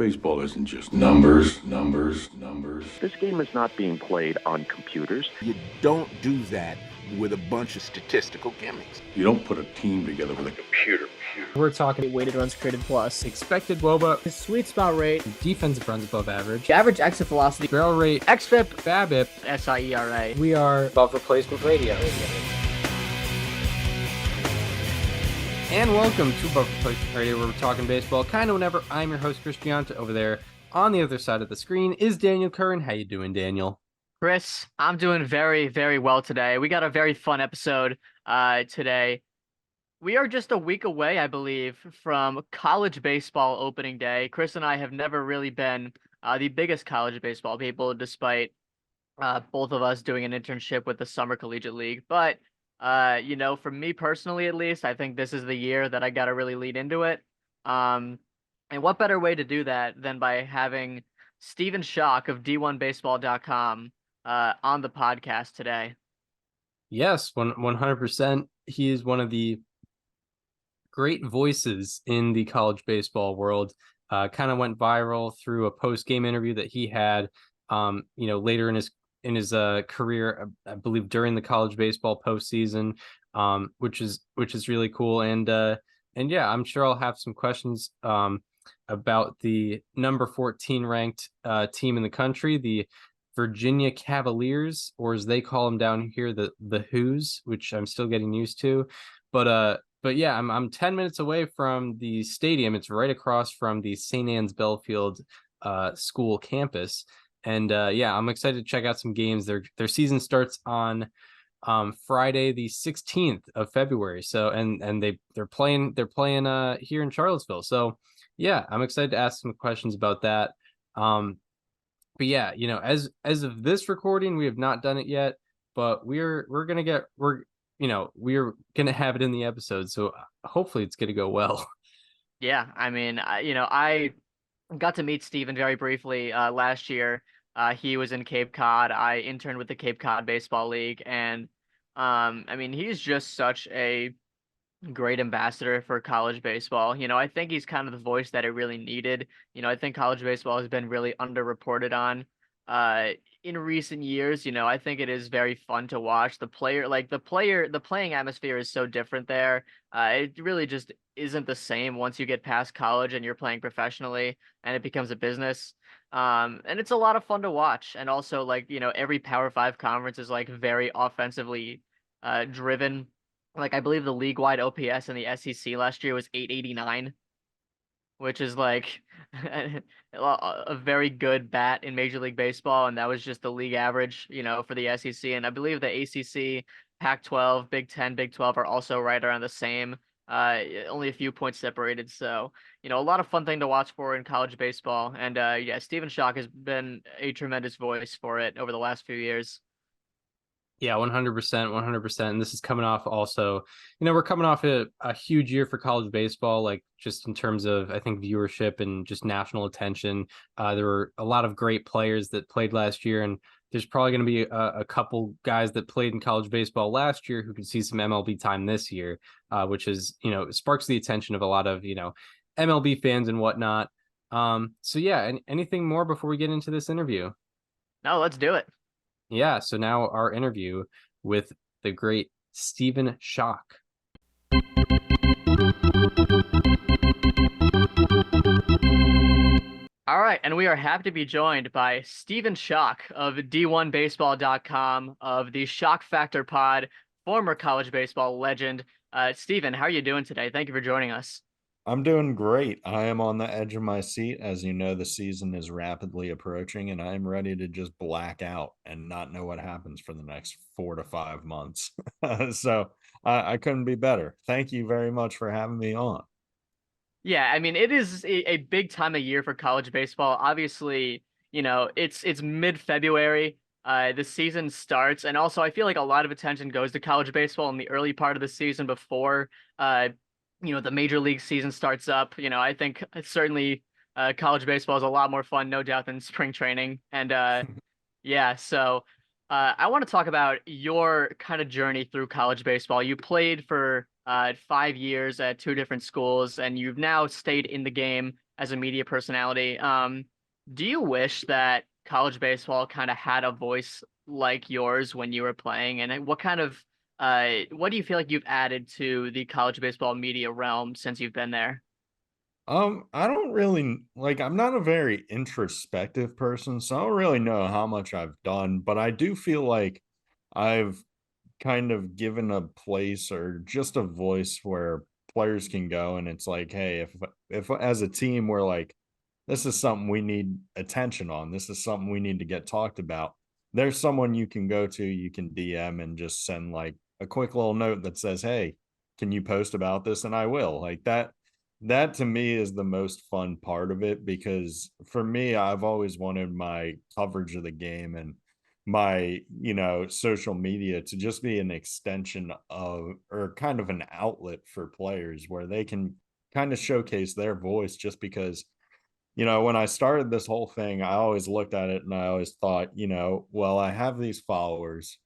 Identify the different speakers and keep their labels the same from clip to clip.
Speaker 1: Baseball isn't just numbers, numbers, numbers.
Speaker 2: This game is not being played on computers.
Speaker 3: You don't do that with a bunch of statistical gimmicks.
Speaker 1: You don't put a team together with a computer.
Speaker 4: We're talking weighted runs created plus,
Speaker 5: expected WOBA,
Speaker 4: his sweet spot rate,
Speaker 5: defensive runs above average,
Speaker 4: average exit velocity,
Speaker 5: barrel rate,
Speaker 4: xFIP,
Speaker 5: BABIP,
Speaker 4: SIERA.
Speaker 5: We are above replacement radio. And welcome to Above Replacement Radio, where we're talking baseball kind of whenever. I'm your host, Chris Gianta. Over there on the other side of the screen is Daniel Curran. How you doing, Daniel?
Speaker 6: Chris, I'm doing very, very well today. We got a very fun episode today. We are just a week away, I believe, from college baseball opening day. Chris and I have never really been the biggest college baseball people, despite both of us doing an internship with the Summer Collegiate League. But, for me personally, at least, I think this is the year that I got to really lead into it. And what better way to do that than by having Stephen Schoch of D1Baseball.com on the podcast today?
Speaker 5: Yes, 100%. He is one of the great voices in the college baseball world. Kind of went viral through a post-game interview that he had, later in his career, I believe during the college baseball postseason, which is really cool. And yeah, I'm sure I'll have some questions about the number 14 ranked team in the country, the Virginia Cavaliers, or as they call them down here, the Who's, which I'm still getting used to. But yeah, I'm 10 minutes away from the stadium. It's right across from the St. Anne's Belfield school campus. And yeah, I'm excited to check out some games. Their season starts on Friday, the 16th of February. So and they're playing here in Charlottesville. So yeah, I'm excited to ask some questions about that. But yeah, as of this recording, we have not done it yet, but we're gonna have it in the episode. So hopefully it's gonna go well.
Speaker 6: Yeah, I mean, I got to meet Stephen very briefly last year. He was in Cape Cod. I interned with the Cape Cod Baseball League, and I mean, he's just such a great ambassador for college baseball. I think he's kind of the voice that it really needed. I think college baseball has been really underreported on in recent years. I think it is very fun to watch. The playing atmosphere is so different there. It really just isn't the same once you get past college and you're playing professionally and it becomes a business. And it's a lot of fun to watch. And also, every Power 5 conference is very offensively driven. I believe the league-wide OPS in the SEC last year was 889, which is a very good bat in Major League Baseball, and that was just the league average, for the SEC. And I believe the ACC, Pac-12, Big 10, Big 12 are also right around the same, only a few points separated. So, a lot of fun thing to watch for in college baseball. And yeah, Stephen Schoch has been a tremendous voice for it over the last few years.
Speaker 5: Yeah, 100%. And this is coming off also, we're coming off a huge year for college baseball, just in terms of, I think, viewership and just national attention. There were a lot of great players that played last year, and there's probably going to be a couple guys that played in college baseball last year who could see some MLB time this year, which is, sparks the attention of a lot of, MLB fans and whatnot. So yeah, anything more before we get into this interview?
Speaker 6: No, let's do it.
Speaker 5: Yeah, so now our interview with the great Stephen Schoch.
Speaker 6: All right, and we are happy to be joined by Stephen Schoch of D1Baseball.com, of the Schoch Factor Pod, former college baseball legend. Stephen, how are you doing today? Thank you for joining us.
Speaker 7: I'm doing great. I am on the edge of my seat. As you know, the season is rapidly approaching, and I'm ready to just black out and not know what happens for the next 4 to 5 months. So I couldn't be better. Thank you very much for having me on.
Speaker 6: Yeah, I mean, it is a big time of year for college baseball. Obviously, it's mid-February. The season starts, and also I feel like a lot of attention goes to college baseball in the early part of the season before the major league season starts up. I think certainly college baseball is a lot more fun, no doubt, than spring training. And yeah, so I want to talk about your kind of journey through college baseball. You played for 5 years at 2 different schools, and you've now stayed in the game as a media personality. Do you wish that college baseball kind of had a voice like yours when you were playing? And what do you feel like you've added to the college baseball media realm since you've been there?
Speaker 7: I don't really like, I'm not a very introspective person, so I don't really know how much I've done, but I do feel like I've kind of given a place or just a voice where players can go and it's like, hey, if as a team we're like, this is something we need attention on, this is something we need to get talked about, there's someone you can go to, you can DM and just send like a quick little note that says, hey, can you post about this? And I will. Like that to me is the most fun part of it, because for me, I've always wanted my coverage of the game and my, social media to just be an extension of, or kind of an outlet for players where they can kind of showcase their voice. Just because, when I started this whole thing, I always looked at it and I always thought, well, I have these followers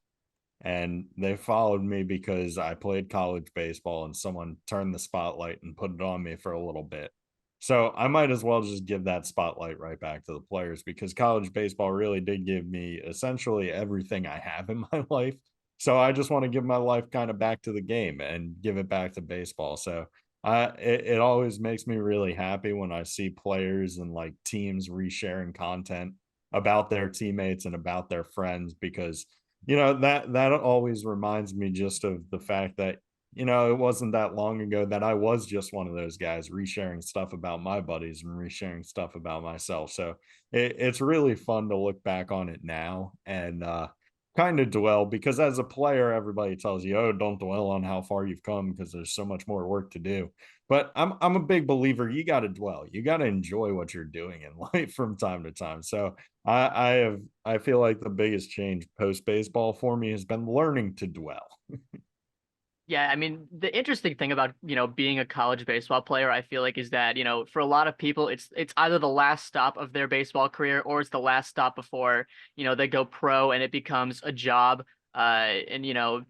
Speaker 7: and they followed me because I played college baseball and someone turned the spotlight and put it on me for a little bit. So I might as well just give that spotlight right back to the players, because college baseball really did give me essentially everything I have in my life. So I just want to give my life kind of back to the game and give it back to baseball. So it always makes me really happy when I see players and like teams resharing content about their teammates and about their friends, because that always reminds me just of the fact that it wasn't that long ago that I was just one of those guys resharing stuff about my buddies and resharing stuff about myself. So it's really fun to look back on it now and kind of dwell, because as a player, everybody tells you, oh, don't dwell on how far you've come because there's so much more work to do. But I'm a big believer, you got to dwell, you got to enjoy what you're doing in life from time to time. So I feel like the biggest change post baseball for me has been learning to dwell.
Speaker 6: Yeah, I mean, the interesting thing about, being a college baseball player, I feel like, is that, for a lot of people, it's either the last stop of their baseball career or it's the last stop before, they go pro and it becomes a job, and,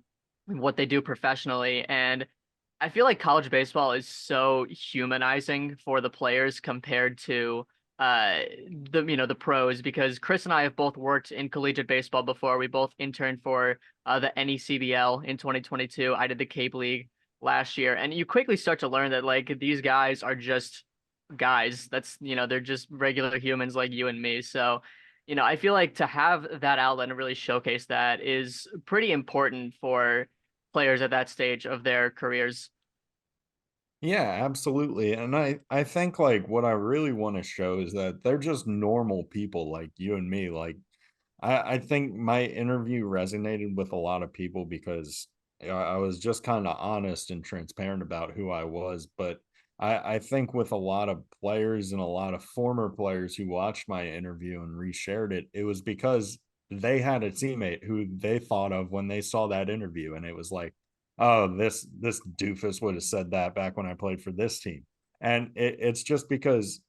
Speaker 6: what they do professionally. And I feel like college baseball is so humanizing for the players compared to the pros, because Chris and I have both worked in collegiate baseball before. We both interned for the NECBL in 2022. I did the Cape League last year, and you quickly start to learn that like these guys are just guys. That's they're just regular humans like you and me. So I feel like to have that outlet and really showcase that is pretty important for players at that stage of their careers.
Speaker 7: Yeah, absolutely. And I think like what I really want to show is that they're just normal people like you and me. Like I think my interview resonated with a lot of people because I was just kind of honest and transparent about who I was. But I think with a lot of players and a lot of former players who watched my interview and reshared it, it was because they had a teammate who they thought of when they saw that interview. And it was like, oh, this doofus would have said that back when I played for this team. And it's just because,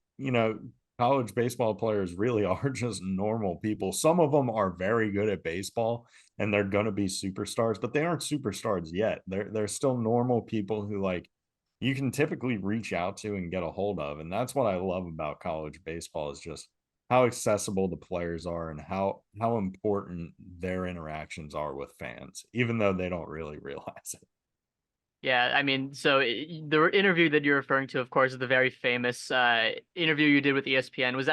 Speaker 7: college baseball players really are just normal people. Some of them are very good at baseball and they're going to be superstars, but they aren't superstars yet. They're still normal people who like you can typically reach out to and get a hold of. And that's what I love about college baseball, is just how accessible the players are and how important their interactions are with fans, even though they don't really realize it.
Speaker 6: Yeah, I mean, so the interview that you're referring to, of course, is the very famous interview you did with ESPN. It was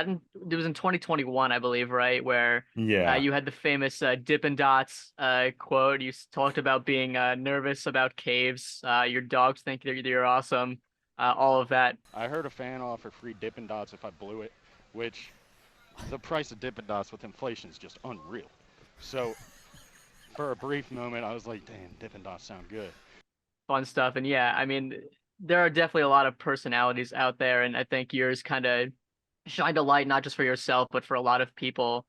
Speaker 6: in 2021, I believe, right? Where
Speaker 7: Yeah.
Speaker 6: you had the famous Dippin' Dots quote. You talked about being nervous about caves. Your dogs think that you're awesome. All of that.
Speaker 8: I heard a fan offer free Dippin' Dots if I blew it, which the price of Dippin' Dots with inflation is just unreal. So for a brief moment, I was like, damn, Dippin' Dots sound good.
Speaker 6: Fun stuff. And yeah, I mean, there are definitely a lot of personalities out there, and I think yours kind of shined a light not just for yourself, but for a lot of people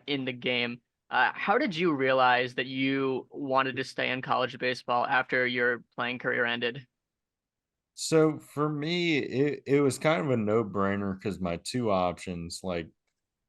Speaker 6: in the game. How did you realize that you wanted to stay in college baseball after your playing career ended?
Speaker 7: So for me, it was kind of a no-brainer because my two options, like,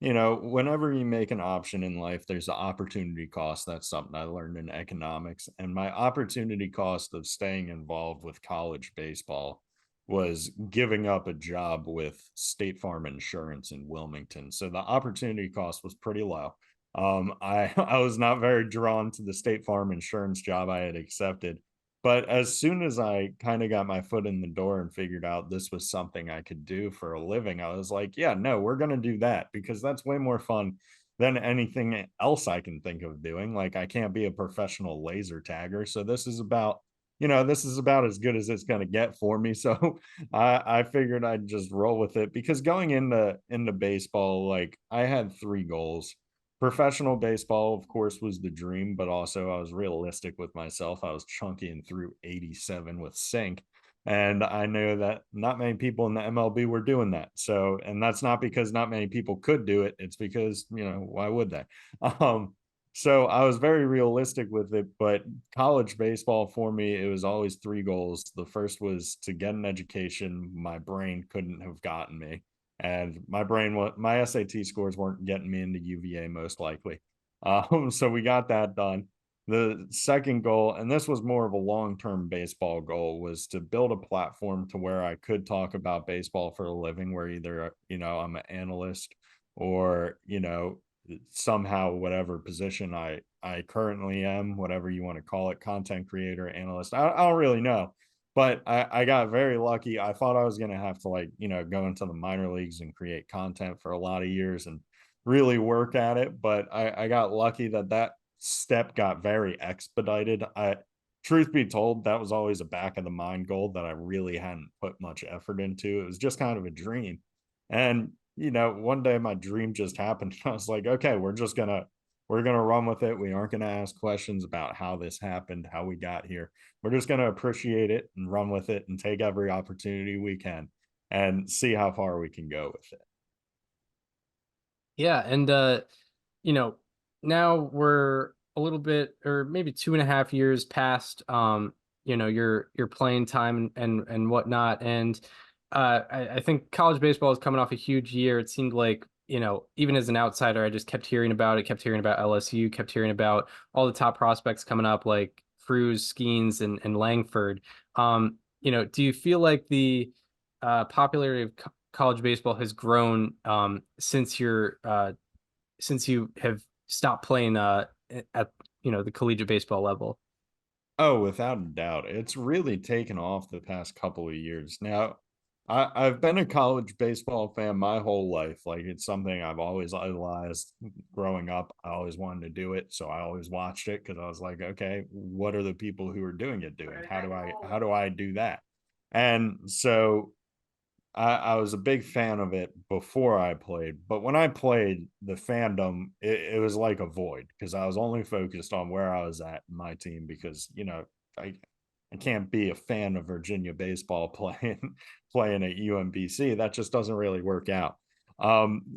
Speaker 7: whenever you make an option in life, there's an opportunity cost. That's something I learned in economics. And my opportunity cost of staying involved with college baseball was giving up a job with State Farm Insurance in Wilmington. So the opportunity cost was pretty low. I was not very drawn to the State Farm Insurance job I had accepted. But as soon as I kind of got my foot in the door and figured out this was something I could do for a living, I was like, yeah, no, we're going to do that because that's way more fun than anything else I can think of doing. Like, I can't be a professional laser tagger. So this is about, this is about as good as it's going to get for me. So I figured I'd just roll with it because going into baseball, like I had 3 goals. Professional baseball, of course, was the dream, but also I was realistic with myself. I was chunking through 87 with sync. And I knew that not many people in the MLB were doing that. So, and that's not because not many people could do it. It's because, why would they? So I was very realistic with it, but college baseball for me, it was always 3 goals. The first was to get an education my brain couldn't have gotten me. And my SAT scores weren't getting me into UVA most likely. So we got that done. The second goal, and this was more of a long-term baseball goal, was to build a platform to where I could talk about baseball for a living, where either, I'm an analyst or, somehow whatever position I currently am, whatever you want to call it, content creator, analyst. I don't really know. But I got very lucky. I thought I was going to have to go into the minor leagues and create content for a lot of years and really work at it. But I got lucky that step got very expedited. Truth be told, that was always a back of the mind goal that I really hadn't put much effort into. It was just kind of a dream. And, one day my dream just happened. I was like, okay, we're going to run with it. We aren't going to ask questions about how this happened, how we got here. We're just going to appreciate it and run with it and take every opportunity we can and see how far we can go with it.
Speaker 5: Yeah. And, now we're a little bit, or maybe 2.5 years past, your playing time and whatnot. And, I think college baseball is coming off a huge year. It seemed like, even as an outsider, I just kept hearing about it, kept hearing about LSU, kept hearing about all the top prospects coming up, like Cruz, Skeens, and Langford. Do you feel like the popularity of college baseball has grown since you have stopped playing at the collegiate baseball level?
Speaker 7: Oh, without a doubt. It's really taken off the past couple of years. Now, I've been a college baseball fan my whole life. Like, it's something I've always idolized growing up. I always wanted to do it, so I always watched it because I was like, okay, what are the people who are doing it doing? How do I do that? And so I was a big fan of it before I played, but when I played, the fandom, it was like a void because I was only focused on where I was at in my team because, I, I can't be a fan of Virginia baseball playing at UMBC. That just doesn't really work out.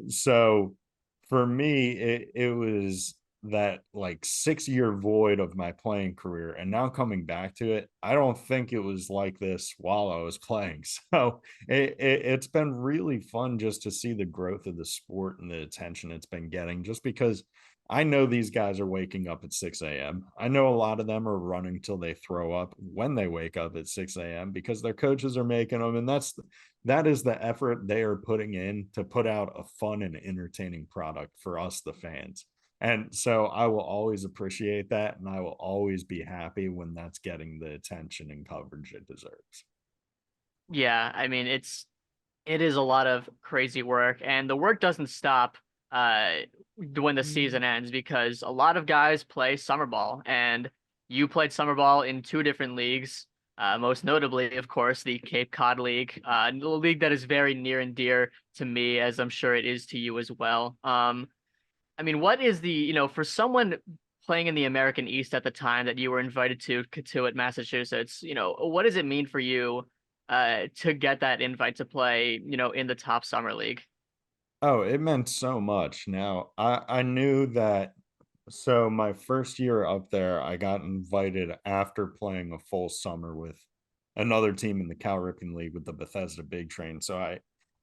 Speaker 7: So for me, it was that like 6 year void of my playing career, and now coming back to it, I don't think it was like this while I was playing. So it's been really fun just to see the growth of the sport and the attention it's been getting, just because I know these guys are waking up at 6 a.m. I know a lot of them are running till they throw up when they wake up at 6 a.m. because their coaches are making them. And that is the effort they are putting in to put out a fun and entertaining product for us, the fans. And so I will always appreciate that. And I will always be happy when that's getting the attention and coverage it deserves.
Speaker 6: Yeah, I mean it is a lot of crazy work, and the work doesn't stop when the season ends, because a lot of guys play summer ball, and you played summer ball in 2 different leagues, most notably, of course, the Cape Cod League, a league that is very near and dear to me, as I'm sure it is to you as well. I mean, what is for someone playing in the American East at the time that you were invited to Katuitt, Massachusetts, what does it mean for you to get that invite to play, in the top summer league?
Speaker 7: Oh, it meant so much. Now, I knew that. So my first year up there, I got invited after playing a full summer with another team in the Cal Ripken League with the Bethesda Big Train. So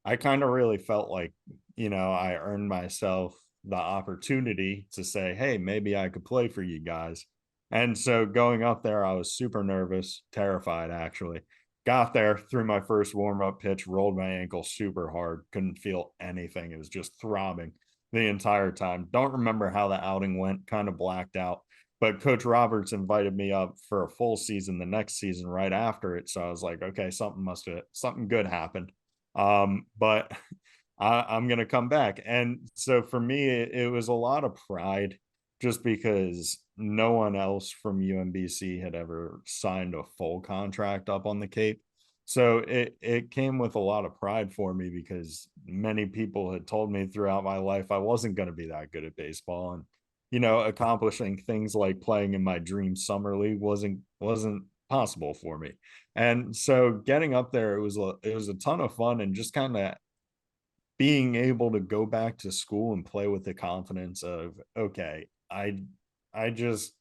Speaker 7: I kind of really felt like, I earned myself the opportunity to say, hey, maybe I could play for you guys. And so going up there, I was super nervous, terrified actually. got there, threw my first warm-up pitch, rolled my ankle super hard, couldn't feel anything. It was just throbbing the entire time. Don't remember how the outing went, kind of blacked out. But Coach Roberts invited me up for a full season the next season right after it. So I was like, okay, something good happened. But I'm gonna come back. And so for me, it was a lot of pride just because no one else from UMBC had ever signed a full contract up on the Cape. So it came with a lot of pride for me because many people had told me throughout my life I wasn't going to be that good at baseball, and accomplishing things like playing in my dream summer league wasn't possible for me. And so getting up there, it was a ton of fun, and just kind of being able to go back to school and play with the confidence of, okay, I just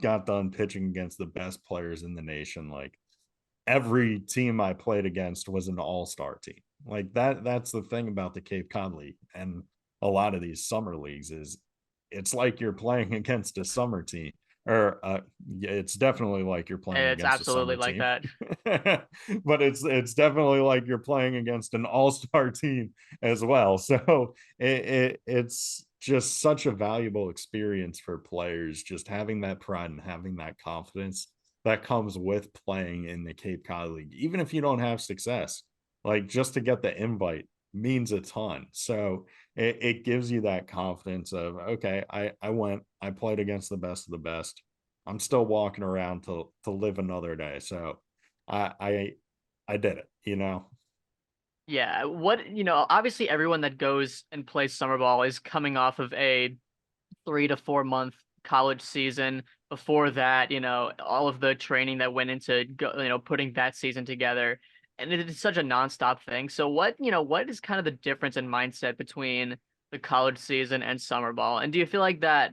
Speaker 7: got done pitching against the best players in the nation. Like, every team I played against was an all-star team. Like, that's the thing about the Cape Cod League and a lot of these summer leagues is it's like you're playing against a summer team. Or yeah, it's definitely like you're playing
Speaker 6: It's
Speaker 7: against a
Speaker 6: absolutely
Speaker 7: summer
Speaker 6: like
Speaker 7: team.
Speaker 6: that.
Speaker 7: But it's definitely like you're playing against an all-star team as well. So it's just such a valuable experience for players, just having that pride and having that confidence that comes with playing in the Cape Cod League. Even if you don't have success, like, just to get the invite means a ton. So it gives you that confidence of, okay, I played against the best of the best. I'm still walking around to live another day. So I did it.
Speaker 6: Yeah, obviously everyone that goes and plays summer ball is coming off of a 3 to 4 month college season. Before that, all of the training that went into putting that season together, and it's such a nonstop thing. So what is kind of the difference in mindset between the college season and summer ball? And do you feel like that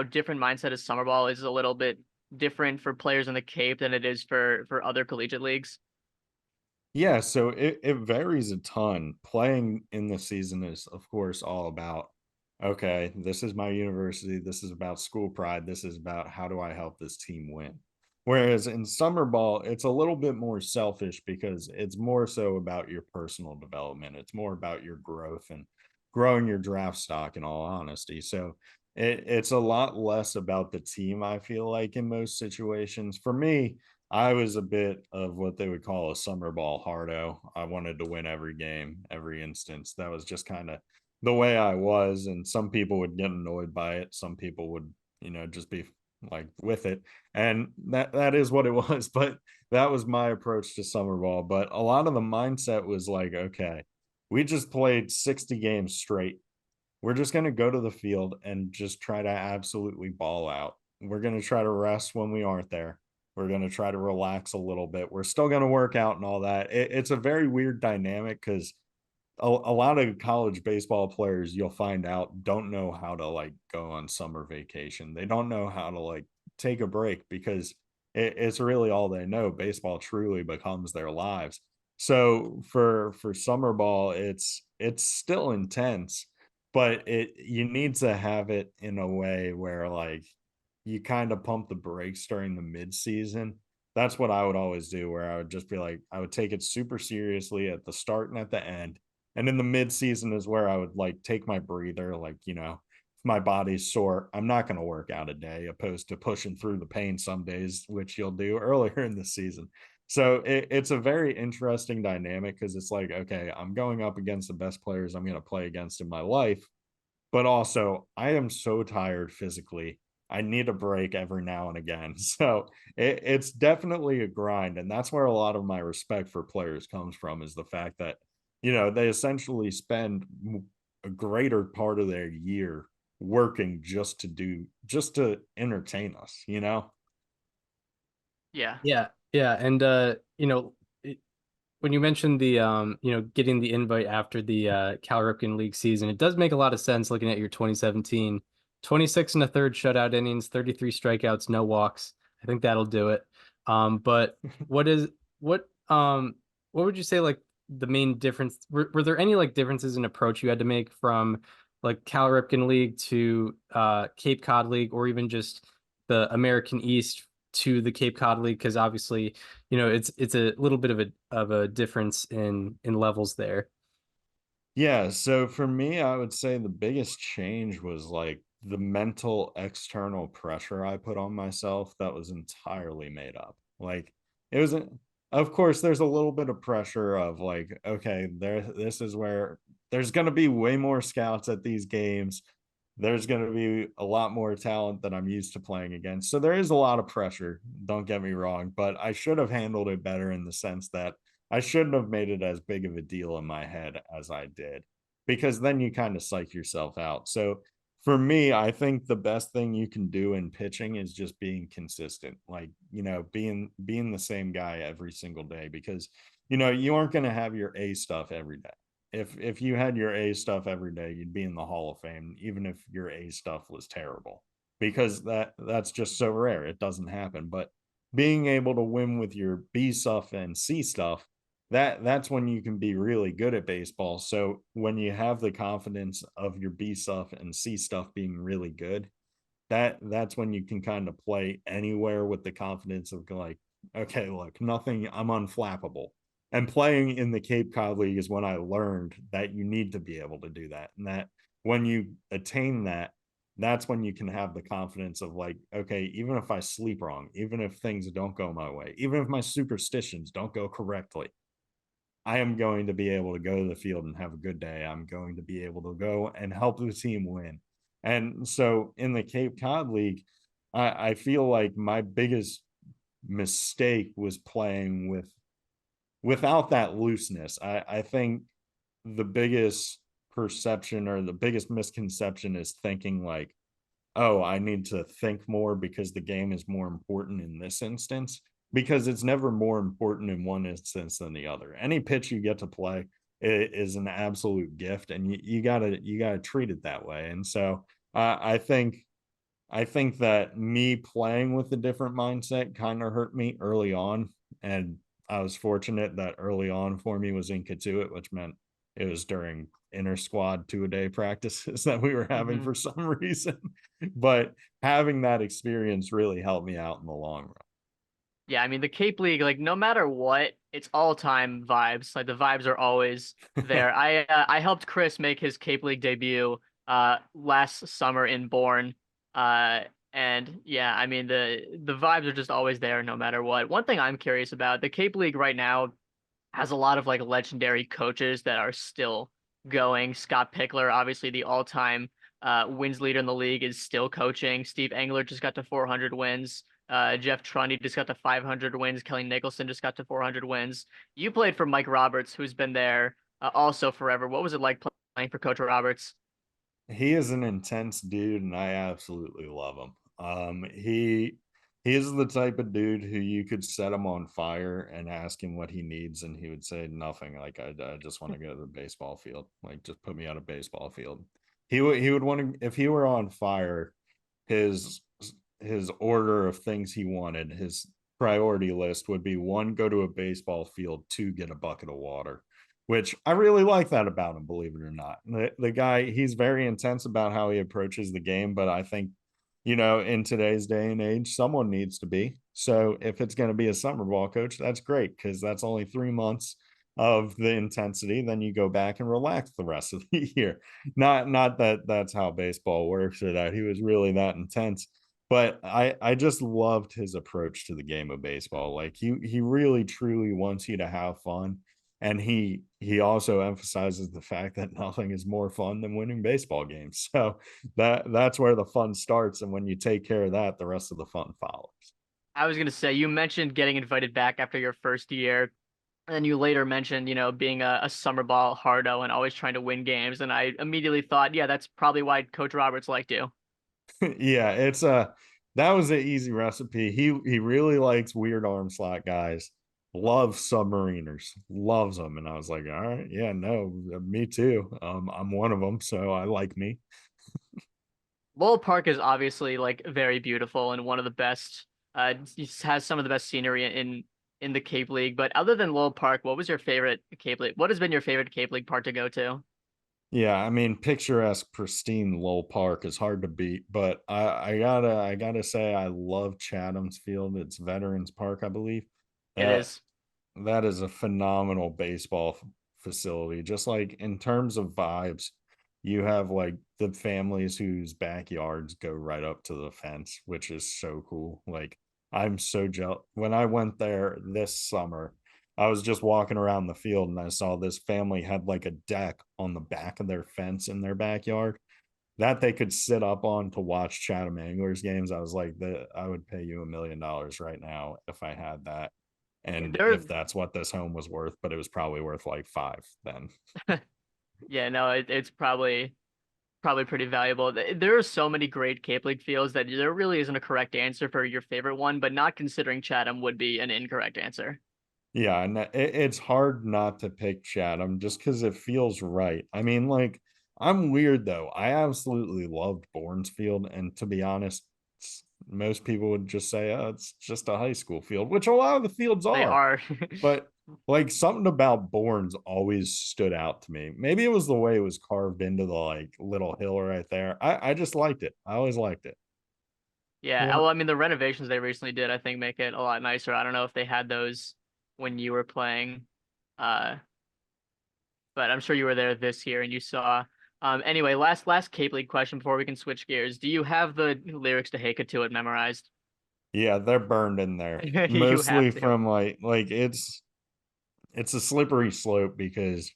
Speaker 6: different mindset of summer ball is a little bit different for players in the Cape than it is for other collegiate leagues?
Speaker 7: Yeah, so it varies a ton. Playing in the season is, of course, all about, okay, this is my university, this is about school pride, this is about how do I help this team win. Whereas in summer ball, it's a little bit more selfish because it's more so about your personal development. It's more about your growth and growing your draft stock, in all honesty. So it's a lot less about the team, I feel like, in most situations. For me, I was a bit of what they would call a summer ball hardo. I wanted to win every game, every instance. That was just kind of the way I was. And some people would get annoyed by it. Some people would, just be like with it. And that is what it was. But that was my approach to summer ball. But a lot of the mindset was like, okay, we just played 60 games straight. We're just going to go to the field and just try to absolutely ball out. We're going to try to rest when we aren't there. We're going to try to relax a little bit. We're still going to work out and all that. It's a very weird dynamic because a lot of college baseball players, you'll find out, don't know how to like go on summer vacation. They don't know how to like take a break because it's really all they know. Baseball truly becomes their lives. So for summer ball, it's still intense, but you need to have it in a way where like you kind of pump the brakes during the mid season. That's what I would always do, where I would just be like, I would take it super seriously at the start and at the end. And in the mid season is where I would like take my breather, like, if my body's sore, I'm not going to work out a day, opposed to pushing through the pain some days, which you'll do earlier in the season. So it's a very interesting dynamic because it's like, okay, I'm going up against the best players I'm going to play against in my life. But also, I am so tired physically. I need a break every now and again. So it's definitely a grind. And that's where a lot of my respect for players comes from, is the fact that, they essentially spend a greater part of their year working just to entertain us.
Speaker 6: Yeah.
Speaker 5: Yeah, and when you mentioned the getting the invite after the Cal Ripken League season, it does make a lot of sense looking at your 2017 26 and a third shutout innings, 33 strikeouts, no walks. I think that'll do it. But what would you say like the main difference? Were there any like differences in approach you had to make from like Cal Ripken League to Cape Cod League, or even just the American East to the Cape Cod League? Because obviously, you know, it's a little bit of a difference in levels there.
Speaker 7: Yeah, so for me, I would say the biggest change was like the mental external pressure I put on myself that was entirely made up. Like it was of course there's a little bit of pressure of like, okay, this is where there's going to be way more scouts at these games. There's going to be a lot more talent that I'm used to playing against. So there is a lot of pressure, don't get me wrong, but I should have handled it better in the sense that I shouldn't have made it as big of a deal in my head as I did, because then you kind of psych yourself out. So for me, I think the best thing you can do in pitching is just being consistent, like, you know, being the same guy every single day, because, you know, you aren't going to have your A stuff every day. If you had your A stuff every day, you'd be in the Hall of Fame, even if your A stuff was terrible, because that's just so rare. It doesn't happen. But being able to win with your B stuff and C stuff, that's when you can be really good at baseball. So when you have the confidence of your B stuff and C stuff being really good, that's when you can kind of play anywhere with the confidence of like, okay, look, nothing, I'm unflappable. And playing in the Cape Cod League is when I learned that you need to be able to do that. And that when you attain that, that's when you can have the confidence of like, okay, even if I sleep wrong, even if things don't go my way, even if my superstitions don't go correctly, I am going to be able to go to the field and have a good day. I'm going to be able to go and help the team win. And so in the Cape Cod League, I feel like my biggest mistake was playing without that looseness. I think the biggest perception or the biggest misconception is thinking like, oh, I need to think more because the game is more important in this instance, because it's never more important in one instance than the other. Any pitch you get to play is an absolute gift, and you gotta treat it that way. And so I think that me playing with a different mindset kind of hurt me early on, and I was fortunate that early on for me was in Katuitt, which meant it was during inter squad 2-a-day practices that we were having for some reason. But having that experience really helped me out in the long run.
Speaker 6: Yeah, I mean the Cape League, like no matter what, it's all time vibes. Like the vibes are always there. I helped Chris make his Cape League debut last summer in Bourne. Uh and yeah, I mean the vibes are just always there no matter what. One thing I'm curious about, the Cape League right now has a lot of like legendary coaches that are still going. Scott Pickler, obviously the all-time wins leader in the league, is still coaching. Steve Engler just got to 400 wins. Jeff Trundy just got to 500 wins. Kelly Nicholson just got to 400 wins. You played for Mike Roberts, who's been there also forever. What was it like playing for Coach Roberts?
Speaker 7: He is an intense dude, and I absolutely love him. He is the type of dude who you could set him on fire and ask him what he needs, and he would say nothing. Like I just want to go to the baseball field. Like just put me on a baseball field. He would want to, if he were on fire, his his order of things he wanted, his priority list would be: one, go to a baseball field; two, get a bucket of water. Which I really like that about him, believe it or not. The guy, he's very intense about how he approaches the game, but I think, you know, in today's day and age, someone needs to be. So if it's going to be a summer ball coach, that's great, because that's only 3 months of the intensity. Then you go back and relax the rest of the year. Not that that's how baseball works or that he was really that intense, but I just loved his approach to the game of baseball. Like he really truly wants you to have fun, and he also emphasizes the fact that nothing is more fun than winning baseball games. So that's where the fun starts, and when you take care of that, the rest of the fun follows.
Speaker 6: I was gonna say, you mentioned getting invited back after your first year. And then you later mentioned, you know, being a summer ball hardo and always trying to win games. And I immediately thought, yeah, that's probably why Coach Roberts liked you.
Speaker 7: Yeah, it's a that was an easy recipe. He really likes weird arm slot guys. Loves submariners, loves them. And I was like, all right, yeah, no, me too. I'm one of them, so I like me.
Speaker 6: Lowell Park is obviously like very beautiful and one of the best. It has some of the best scenery in the Cape League. But other than Lowell Park, what was your favorite Cape League? What has been your favorite Cape League park to go to?
Speaker 7: Yeah, I mean, picturesque, pristine Lowell Park is hard to beat, but I gotta say I love Chatham's Field. It's Veterans Park, I believe.
Speaker 6: It
Speaker 7: That
Speaker 6: is.
Speaker 7: that is a phenomenal baseball facility. Just like in terms of vibes, you have like the families whose backyards go right up to the fence, which is so cool. Like I'm so jealous. When I went there this summer, I was just walking around the field and I saw this family had like a deck on the back of their fence in their backyard that they could sit up on to watch Chatham Anglers games. I was like, I would pay you $1 million right now if I had that. And
Speaker 6: There,
Speaker 7: if that's what this home was worth, but it was probably worth like five then.
Speaker 6: yeah, no, it's probably pretty valuable. There are so many great Cape League fields that there really isn't a correct answer for your favorite one, but not considering Chatham would be an incorrect answer.
Speaker 7: Yeah, and it's hard not to pick Chatham just because it feels right. I mean, like, I'm weird though. I absolutely loved Bournesfield, and to be honest, most people would just say, "Oh, it's just a high school field," which a lot of the fields
Speaker 6: They
Speaker 7: are.
Speaker 6: are.
Speaker 7: But like something about Bournes always stood out to me. Maybe it was the way it was carved into the like little hill right there. I just liked it. I always liked it.
Speaker 6: Yeah,
Speaker 5: Yeah.
Speaker 6: well, I mean, the renovations they recently did, I think, make it a lot nicer. I don't know if they had those when you were playing, uh, but I'm sure you were there this year and you saw. Anyway, last Cape League question before we can switch gears. Do you have the lyrics to "Hey to It" memorized?
Speaker 7: Yeah, they're burned in there.
Speaker 6: You have
Speaker 7: Mostly
Speaker 6: to.
Speaker 7: from like it's a slippery slope because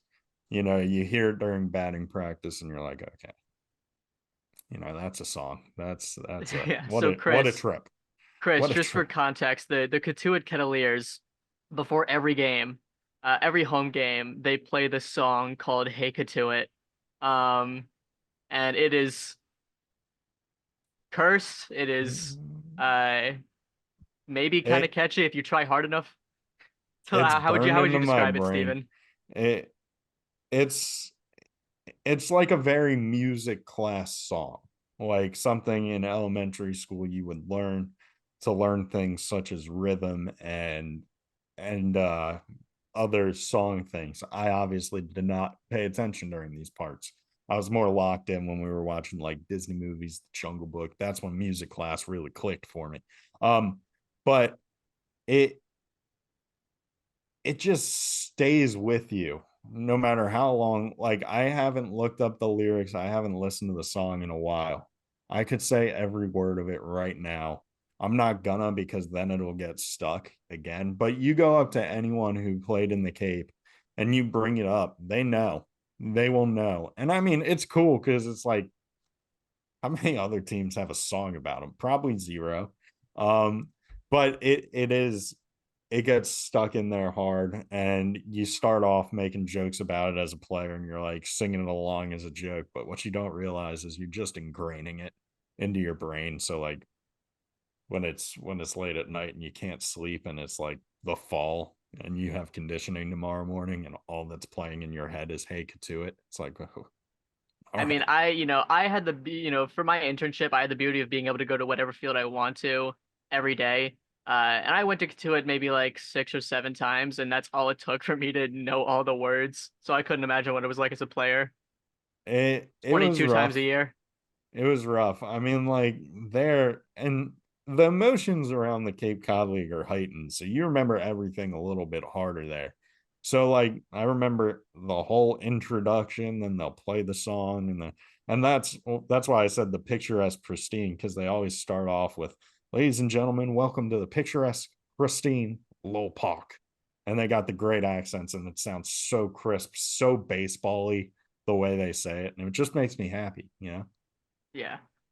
Speaker 7: you hear it during batting practice and you're like, okay, that's a song. That's a
Speaker 6: Yeah.
Speaker 7: what
Speaker 6: So
Speaker 7: a what a
Speaker 6: Chris,
Speaker 7: trip.
Speaker 6: Chris,
Speaker 7: What a
Speaker 6: just for
Speaker 7: trip.
Speaker 6: context, the Katuitt Cavaliers, before every game, every home game, they play this song called "Hey Katuitt," um, and it is cursed. It is uh maybe kind of
Speaker 7: It
Speaker 6: catchy if you try hard enough. So
Speaker 7: it's
Speaker 6: how
Speaker 7: burned
Speaker 6: would you
Speaker 7: into my
Speaker 6: describe it,
Speaker 7: brain.
Speaker 6: Stephen?
Speaker 7: It it's it's like a very music class song, like something in elementary school you would learn to learn things such as rhythm and other song things. I obviously did not pay attention during these parts. I was more locked in when we were watching like Disney movies, The Jungle Book. That's when music class really clicked for me. But it it just stays with you no matter how long. Like, I haven't looked up the lyrics, I haven't listened to the song in a while. I could say every word of it right now. I'm not gonna because then it'll get stuck again. But you go up to anyone who played in the Cape and you bring it up, they will know. And I mean, it's cool because it's like, how many other teams have a song about them? Probably zero. Um, but it gets stuck in there hard, and you start off making jokes about it as a player and you're like singing it along as a joke, but what you don't realize is you're just ingraining it into your brain. So like when it's late at night and you can't sleep and it's like the fall and you have conditioning tomorrow morning and all that's playing in your head is "Hey to It," it's like, oh, all
Speaker 6: I mean,
Speaker 7: right.
Speaker 6: I had for my internship, I had the beauty of being able to go to whatever field I want to every day. And I went to it maybe like 6 or 7 times, and that's all it took for me to know all the words. So I couldn't imagine what it was like as a player.
Speaker 7: It was
Speaker 6: 22 times a
Speaker 7: rough.
Speaker 6: year.
Speaker 7: It was rough. I mean, like, there and the emotions around the Cape Cod League are heightened. So you remember everything a little bit harder there. So like I remember the whole introduction, then they'll play the song and that's why I said the picturesque pristine, because they always start off with, "Ladies and gentlemen, welcome to the picturesque pristine Lowell Park." And they got the great accents and it sounds so crisp, so baseball-y the way they say it. And it just makes me happy.
Speaker 6: Yeah.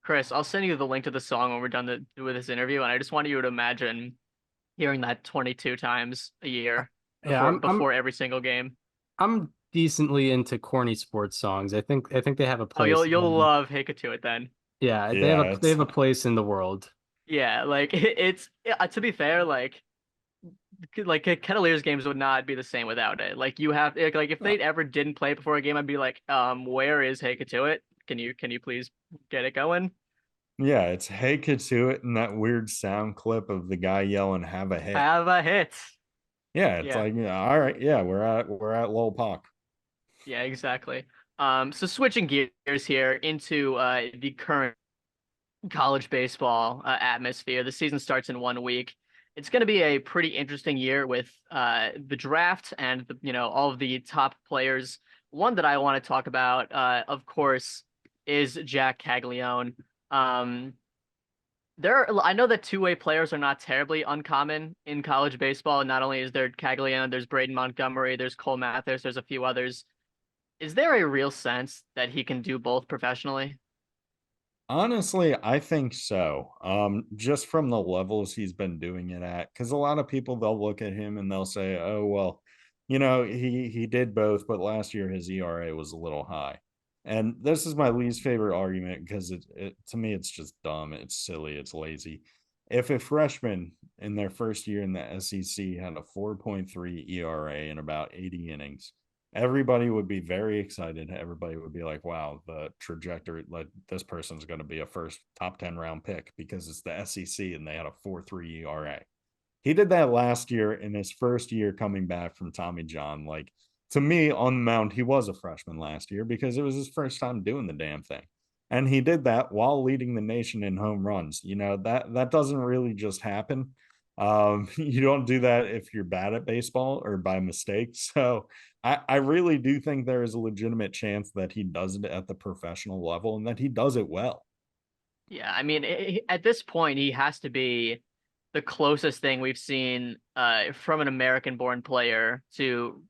Speaker 6: Chris, I'll send you the link to the song when we're done with this interview, and I just want you to imagine hearing that 22 times a year
Speaker 5: Yeah,
Speaker 6: before every single game.
Speaker 5: I'm decently into corny sports songs. I think they have a
Speaker 6: Oh,
Speaker 5: place
Speaker 6: you'll
Speaker 5: in,
Speaker 6: love "Hey to It" then.
Speaker 5: yeah,
Speaker 7: Yeah,
Speaker 5: they
Speaker 7: it's
Speaker 5: have a place in the world.
Speaker 6: Yeah, like to be fair, like Cavaliers games would not be the same without it. Like you have like if
Speaker 7: uh,
Speaker 6: they ever didn't play before a game, I'd be like, where is "Hey to It"? Can you please get it going?
Speaker 7: yeah, it's "Hey to It" and that weird sound clip of the guy yelling "Have a hit."
Speaker 6: Have a hit.
Speaker 7: Yeah, it's
Speaker 6: Yeah.
Speaker 7: like, yeah, all right, yeah, we're at Lowell Park.
Speaker 6: Yeah, exactly. So switching gears here into the current college baseball atmosphere. The season starts in 1 week. It's going to be a pretty interesting year with the draft and all of the top players. One that I want to talk about, of course, is Jack Caglione. Um, I know that two-way players are not terribly uncommon in college baseball. Not only is there Caglione, there's Braden Montgomery, there's Cole Mathers, there's a few others. Is there a real sense that he can do both professionally?
Speaker 7: Honestly, I think so. Just from the levels he's been doing it at, because a lot of people they'll look at him and they'll say, "Oh, well, he did both, but last year his ERA was a little high." And this is my least favorite argument because it to me it's just dumb, it's silly, it's lazy. If a freshman in their first year in the SEC had a 4.3 ERA in about 80 innings, everybody would be very excited. Everybody would be like, wow, the trajectory, like this person's going to be a first top 10 round pick because it's the SEC and they had a 4.3 ERA. He did that last year in his first year coming back from Tommy John. Like, to me, on the mound, he was a freshman last year because it was his first time doing the damn thing. And he did that while leading the nation in home runs. That doesn't really just happen. You don't do that if you're bad at baseball or by mistake. So I really do think there is a legitimate chance that he does it at the professional level and that he does it well.
Speaker 6: Yeah, I mean, at this point, he has to be the closest thing we've seen from an American-born player to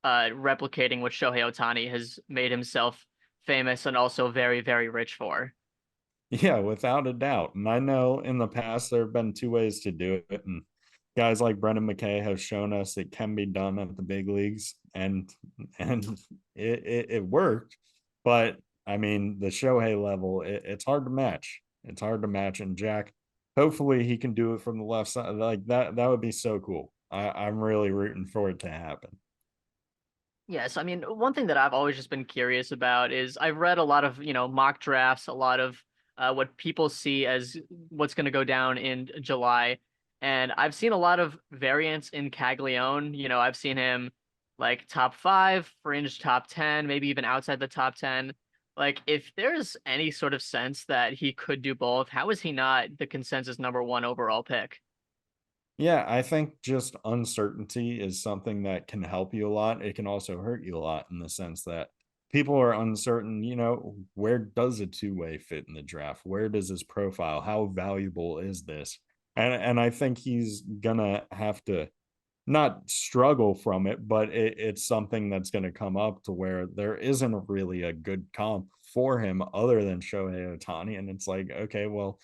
Speaker 6: replicating what Shohei Ohtani has made himself famous and also very, very rich for.
Speaker 7: Yeah, without a doubt. And I know in the past there have been two ways to do it. And guys like Brendan McKay have shown us it can be done at the big leagues. And it worked. But I mean, the Shohei level, it's hard to match. It's hard to match. And Jack, hopefully he can do it from the left side. Like that would be so cool. I'm really rooting for it to happen.
Speaker 6: Yes, I mean, one thing that I've always just been curious about is I've read a lot of, mock drafts, a lot of what people see as what's going to go down in July. And I've seen a lot of variance in Caglione. I've seen him like top five, fringe top 10, maybe even outside the top 10. Like, if there's any sort of sense that he could do both, how is he not the consensus number one overall pick?
Speaker 7: Yeah, I think just uncertainty is something that can help you a lot. It can also hurt you a lot in the sense that people are uncertain, where does a two-way fit in the draft? Where does his profile? How valuable is this? And I think he's gonna have to not struggle from it, but it's something that's going to come up to where there isn't really a good comp for him other than Shohei Ohtani. And it's like, okay, well,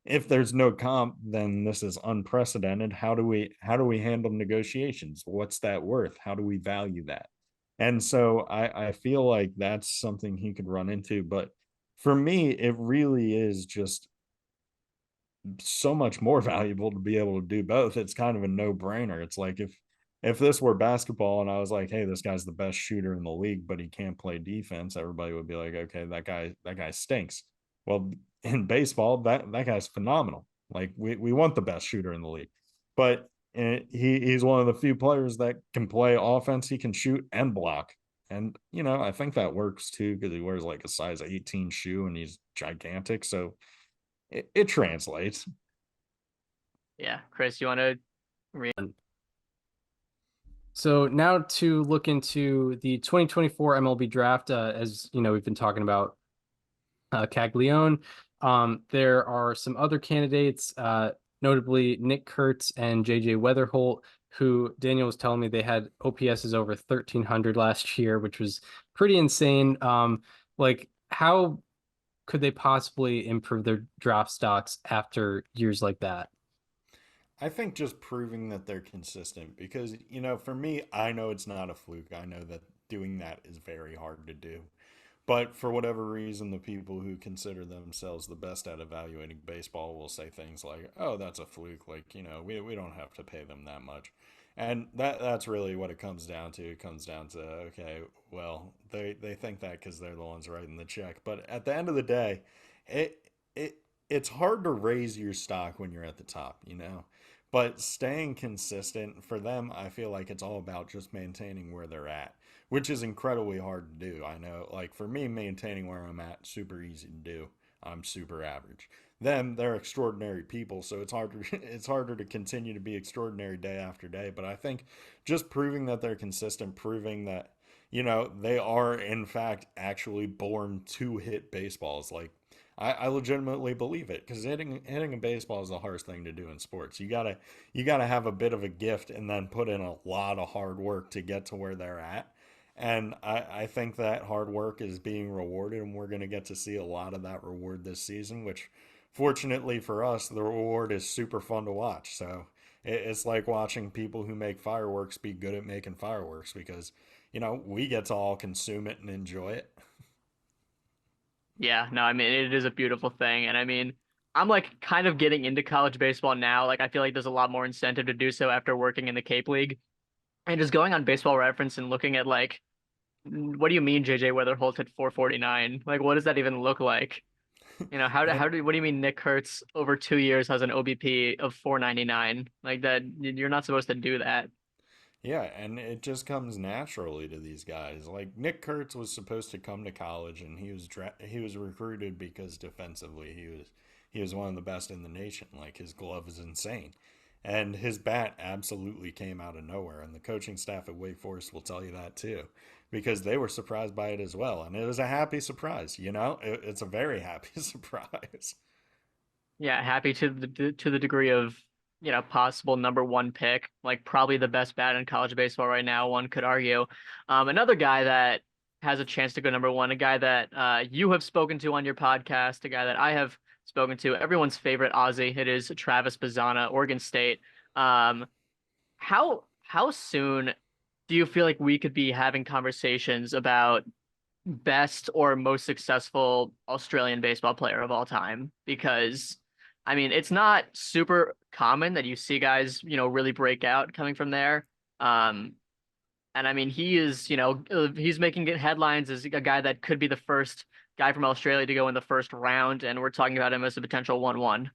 Speaker 7: if there's no comp, then this is unprecedented. How do we handle negotiations? What's that worth? How do we value that? And so I feel like that's something he could run into. But for me, it really is just so much more valuable to be able to do both. It's kind of a no-brainer. It's like if this were basketball and I was like, hey, this guy's the best shooter in the league, but he can't play defense, everybody would be like, okay, that guy stinks. Well, in baseball, that guy's phenomenal. Like we want the best shooter in the league. But he's one of the few players that can play offense, he can shoot and block. And I think that works too because he wears like a size 18 shoe and he's gigantic. So it translates.
Speaker 6: Yeah, Chris, you want to
Speaker 5: So now to look into the 2024 MLB draft, as you know, we've been talking about Caglione. There are some other candidates, notably Nick Kurtz and JJ Weatherholt, who Daniel was telling me they had OPSs over 1,300 last year, which was pretty insane. Like, how could they possibly improve their draft stocks after years like that?
Speaker 7: I think just proving that they're consistent because, for me, I know it's not a fluke. I know that doing that is very hard to do. But for whatever reason, the people who consider themselves the best at evaluating baseball will say things like, oh, that's a fluke. Like, we don't have to pay them that much. And that's really what it comes down to. It comes down to, okay, well, they think that because they're the ones writing the check. But at the end of the day, it, it's hard to raise your stock when you're at the top. But staying consistent for them, I feel like it's all about just maintaining where they're at. which is incredibly hard to do. I know, like for me, maintaining where I'm at, super easy to do. I'm super average. Them, they're extraordinary people, so it's harder. It's harder to continue to be extraordinary day after day. But I think just proving that they're consistent, proving that they are in fact actually born to hit baseballs. Like I legitimately believe it because hitting a baseball is the hardest thing to do in sports. You gotta have a bit of a gift and then put in a lot of hard work to get to where they're at. And I think that hard work is being rewarded, and we're going to get to see a lot of that reward this season, which fortunately for us, the reward is super fun to watch. So it's like watching people who make fireworks be good at making fireworks because, we get to all consume it and enjoy it.
Speaker 6: Yeah, no, I mean, it is a beautiful thing. And I mean, I'm like kind of getting into college baseball now. Like, I feel like there's a lot more incentive to do so after working in the Cape League. And just going on Baseball Reference and looking at like, what do you mean JJ Weatherholt hit 449? Like, what does that even look like? What do you mean Nick Kurtz over 2 years has an OBP of 499? Like that, you're not supposed to do that.
Speaker 7: Yeah, and it just comes naturally to these guys. Like Nick Kurtz was supposed to come to college, and he was recruited because defensively he was one of the best in the nation. Like his glove is insane, and his bat absolutely came out of nowhere. And the coaching staff at Wake Forest will tell you that too, because they were surprised by it as well, and it was a happy surprise. It's a very happy surprise.
Speaker 6: Yeah, happy to the degree of, possible number one pick, like probably the best bat in college baseball right now, one could argue. Another guy that has a chance to go number one, a guy that you have spoken to on your podcast, a guy that I have spoken to, everyone's favorite Aussie. It is Travis Bazzana, Oregon State. Um, how soon do you feel like we could be having conversations about best or most successful Australian baseball player of all time? Because I mean, it's not super common that you see guys, really break out coming from there. Um, and I mean, he is, he's making headlines as a guy that could be the first guy from Australia to go in the first round, and we're talking about him as a potential 1-1.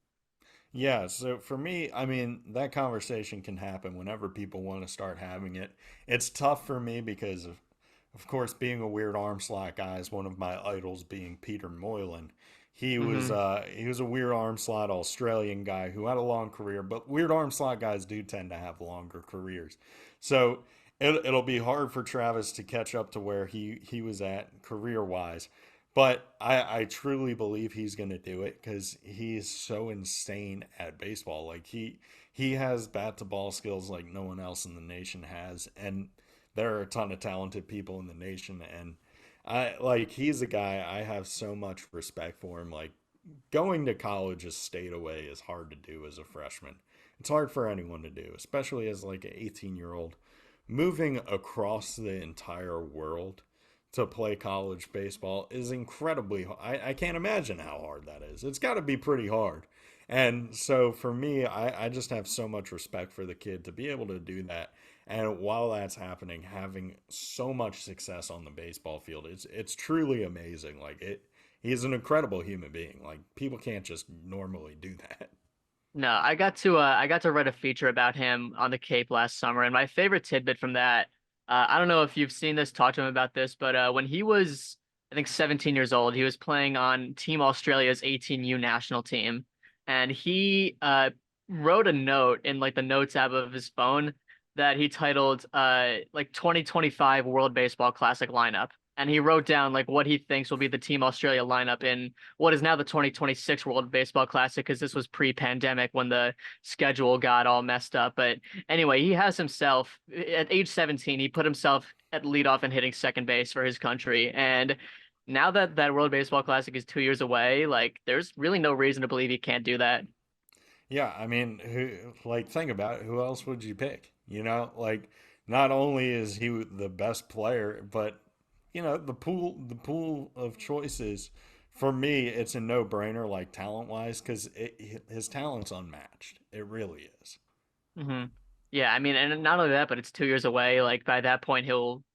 Speaker 7: Yeah, so for me, I mean, that conversation can happen whenever people want to start having it. It's tough for me because of course, being a weird arm slot guy is one of my idols being Peter Moylan. He was a weird arm slot Australian guy who had a long career, but weird arm slot guys do tend to have longer careers. So it'll be hard for Travis to catch up to where he was at career wise. But I truly believe he's going to do it because he's so insane at baseball. Like he has bat to ball skills like no one else in the nation has, and there are a ton of talented people in the nation, and he's a guy I have so much respect for him. Like going to college a state away is hard to do as a freshman. It's hard for anyone to do, especially as like an 18-year-old. Moving across the entire world to play college baseball is incredibly hard. I can't imagine how hard that is. It's got to be pretty hard. And so for me, I just have so much respect for the kid to be able to do that. And while that's happening, having so much success on the baseball field, it's truly amazing. He's an incredible human being. Like people can't just normally do that.
Speaker 6: No, I got to write a feature about him on the Cape last summer, and my favorite tidbit from that, I don't know if you've seen this, talk to him about this, but when he was, I think, 17 years old, he was playing on Team Australia's 18U national team, and he wrote a note in like the notes app of his phone that he titled like 2025 World Baseball Classic lineup. And he wrote down like what he thinks will be the Team Australia lineup in what is now the 2026 World Baseball Classic, because this was pre-pandemic when the schedule got all messed up. But anyway, he has himself at age 17, he put himself at leadoff and hitting second base for his country. And now that that World Baseball Classic is 2 years away, like there's really no reason to believe he can't do that.
Speaker 7: Yeah, I mean, think about it. Who else would you pick? Not only is he the best player, but the pool of choices for me, it's a no-brainer, like talent-wise, because his talent's unmatched. It really is.
Speaker 6: Hmm. Yeah, I mean, and not only that, but it's 2 years away. Like by that point, he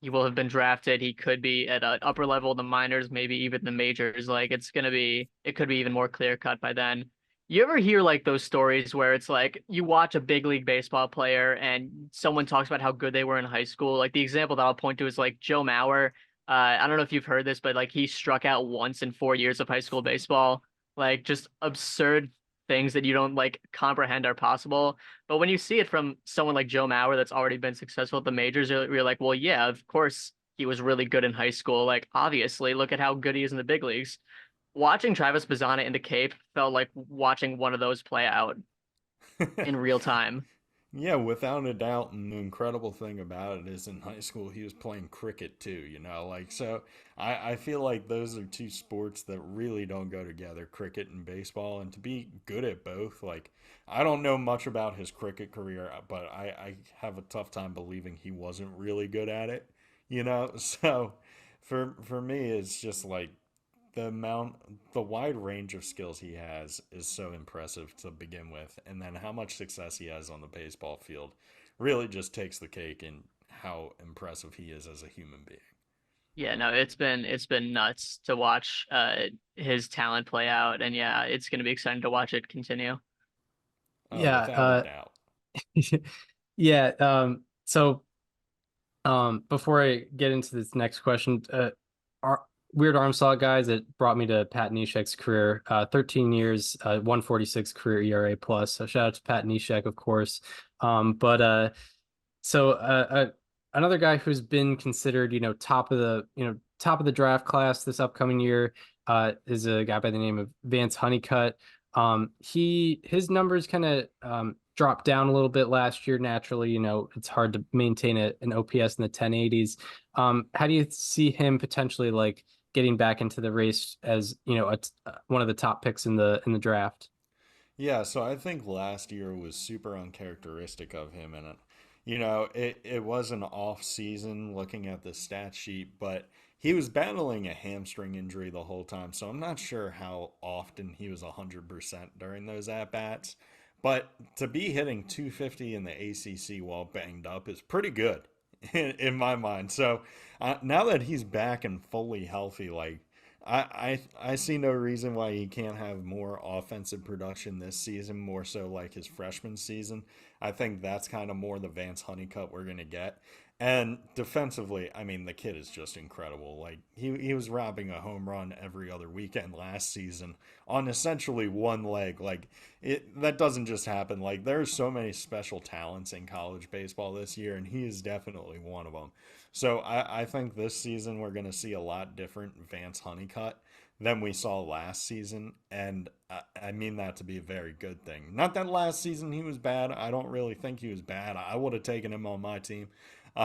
Speaker 6: will have been drafted. He could be at an upper level of the minors, maybe even the majors. Like it could be even more clear cut by then. You ever hear like those stories where it's like you watch a big league baseball player and someone talks about how good they were in high school? Like the example that I'll point to is like Joe Mauer. I don't know if you've heard this, but like he struck out once in 4 years of high school baseball. Like just absurd things that you don't like comprehend are possible. But when you see it from someone like Joe Mauer that's already been successful at the majors, you're like, well, yeah, of course he was really good in high school. Like obviously, look at how good he is in the big leagues. Watching Travis Bazzana in the Cape felt like watching one of those play out in real time.
Speaker 7: Yeah, without a doubt. And the incredible thing about it is in high school, he was playing cricket too, like, so I feel like those are two sports that really don't go together, cricket and baseball. And to be good at both, like, I don't know much about his cricket career, but I have a tough time believing he wasn't really good at it, So for me, it's just like the wide range of skills he has is so impressive to begin with, and then how much success he has on the baseball field really just takes the cake in how impressive he is as a human being.
Speaker 6: Yeah, no, it's been nuts to watch his talent play out, and yeah, it's gonna be exciting to watch it continue.
Speaker 7: Oh,
Speaker 5: Yeah,
Speaker 7: without a doubt.
Speaker 5: yeah. Before I get into this next question, weird arm slot guys, it brought me to Pat Neshek's career. 13 years, 146 career ERA plus. So shout out to Pat Neshek, of course. But so another guy who's been considered, top of the draft class this upcoming year, is a guy by the name of Vance Honeycutt. His numbers kind of dropped down a little bit last year. Naturally, it's hard to maintain an OPS in the 1080s. How do you see him potentially like getting back into the race as one of the top picks in the draft?
Speaker 7: Yeah, so I think last year was super uncharacteristic of him, and it was an off season looking at the stat sheet, but he was battling a hamstring injury the whole time, so I'm not sure how often he was 100% during those at bats. But to be hitting 250 in the ACC while banged up is pretty good in my mind. So now that he's back and fully healthy, like I see no reason why he can't have more offensive production this season, more so like his freshman season. I think that's kind of more the Vance Honeycutt we're gonna get. And defensively, I mean, the kid is just incredible. Like he was robbing a home run every other weekend last season on essentially one leg. Like that doesn't just happen. Like there's so many special talents in college baseball this year, and he is definitely one of them. So I think this season we're going to see a lot different Vance Honeycutt than we saw last season. And I mean that to be a very good thing. Not that last season he was bad. I don't really think he was bad. I would have taken him on my team.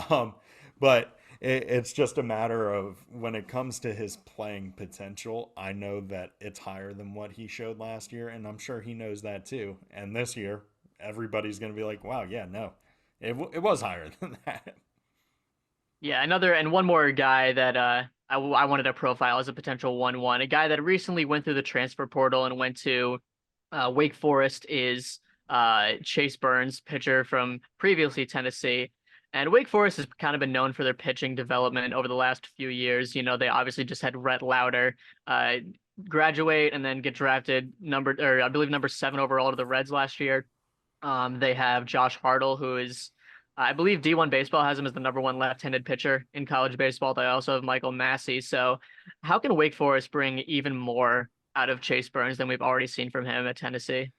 Speaker 7: Um, but it's just a matter of when it comes to his playing potential, I know that it's higher than what he showed last year. And I'm sure he knows that too. And this year, everybody's going to be like, wow, yeah, no, it was higher than that.
Speaker 6: Yeah, one more guy that I wanted to profile as a potential 1-1, a guy that recently went through the transfer portal and went to Wake Forest is Chase Burns, pitcher from previously Tennessee. And Wake Forest has kind of been known for their pitching development over the last few years. They obviously just had Rhett Lauder uh, graduate and then get drafted I believe number 7 overall to the Reds last year. They have Josh Hartle, who is, I believe D1 Baseball has him as the number 1 left-handed pitcher in college baseball. They also have Michael Massey. So how can Wake Forest bring even more out of Chase Burns than we've already seen from him at Tennessee?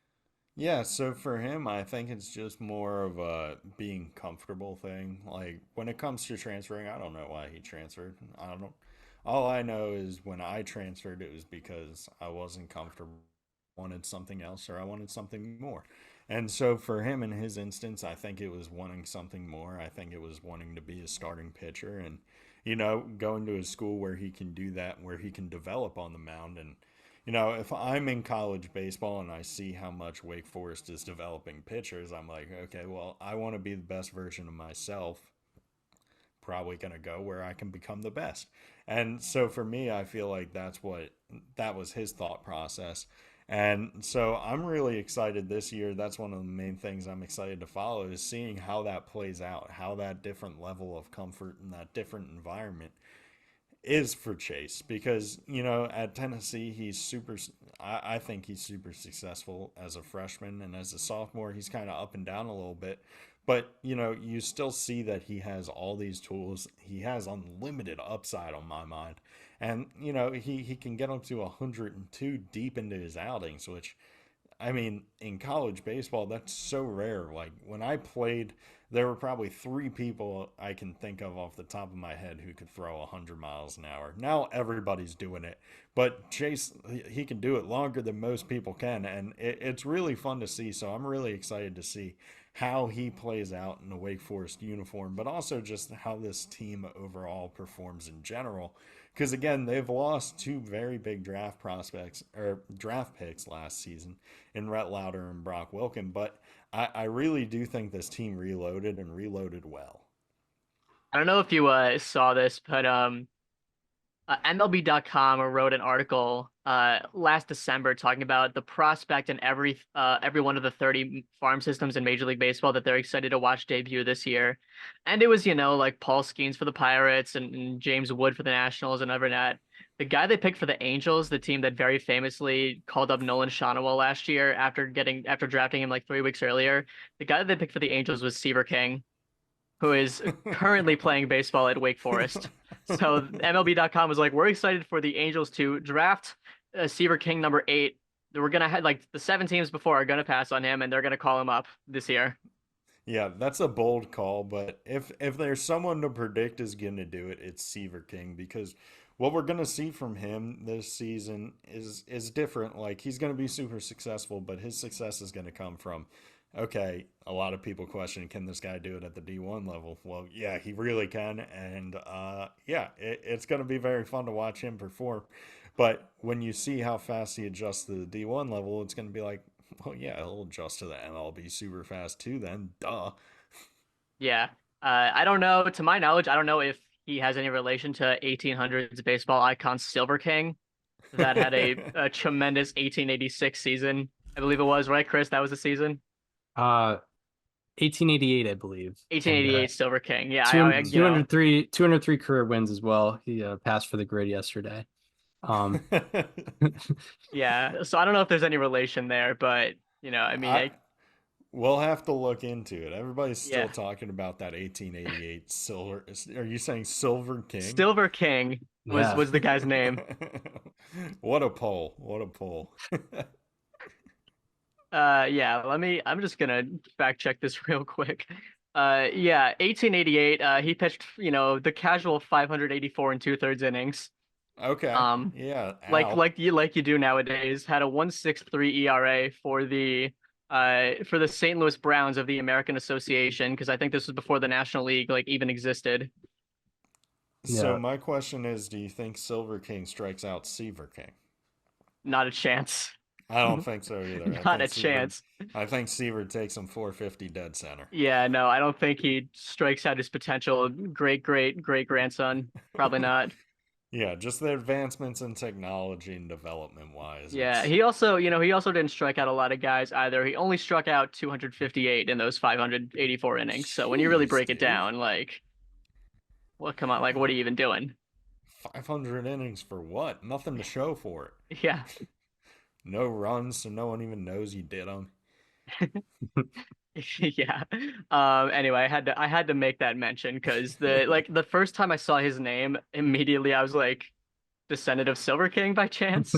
Speaker 7: Yeah, so for him, I think it's just more of a being comfortable thing. Like when it comes to transferring, I don't know why he transferred. I don't know. All I know is when I transferred, it was because I wasn't comfortable, wanted something else, or I wanted something more. And so for him in his instance, I think it was wanting something more. I think it was wanting to be a starting pitcher and, going to a school where he can do that, where he can develop on the mound. And if I'm in college baseball and I see how much Wake Forest is developing pitchers, I'm like, okay, well, I want to be the best version of myself. Probably going to go where I can become the best. And so for me, I feel like that was his thought process. And so I'm really excited this year. That's one of the main things I'm excited to follow is seeing how that plays out, how that different level of comfort and that different environment is for Chase because at Tennessee he's super I think he's super successful as a freshman, and as a sophomore, he's kind of up and down a little bit. But, you still see that he has all these tools. He has unlimited upside on my mind. And, he can get up to 102 deep into his outings, which, I mean, in college baseball, that's so rare. Like, when I played, there were probably three people I can think of off the top of my head who could throw 100 miles an hour. Now everybody's doing it. But Chase, he can do it longer than most people can. And it's really fun to see. So I'm really excited to see how he plays out in a Wake Forest uniform, but also just how this team overall performs in general. Because again, they've lost two very big draft prospects or draft picks last season in Rhett Lauder and Brock Wilken, but I really do think this team reloaded and reloaded well.
Speaker 6: I don't know if you saw this, but MLB.com wrote an article last December talking about the prospect in every one of the 30 farm systems in Major League Baseball that they're excited to watch debut this year. And it was, like Paul Skeens for the Pirates and James Wood for the Nationals and Evernet. The guy they picked for the Angels, the team that very famously called up Nolan Shonawell last year after drafting him like 3 weeks earlier, the guy that they picked for the Angels was Seaver King, who is currently playing baseball at Wake Forest. So MLB.com was like, we're excited for the Angels to draft Seaver King number 8. We're going to have like the 7 teams before are going to pass on him, and they're going to call him up this year.
Speaker 7: Yeah, that's a bold call, but if there's someone to predict is going to do it, it's Seaver King, because what we're going to see from him this season is different. Like, he's going to be super successful, but his success is going to come from, okay, a lot of people question, can this guy do it at the D1 level? Well, yeah, he really can, and it's going to be very fun to watch him perform. But when you see how fast he adjusts to the D1 level, it's going to be like, well, yeah, he'll adjust to the MLB super fast too then, duh.
Speaker 6: Yeah. I don't know, to my knowledge, I don't know if he has any relation to 1800s baseball icon Silver King that had a tremendous 1886 season. I believe it was, right, Chris? That was the season?
Speaker 5: 1888, I believe.
Speaker 6: 1888 Silver King. Yeah,
Speaker 5: 203 career wins as well. He passed for the grid yesterday.
Speaker 6: Yeah, so I don't know if there's any relation there, but
Speaker 7: we'll have to look into it. Everybody's still talking about that 1888 silver. Are you saying Silver King?
Speaker 6: Silver King was the guy's name.
Speaker 7: What a poll! What a poll!
Speaker 6: I'm just gonna fact check this real quick. 1888. He pitched, the casual 584 and 2/3 innings.
Speaker 7: Okay. Yeah.
Speaker 6: Like you do nowadays. Had a 1.63 ERA for the St. Louis Browns of the American Association, because I think this was before the National League even existed.
Speaker 7: So my question is, do you think Silver King strikes out Seaver King?
Speaker 6: Not a chance.
Speaker 7: I don't think so either.
Speaker 6: Not a chance.
Speaker 7: I think Seaver takes him 450 dead center.
Speaker 6: Yeah, no, I don't think he strikes out his potential great grandson. Probably not.
Speaker 7: Yeah, just the advancements in technology and development wise.
Speaker 6: Yeah, he also didn't strike out a lot of guys either. He only struck out 258 in those 584 innings. So when you really break it down, what are you even doing?
Speaker 7: 500 innings for what? Nothing to show for it.
Speaker 6: Yeah.
Speaker 7: No runs, so no one even knows you did them.
Speaker 6: Yeah. Anyway, I had to make that mention because the first time I saw his name, immediately I was like, descendant of Silver King by chance.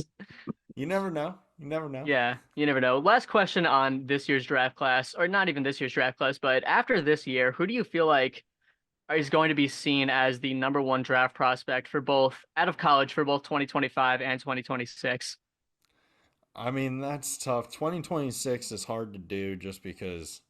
Speaker 7: You never know.
Speaker 6: Yeah, you never know. Last question on this year's draft class, or not even this year's draft class, but after this year, who do you feel like is going to be seen as the number 1 draft prospect for both out of college for both 2025 and 2026?
Speaker 7: I mean, that's tough. 2026 is hard to do just because,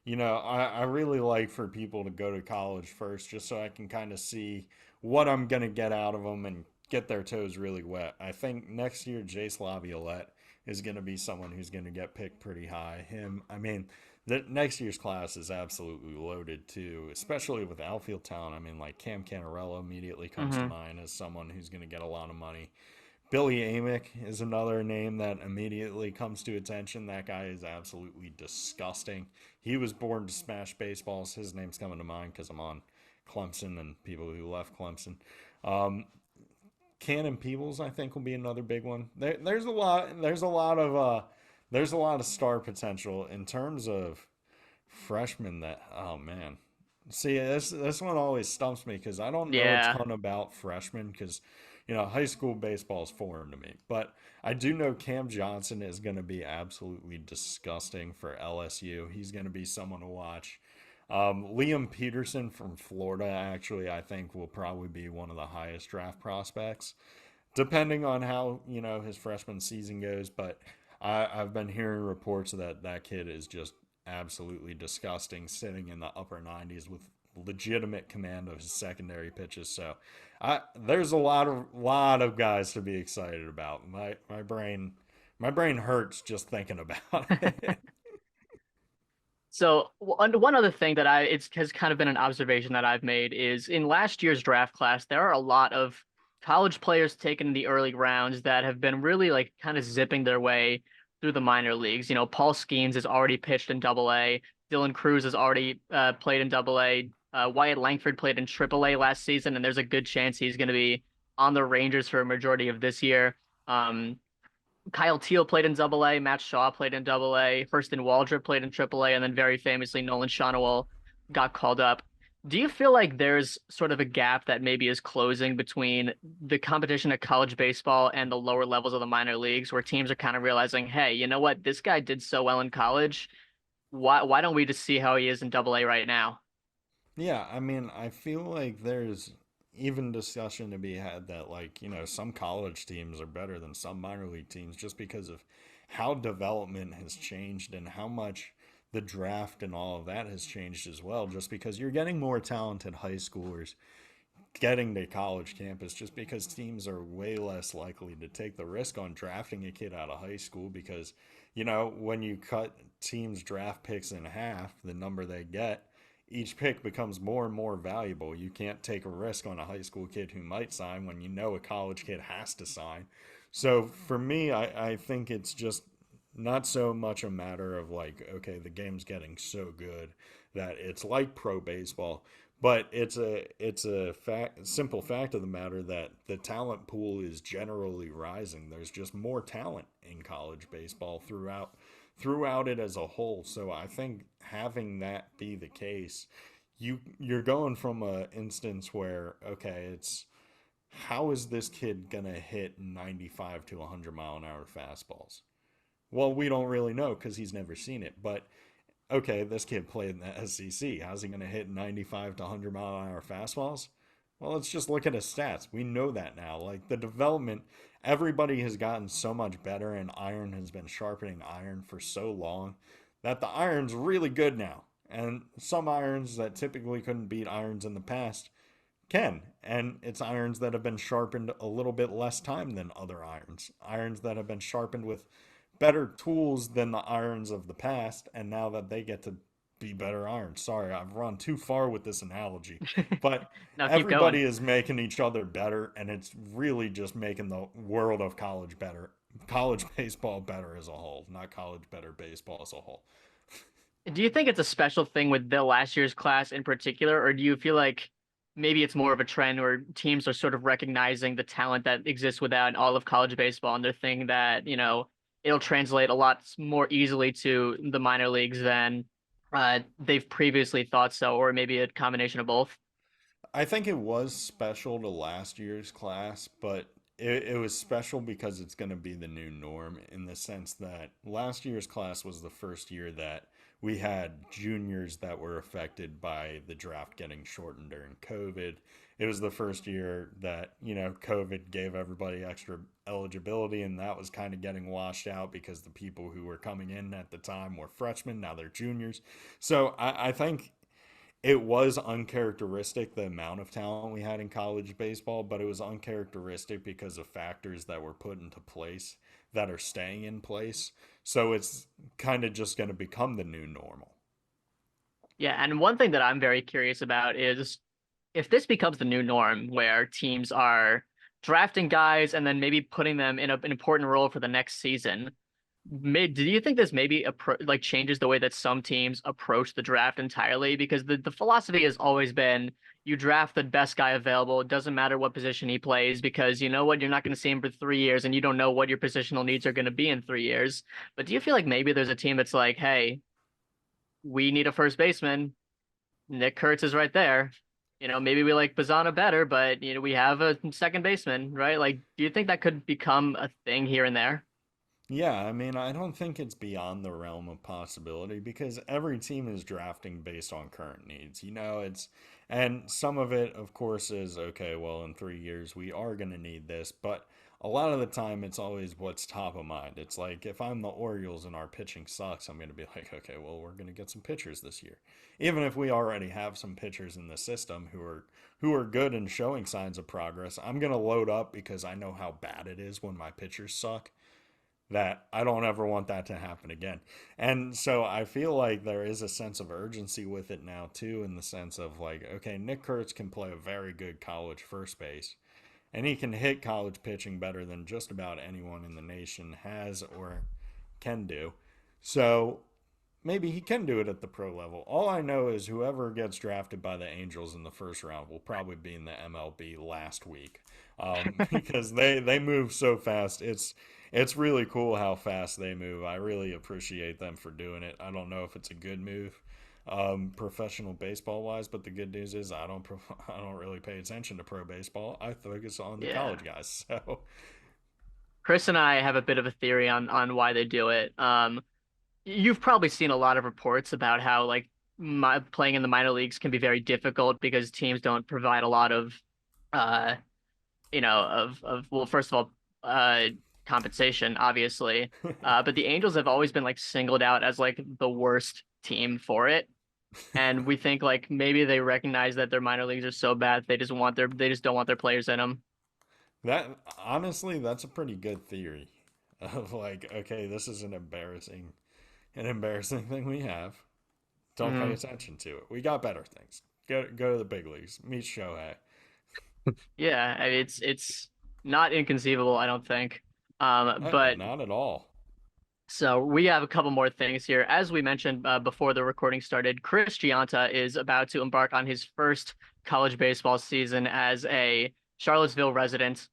Speaker 7: I really like for people to go to college first just so I can kind of see what I'm going to get out of them and get their toes really wet. I think next year, Jace Laviolette is going to be someone who's going to get picked pretty high. The next year's class is absolutely loaded too, especially with outfield talent. I mean, like Cam Canarella immediately comes to mind as someone who's going to get a lot of money. Billy Amick is another name that immediately comes to attention. That guy is absolutely disgusting. He was born to smash baseballs. His name's coming to mind because I'm on Clemson and people who left Clemson. Cannon Peebles, I think, will be another big one. There's a lot. There's a lot of star potential in terms of freshmen. That, oh man, see, this one always stumps me because I don't know a
Speaker 6: Yeah.
Speaker 7: ton about freshmen because, high school baseball is foreign to me. But I do know Cam Johnson is going to be absolutely disgusting for LSU. He's going to be someone to watch. Liam Peterson from Florida, actually, I think will probably be one of the highest draft prospects, depending on how his freshman season goes. But I've been hearing reports that that kid is just absolutely disgusting, sitting in the upper 90s with legitimate command of his secondary pitches. So there's a lot of guys to be excited about. My brain hurts just thinking about it.
Speaker 6: So one other thing that has kind of been an observation that I've made is in last year's draft class, there are a lot of college players taken in the early rounds that have been really like kind of zipping their way through the minor leagues. Paul Skeens has already pitched in Double A. Dylan Cruz has already played in Double A. Wyatt Langford played in Triple A last season, and there's a good chance he's going to be on the Rangers for a majority of this year. Kyle Teal played in Double A, Matt Shaw played in Double A, Hurston Waldrop played in Triple A, and then very famously Nolan Shonowell got called up. Do you feel like there's sort of a gap that maybe is closing between the competition at college baseball and the lower levels of the minor leagues, where teams are kind of realizing, hey, you know what, this guy did so well in college. Why don't we just see how he is in Double A right now?
Speaker 7: Yeah, I mean, I feel like there's even discussion to be had that, like, some college teams are better than some minor league teams just because of how development has changed and how much the draft and all of that has changed as well. Just because you're getting more talented high schoolers getting to college campus, just because teams are way less likely to take the risk on drafting a kid out of high school because, when you cut teams' draft picks in half, the number they get, each pick becomes more and more valuable. You can't take a risk on a high school kid who might sign when a college kid has to sign. So for me, I think it's just not so much a matter of like, okay, the game's getting so good that it's like pro baseball, but it's a simple fact of the matter that the talent pool is generally rising. There's just more talent in college baseball throughout it as a whole. So I think having that be the case, you're going from a instance where, okay, it's how is this kid gonna hit 95 to 100 mile an hour fastballs? Well, we don't really know because he's never seen it. But okay, this kid played in the SEC. How's he gonna hit 95 to 100 mile an hour fastballs? Well, let's just look at his stats. We know that now. Like the development, everybody has gotten so much better, and iron has been sharpening iron for so long that the iron's really good now. And some irons that typically couldn't beat irons in the past can. And it's irons that have been sharpened a little bit less time than other irons. Irons that have been sharpened with better tools than the irons of the past, and now that they get to be better irons. Sorry, I've run too far with this analogy, but
Speaker 6: Now keep
Speaker 7: everybody
Speaker 6: going.
Speaker 7: is making each other better, and it's really just making the world of college baseball better as a whole, not college better baseball as a whole.
Speaker 6: Do you think it's a special thing with the last year's class in particular, or do you feel like maybe it's more of a trend where teams are sort of recognizing the talent that exists within all of college baseball and they're thinking that, it'll translate a lot more easily to the minor leagues than they've previously thought so, or maybe a combination of both?
Speaker 7: I think it was special to last year's class, but it was special because it's going to be the new norm in the sense that last year's class was the first year that we had juniors that were affected by the draft getting shortened during COVID. It was the first year that, COVID gave everybody extra eligibility, and that was kind of getting washed out because the people who were coming in at the time were freshmen. Now they're juniors. So I think it was uncharacteristic the amount of talent we had in college baseball, but it was uncharacteristic because of factors that were put into place that are staying in place. So it's kind of just going to become the new normal.
Speaker 6: Yeah, and one thing that I'm very curious about is if this becomes the new norm where teams are drafting guys and then maybe putting them in an important role for the next season, do you think this maybe like changes the way that some teams approach the draft entirely? Because the philosophy has always been you draft the best guy available. It doesn't matter what position he plays because you know what, you're not going to see him for 3 years and you don't know what your positional needs are going to be in 3 years. But do you feel like maybe there's a team that's like, hey, we need a first baseman. Nick Kurtz is right there. Maybe we like Bazana better, but we have a second baseman, right? Like, do you think that could become a thing here and there?
Speaker 7: Yeah, I mean, I don't think it's beyond the realm of possibility because every team is drafting based on current needs. And some of it, of course, is okay, well, in 3 years, we are going to need this. But a lot of the time, it's always what's top of mind. It's like if I'm the Orioles and our pitching sucks, I'm going to be like, okay, well, we're going to get some pitchers this year. Even if we already have some pitchers in the system who are good and showing signs of progress, I'm going to load up because I know how bad it is when my pitchers suck, that I don't ever want that to happen again. And so I feel like there is a sense of urgency with it now too, in the sense of like, okay, Nick Kurtz can play a very good college first base and he can hit college pitching better than just about anyone in the nation has or can do. So maybe he can do it at the pro level. All I know is whoever gets drafted by the Angels in the first round will probably be in the MLB last week, because they move so fast. It's really cool how fast they move. I really appreciate them for doing it. I don't know if it's a good move, professional baseball wise, but the good news is I don't really pay attention to pro baseball. I focus on the college guys. So
Speaker 6: Chris and I have a bit of a theory on why they do it. You've probably seen a lot of reports about how like playing in the minor leagues can be very difficult because teams don't provide a lot of uh well, first of all, compensation, obviously. But the Angels have always been like singled out as like the worst team for it. And we think like maybe they recognize that their minor leagues are so bad they just don't want their players in them.
Speaker 7: that honestly, that's a pretty good theory of like, okay, this is an embarrassing thing we have. Don't pay attention to it. We got better things. Go to the big leagues. Meet Shohei.
Speaker 6: Yeah, I mean, it's not inconceivable, I don't think. But
Speaker 7: Not at all.
Speaker 6: so we have a couple more things here. As we mentioned before the recording started, Chris Gianta is about to embark on his first college baseball season as a Charlottesville resident,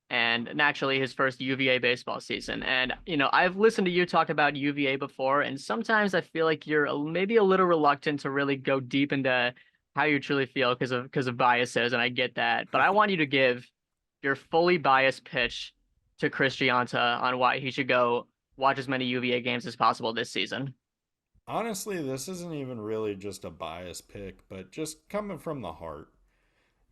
Speaker 6: and naturally his first UVA baseball season. And I've listened to you talk about UVA before, and sometimes I feel like you're maybe a little reluctant to really go deep into how you truly feel because of biases, and I get that. But I want you to give your fully biased pitch to Chris Gianta on why he should go watch as many UVA games as possible this season.
Speaker 7: Honestly, this isn't even really just a bias pick, but just coming from the heart.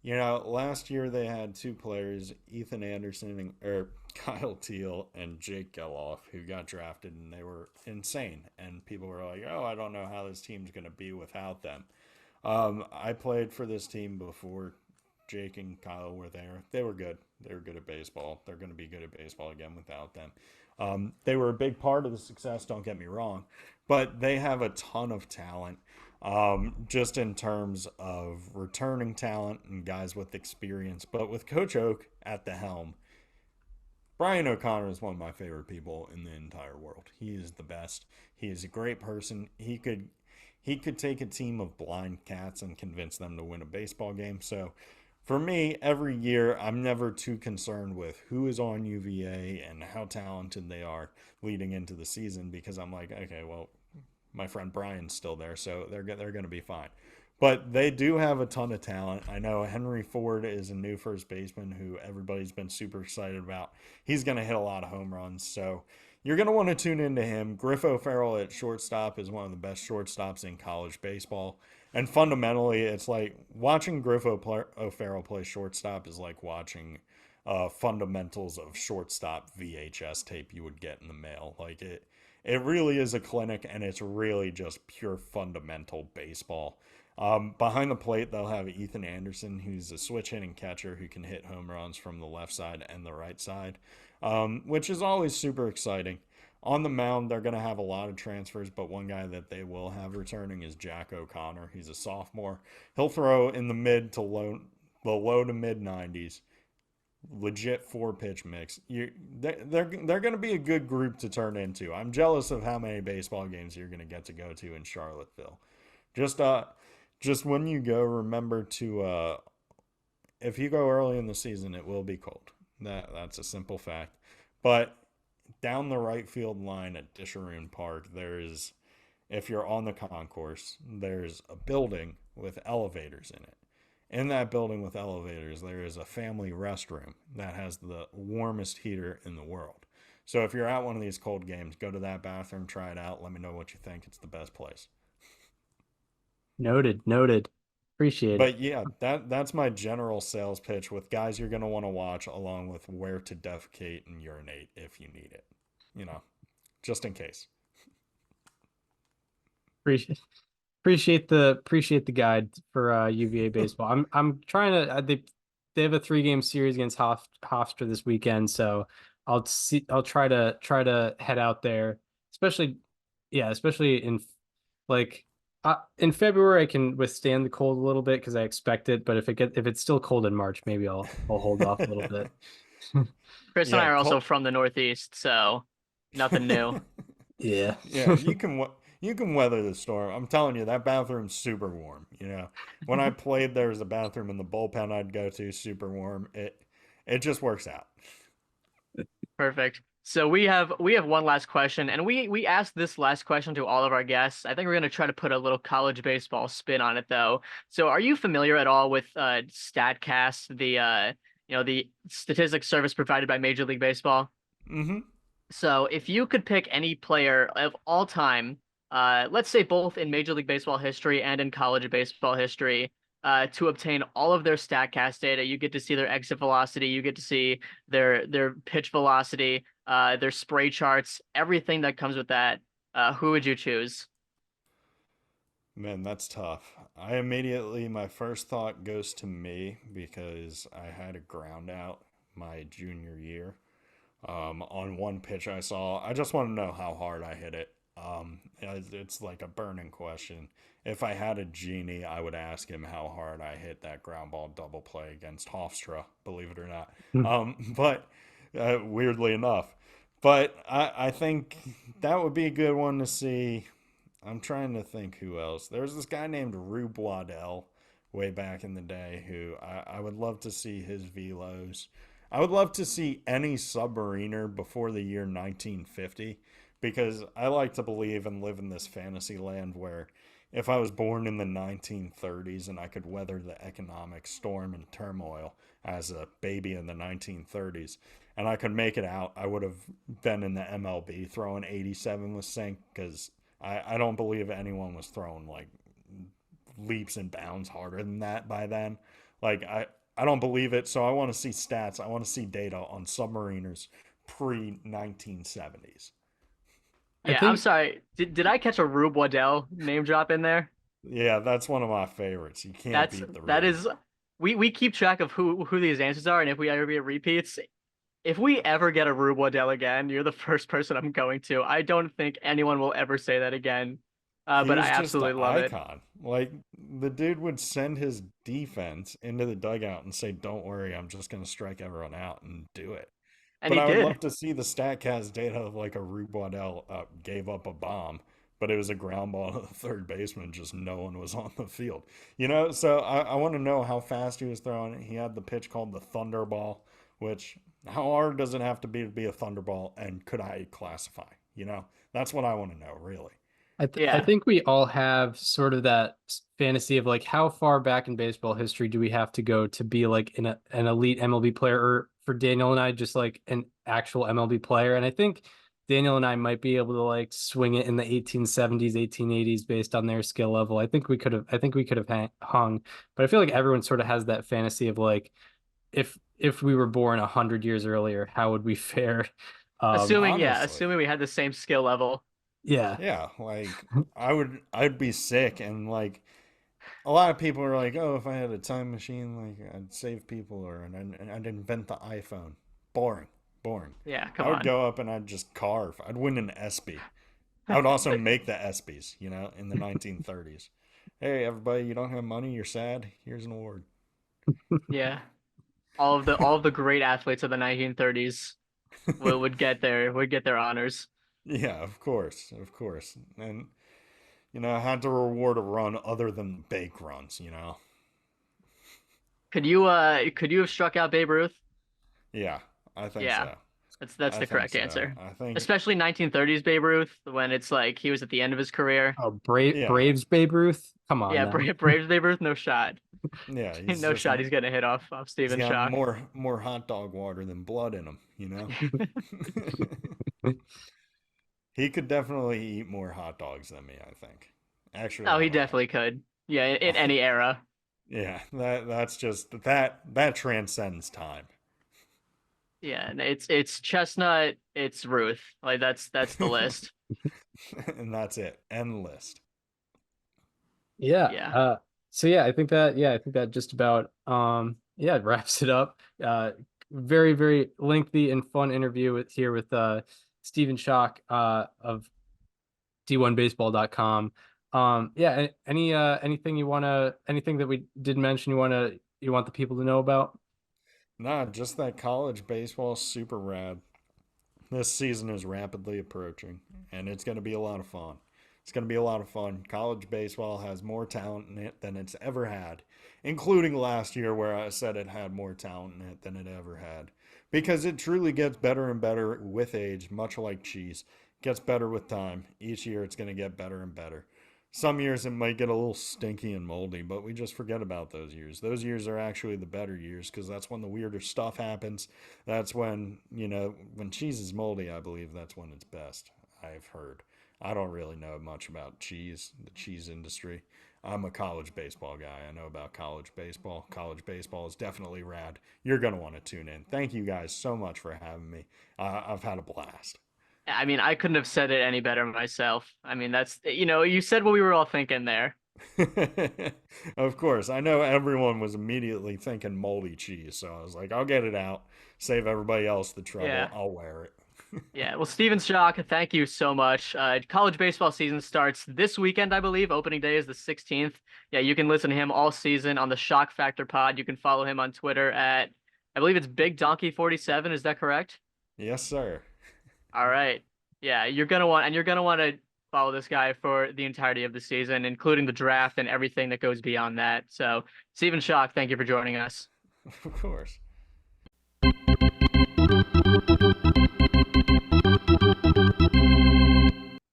Speaker 7: Last year they had two players, Ethan Anderson or Kyle Teal and Jake Geloff, who got drafted, and they were insane. And people were like, "Oh, I don't know how this team's going to be without them." I played for this team before Jake and Kyle were there. They were good. They were good at baseball. They're going to be good at baseball again without them. They were a big part of the success, don't get me wrong, but they have a ton of talent, just in terms of returning talent and guys with experience. But with Coach Oak at the helm, Brian O'Connor is one of my favorite people in the entire world. He is the best. He is a great person. He could take a team of blind cats and convince them to win a baseball game. So for me, every year, I'm never too concerned with who is on UVA and how talented they are leading into the season, because I'm like, okay, well, my friend Brian's still there, so they're going to be fine. But they do have a ton of talent. I know Henry Ford is a new first baseman who everybody's been super excited about. He's going to hit a lot of home runs, so you're going to want to tune into him. Griff O'Farrell at shortstop is one of the best shortstops in college baseball. And fundamentally, it's like watching Griff O'Farrell play shortstop is like watching fundamentals of shortstop VHS tape you would get in the mail. Like it really is a clinic, and it's really just pure fundamental baseball. Behind the plate, they'll have Ethan Anderson, who's a switch hitting catcher who can hit home runs from the left side and the right side, which is always super exciting. On the mound, they're going to have a lot of transfers, but one guy that they will have returning is Jack O'Connor. He's a sophomore. He'll throw in the low to mid 90s. legit 4 pitch mix. They're going to be a good group to turn into. I'm jealous of how many baseball games you're going to go to in Charlottesville. Just when you go, remember to if you go early in the season, it will be cold. That's a simple fact. But down the right field line at Disharoon Park, if you're on the concourse, there's a building with elevators in it. In that building with elevators, there is a family restroom that has the warmest heater in the world. So if you're at one of these cold games, go to that bathroom, try it out. Let me know what you think. It's the best place.
Speaker 5: Noted. Appreciate it.
Speaker 7: But yeah, that's my general sales pitch with guys you're going to want to watch, along with where to defecate and urinate if you need it. Just in case.
Speaker 5: Appreciate the guide for UVA baseball. I'm trying to they have a 3-game series against Hofstra this weekend, so I'll try to head out there, especially in in February. I can withstand the cold a little bit because I expect it, but if it's still cold in March, maybe I'll hold off a little bit.
Speaker 6: Chris and I are also from the Northeast, so nothing new.
Speaker 5: Yeah.
Speaker 7: You can weather the storm. I'm telling you, that bathroom's super warm. When I played, there was a bathroom in the bullpen I'd go to, super warm. It just works out.
Speaker 6: Perfect. So we have one last question, and we asked this last question to all of our guests. I think we're going to try to put a little college baseball spin on it, though. So are you familiar at all with StatCast, the statistics service provided by Major League Baseball?
Speaker 7: Mm-hmm.
Speaker 6: So if you could pick any player of all time, let's say both in Major League Baseball history and in college baseball history, to obtain all of their StatCast data, you get to see their exit velocity, you get to see their pitch velocity, their spray charts, everything that comes with that. Who would you choose?
Speaker 7: Man, that's tough. My first thought goes to me because I had a ground out my junior year. On one pitch I saw, I just want to know how hard I hit it. It's like a burning question. If I had a genie, I would ask him how hard I hit that ground ball double play against Hofstra, believe it or not. But weirdly enough, I think that would be a good one to see. I'm trying to think who else. There's this guy named Rube Waddell way back in the day who I would love to see his velos. I would love to see any submariner before the year 1950, because I like to believe and live in this fantasy land where if I was born in the 1930s and I could weather the economic storm and turmoil as a baby in the 1930s and I could make it out, I would have been in the MLB throwing 87 with Sink, because I don't believe anyone was throwing like leaps and bounds harder than that by then. I don't believe it, so I want to see stats. I want to see data on submariners pre-1970s.
Speaker 6: Yeah, I'm sorry. Did I catch a Rube Waddell name drop in there?
Speaker 7: Yeah, that's one of my favorites. You can't beat the Rube.
Speaker 6: That is, we keep track of who these answers are, and if we ever get repeats, if we ever get a Rube Waddell again, you're the first person I'm going to. I don't think anyone will ever say that again. But I absolutely love it.
Speaker 7: Like, the dude would send his defense into the dugout and say, "Don't worry, I'm just going to strike everyone out," and do it.
Speaker 6: And
Speaker 7: but
Speaker 6: he
Speaker 7: I
Speaker 6: did.
Speaker 7: would love to see the StatCast data of like a Rube Waddell gave up a bomb, but it was a ground ball to the third baseman. Just no one was on the field. So I want to know how fast he was throwing. He had the pitch called the Thunderball, which how hard does it have to be a Thunderball, and could I classify? That's what I want to know, really.
Speaker 5: I think we all have sort of that fantasy of like, how far back in baseball history do we have to go to be like an elite MLB player, or for Daniel and I, just like an actual MLB player. And I think Daniel and I might be able to like swing it in the 1870s, 1880s based on their skill level. I think we could have hung, but I feel like everyone sort of has that fantasy of like, if we were born 100 years earlier, how would we fare?
Speaker 6: Assuming we had the same skill level.
Speaker 5: Yeah,
Speaker 7: like I'd be sick, and like a lot of people are like, "Oh, if I had a time machine, like I'd save people, or I'd invent the iPhone." Boring.
Speaker 6: Yeah,
Speaker 7: I would go up and I'd just carve. I'd win an ESPY. I would also make the ESPYs, in the 1930s. Hey, everybody, you don't have money, you're sad. Here's an award.
Speaker 6: Yeah. all of the great athletes of the 1930s would get their honors.
Speaker 7: Yeah, of course, of course. And I had to reward a run other than the bake runs.
Speaker 6: Could you have struck out Babe Ruth?
Speaker 7: Yeah, I think
Speaker 6: Yeah,
Speaker 7: so.
Speaker 6: that's
Speaker 7: I
Speaker 6: the
Speaker 7: think
Speaker 6: correct
Speaker 7: so.
Speaker 6: answer.
Speaker 7: I think,
Speaker 6: Especially 1930s Babe Ruth, when it's like he was at the end of his career.
Speaker 5: Oh,
Speaker 7: yeah,
Speaker 5: Braves Babe Ruth. Come on
Speaker 6: Yeah,
Speaker 5: now.
Speaker 6: Braves Babe Ruth, no shot.
Speaker 7: yeah,
Speaker 6: No shot. He's getting a hit off
Speaker 7: he's
Speaker 6: Stephen
Speaker 7: got
Speaker 6: Schoch.
Speaker 7: more hot dog water than blood in him. He could definitely eat more hot dogs than me, I think. Actually,
Speaker 6: Oh,
Speaker 7: a
Speaker 6: he
Speaker 7: lot.
Speaker 6: definitely could. Yeah, in any era.
Speaker 7: Yeah, that's just that transcends time.
Speaker 6: Yeah, and it's Chestnut, it's Ruth. Like that's the list.
Speaker 7: And that's it. End list.
Speaker 5: Yeah.
Speaker 6: Yeah.
Speaker 5: So yeah, I think that just about yeah, wraps it up. Very, very lengthy and fun interview with Stephen Schoch of d1baseball.com. Yeah, anything that we didn't mention you want the people to know about?
Speaker 7: Nah, just that college baseball is super rad. This season is rapidly approaching, and it's going to be a lot of fun. It's going to be a lot of fun. College baseball has more talent in it than it's ever had, including last year where I said it had more talent in it than it ever had. Because it truly gets better and better with age, much like cheese. It gets better with time. Each year it's going to get better and better. Some years it might get a little stinky and moldy, but we just forget about those years. Those years are actually the better years because that's when the weirder stuff happens. That's when, when cheese is moldy, I believe that's when it's best, I've heard. I don't really know much about cheese, the cheese industry. I'm a college baseball guy. I know about college baseball. College baseball is definitely rad. You're going to want to tune in. Thank you guys so much for having me. I've had a blast.
Speaker 6: I mean, I couldn't have said it any better myself. I mean, that's you said what we were all thinking there.
Speaker 7: Of course. I know everyone was immediately thinking moldy cheese, so I was like, I'll get it out, save everybody else the trouble.
Speaker 6: Yeah.
Speaker 7: I'll wear it.
Speaker 6: Yeah. Well, Stephen Schoch, thank you so much. College baseball season starts this weekend, I believe. Opening day is the 16th. Yeah, you can listen to him all season on the Shock Factor Pod. You can follow him on Twitter at, I believe it's Big Donkey 47. Is that correct?
Speaker 7: Yes, sir.
Speaker 6: All right. Yeah, you're gonna want to follow this guy for the entirety of the season, including the draft and everything that goes beyond that. So, Stephen Schoch, thank you for joining us.
Speaker 7: Of course.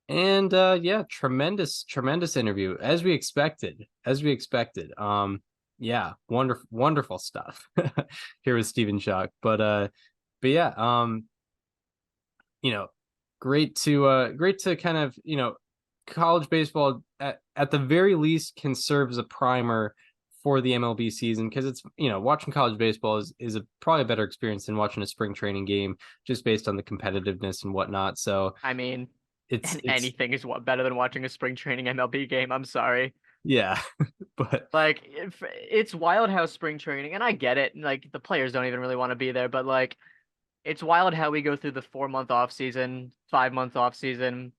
Speaker 5: And yeah, tremendous interview as we expected. Yeah, wonderful stuff here with Stephen Schoch. But yeah, great to kind of, college baseball at the very least can serve as a primer for the MLB season, because it's, watching college baseball is probably a better experience than watching a spring training game, just based on the competitiveness and whatnot. So
Speaker 6: I mean,
Speaker 5: it's
Speaker 6: anything is better than watching a spring training MLB game. I'm sorry.
Speaker 5: yeah. But
Speaker 6: Like, it's wild how spring training, and I get it. Like, the players don't even really want to be there, but like, it's wild how we go through the 4 month off season, 5 month off season,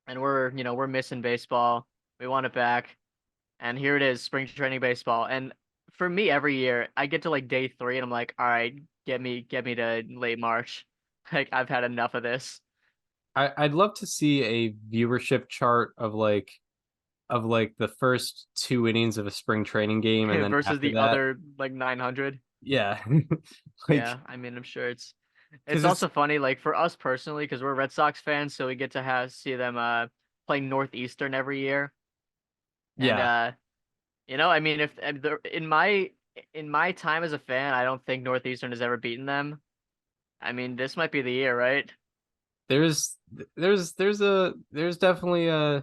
Speaker 6: and we're missing baseball. We want it back. And here it is, spring training baseball. And for me, every year I get to like day 3 and I'm like, all right, get me to late March. Like, I've had enough of this.
Speaker 5: I'd love to see a viewership chart of the first 2 innings of a spring training game, and then
Speaker 6: Versus
Speaker 5: after
Speaker 6: the
Speaker 5: that,
Speaker 6: other like 900.
Speaker 5: yeah.
Speaker 6: Yeah, I mean, I'm sure it's
Speaker 5: 'cause
Speaker 6: it's also funny, like for us personally, because we're Red Sox fans, so we get to see them playing Northeastern every year. And
Speaker 5: yeah,
Speaker 6: I mean, if in my time as a fan, I don't think Northeastern has ever beaten them. I mean, this might be the year, right?
Speaker 5: there's there's definitely a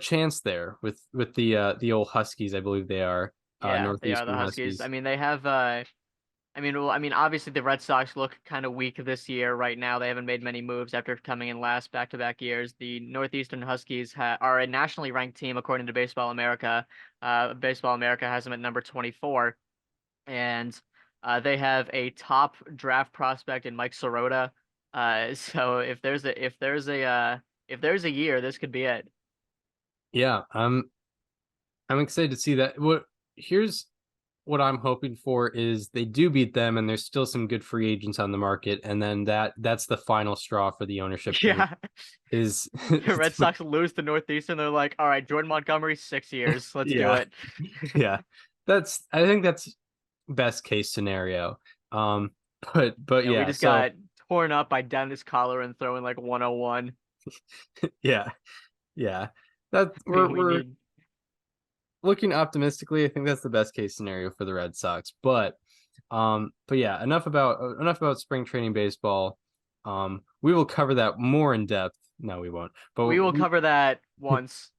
Speaker 5: chance there with the old Huskies. I believe they are
Speaker 6: Yeah, they are the
Speaker 5: Northeastern
Speaker 6: Huskies. I
Speaker 5: Huskies.
Speaker 6: mean, they have obviously the Red Sox look kind of weak this year right now. They haven't made many moves after coming in last back-to-back years. The Northeastern Huskies are a nationally ranked team according to Baseball America. Baseball America has them at number 24, and they have a top draft prospect in Mike Sirota. So if there's a year, this could be it.
Speaker 5: Yeah, I'm excited to see that. What here's what I'm hoping for is they do beat them, and there's still some good free agents on the market, and then that's the final straw for the ownership group.
Speaker 6: Yeah.
Speaker 5: Is
Speaker 6: The Red Sox lose to Northeastern. They're like, all right, Jordan Montgomery, 6 years. Let's do
Speaker 5: Yeah.
Speaker 6: it.
Speaker 5: Yeah, I think that's best case scenario. But
Speaker 6: Yeah, we
Speaker 5: yeah,
Speaker 6: just
Speaker 5: so
Speaker 6: got torn up by Dennis Collar and throwing like 101.
Speaker 5: yeah, yeah, that
Speaker 6: We
Speaker 5: we're
Speaker 6: need.
Speaker 5: looking optimistically. I think that's the best case scenario for the Red Sox. But yeah, enough about spring training baseball. We will cover that more in depth. No, we won't. But
Speaker 6: We will cover that once.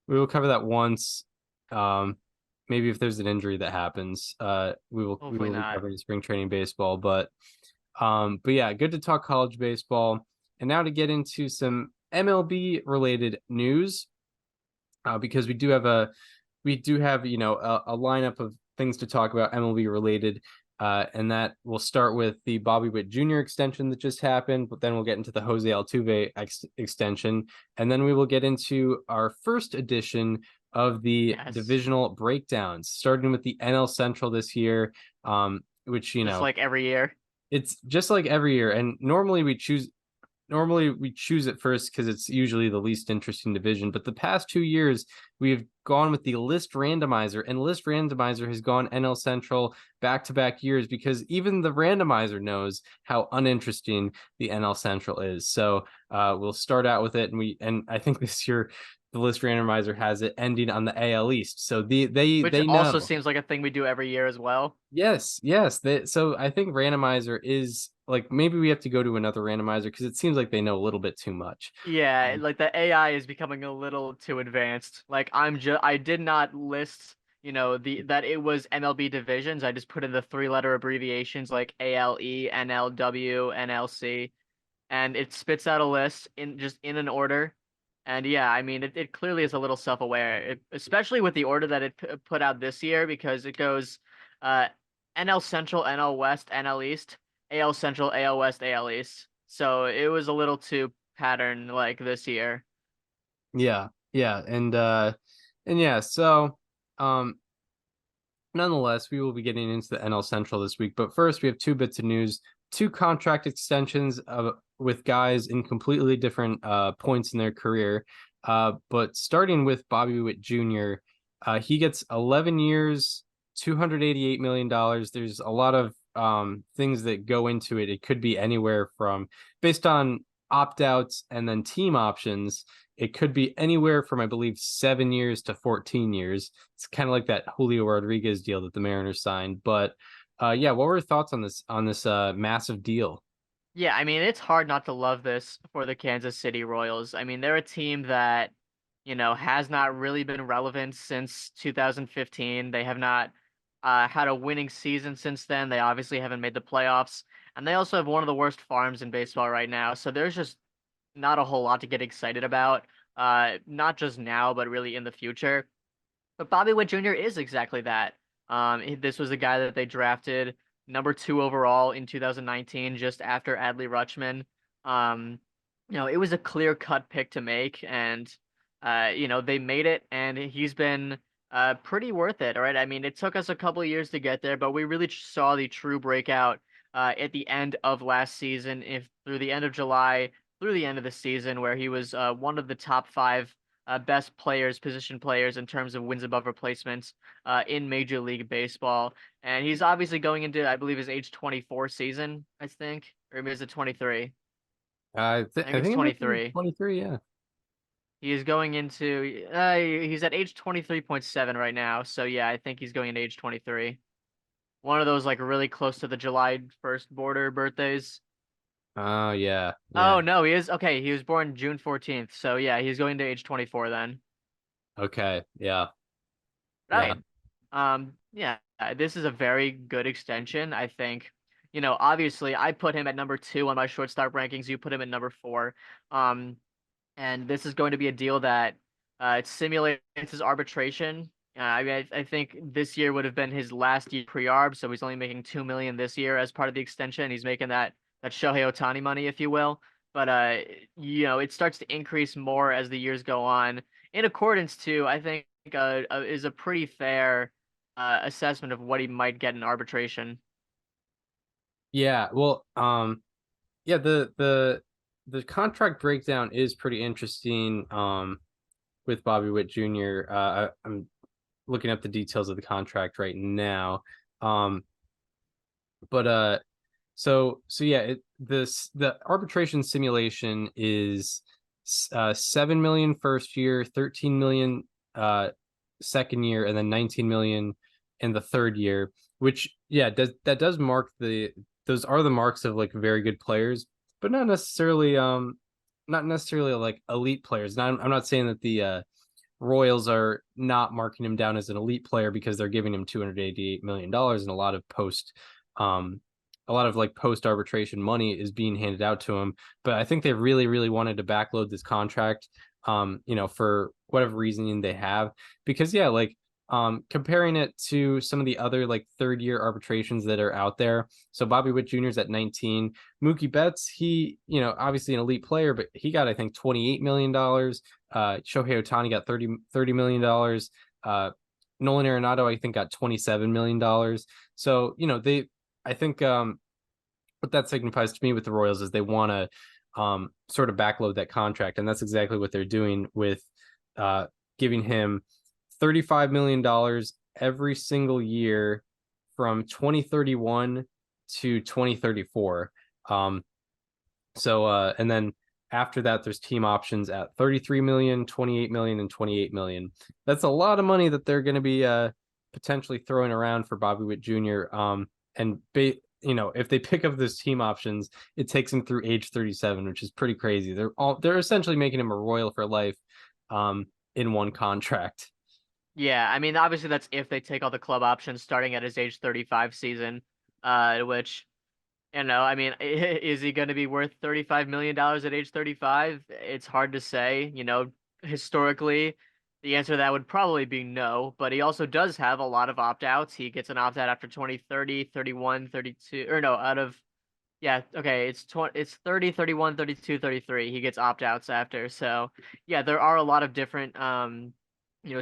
Speaker 5: we will cover that once. Maybe if there's an injury that happens, we will
Speaker 6: Hopefully
Speaker 5: be
Speaker 6: not.
Speaker 5: covering spring training baseball. But yeah, good to talk college baseball. And now to get into some MLB related news, because we do have a lineup of things to talk about MLB related. And that will start with the Bobby Witt Jr. extension that just happened, but then we'll get into the Jose Altuve extension, and then we will get into our first edition of the divisional breakdowns, starting with the NL Central this year, which
Speaker 6: just like every year.
Speaker 5: It's just like every year, and normally we choose it first because it's usually the least interesting division. But the past 2 years, we've gone with the list randomizer, and list randomizer has gone NL Central back-to-back years because even the randomizer knows how uninteresting the NL Central is. So we'll start out with it, and I think this year the list randomizer has it ending on the AL East. So
Speaker 6: Which
Speaker 5: they
Speaker 6: also
Speaker 5: know.
Speaker 6: seems like a thing we do every year as well.
Speaker 5: Yes. So I think randomizer is like, maybe we have to go to another randomizer because it seems like they know a little bit too much.
Speaker 6: Yeah, like the AI is becoming a little too advanced. Like I did not list, that it was MLB divisions. I just put in the 3-letter abbreviations like ALE, NLW, NLC, and it spits out a list in an order. And yeah, I mean, it clearly is a little self-aware, especially with the order that it put out this year, because it goes uh, NL Central, NL West, NL East, AL Central, AL West, AL East. So it was a little too pattern like this year.
Speaker 5: Yeah. And yeah, so nonetheless, we will be getting into the NL Central this week. But first, we have 2 bits of news, 2 contract extensions with guys in completely different points in their career. But starting with Bobby Witt Jr., he gets 11 years, $288 million. There's a lot of things that go into it. It could be anywhere from, based on opt-outs and then team options, it could be anywhere from, I believe, 7 years to 14 years. It's kind of like that Julio Rodriguez deal that the Mariners signed. But yeah, what were your thoughts on this massive deal?
Speaker 6: Yeah, I mean, it's hard not to love this for the Kansas City Royals. I mean, they're a team that, has not really been relevant since 2015. They have not had a winning season since then. They obviously haven't made the playoffs, and they also have one of the worst farms in baseball right now. So there's just not a whole lot to get excited about, not just now, but really in the future. But Bobby Witt Jr. is exactly that. This was a guy that they drafted number 2 overall in 2019, just after Adley Rutschman. It was a clear-cut pick to make, and they made it, and he's been pretty worth it. All right, I mean, it took us a couple of years to get there, but we really saw the true breakout at the end of last season, if through the end of July, through the end of the season, where he was one of the top 5 best players, position players in terms of wins above replacements in Major League Baseball. And he's obviously going into, I believe, his age 24 season, I think. Or maybe is it 23?
Speaker 5: I
Speaker 6: think
Speaker 5: think
Speaker 6: it's
Speaker 5: it might be
Speaker 6: 23.
Speaker 5: 23, yeah.
Speaker 6: He is going into, he's at age 23.7 right now. So yeah, I think he's going into age 23. One of those like really close to the July 1st border birthdays.
Speaker 5: Oh, yeah.
Speaker 6: Oh, no, he is. Okay, he was born June 14th. So yeah, he's going to age 24 then.
Speaker 5: Okay, yeah.
Speaker 6: Right. Yeah, this is a very good extension, I think. Obviously, I put him at number 2 on my shortstop rankings. You put him at number 4. And this is going to be a deal that it simulates his arbitration. I mean, I think this year would have been his last year pre-arb, so he's only making $2 million this year as part of the extension. He's making that Shohei Ohtani money, if you will. But it starts to increase more as the years go on, in accordance to, I think, is a pretty fair assessment of what he might get in arbitration.
Speaker 5: Yeah, well, yeah, the contract breakdown is pretty interesting. With Bobby Witt Jr. I'm looking up the details of the contract right now. But so yeah, the arbitration simulation is 7 million first year, 13 million second year, and then 19 million in the third year, which yeah, does mark those are the marks of like very good players, but not necessarily like elite players. Now, I'm not saying that the Royals are not marking him down as an elite player because they're giving him $288 million, and um a lot of like post arbitration money is being handed out to him. But I think they really wanted to backload this contract, for whatever reasoning they have, because yeah, like comparing it to some of the other like third year arbitrations that are out there. So Bobby Witt Jr. is at 19. Mookie Betts, he, obviously an elite player, but he got, I think, $28 million. Shohei Ohtani got $30 million. Nolan Arenado, I think, got $27 million. So, I think what that signifies to me with the Royals is they want to sort of backload that contract. And that's exactly what they're doing with giving him $35 million every single year from 2031 to 2034. And then after that, there's team options at 33 million, 28 million, and 28 million. That's a lot of money that they're going to be potentially throwing around for Bobby Witt Jr. If they pick up those team options, it takes him through age 37, which is pretty crazy. They're essentially making him a Royal for life in one contract.
Speaker 6: Yeah, I mean, obviously that's if they take all the club options starting at his age 35 season, which, I mean, is he going to be worth $35 million at age 35? It's hard to say. Historically, the answer to that would probably be no, but he also does have a lot of opt-outs. He gets an opt-out after 2030, 31, 32, or no, yeah, okay, it's 30, 31, 32, 33. He gets opt-outs after. So, yeah, there are a lot of different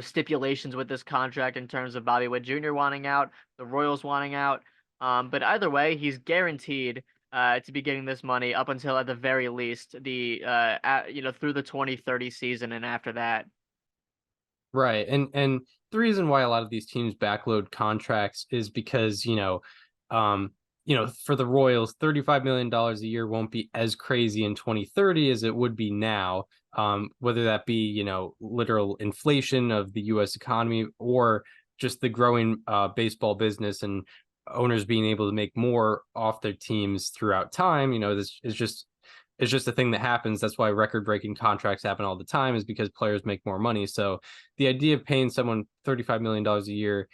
Speaker 6: stipulations with this contract in terms of Bobby Witt Jr. wanting out, the Royals wanting out. But either way, he's guaranteed to be getting this money up until at the very least through the 2030 season and after that.
Speaker 5: Right. And the reason why a lot of these teams backload contracts is because, for the Royals, $35 million a year won't be as crazy in 2030 as it would be now. Whether that be, literal inflation of the US economy or just the growing baseball business and owners being able to make more off their teams throughout time. This is just it's just a thing that happens. That's why record-breaking contracts happen all the time, is because players make more money. So the idea of paying someone $35 million a year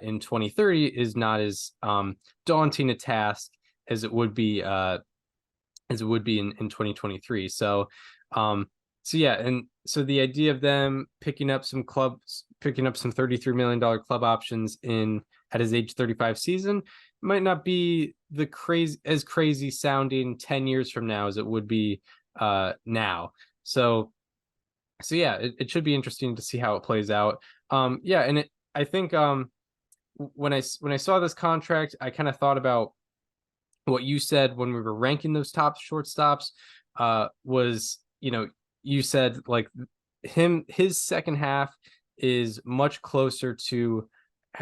Speaker 5: in 2030 is not as daunting a task as it would be in 2023. So yeah, and so the idea of them picking up some $33 million club options at his age 35 season might not be as crazy sounding 10 years from now as it would be now. So yeah, it should be interesting to see how it plays out. And I think when I saw this contract, I kind of thought about what you said when we were ranking those top shortstops. Was, you said like his second half is much closer to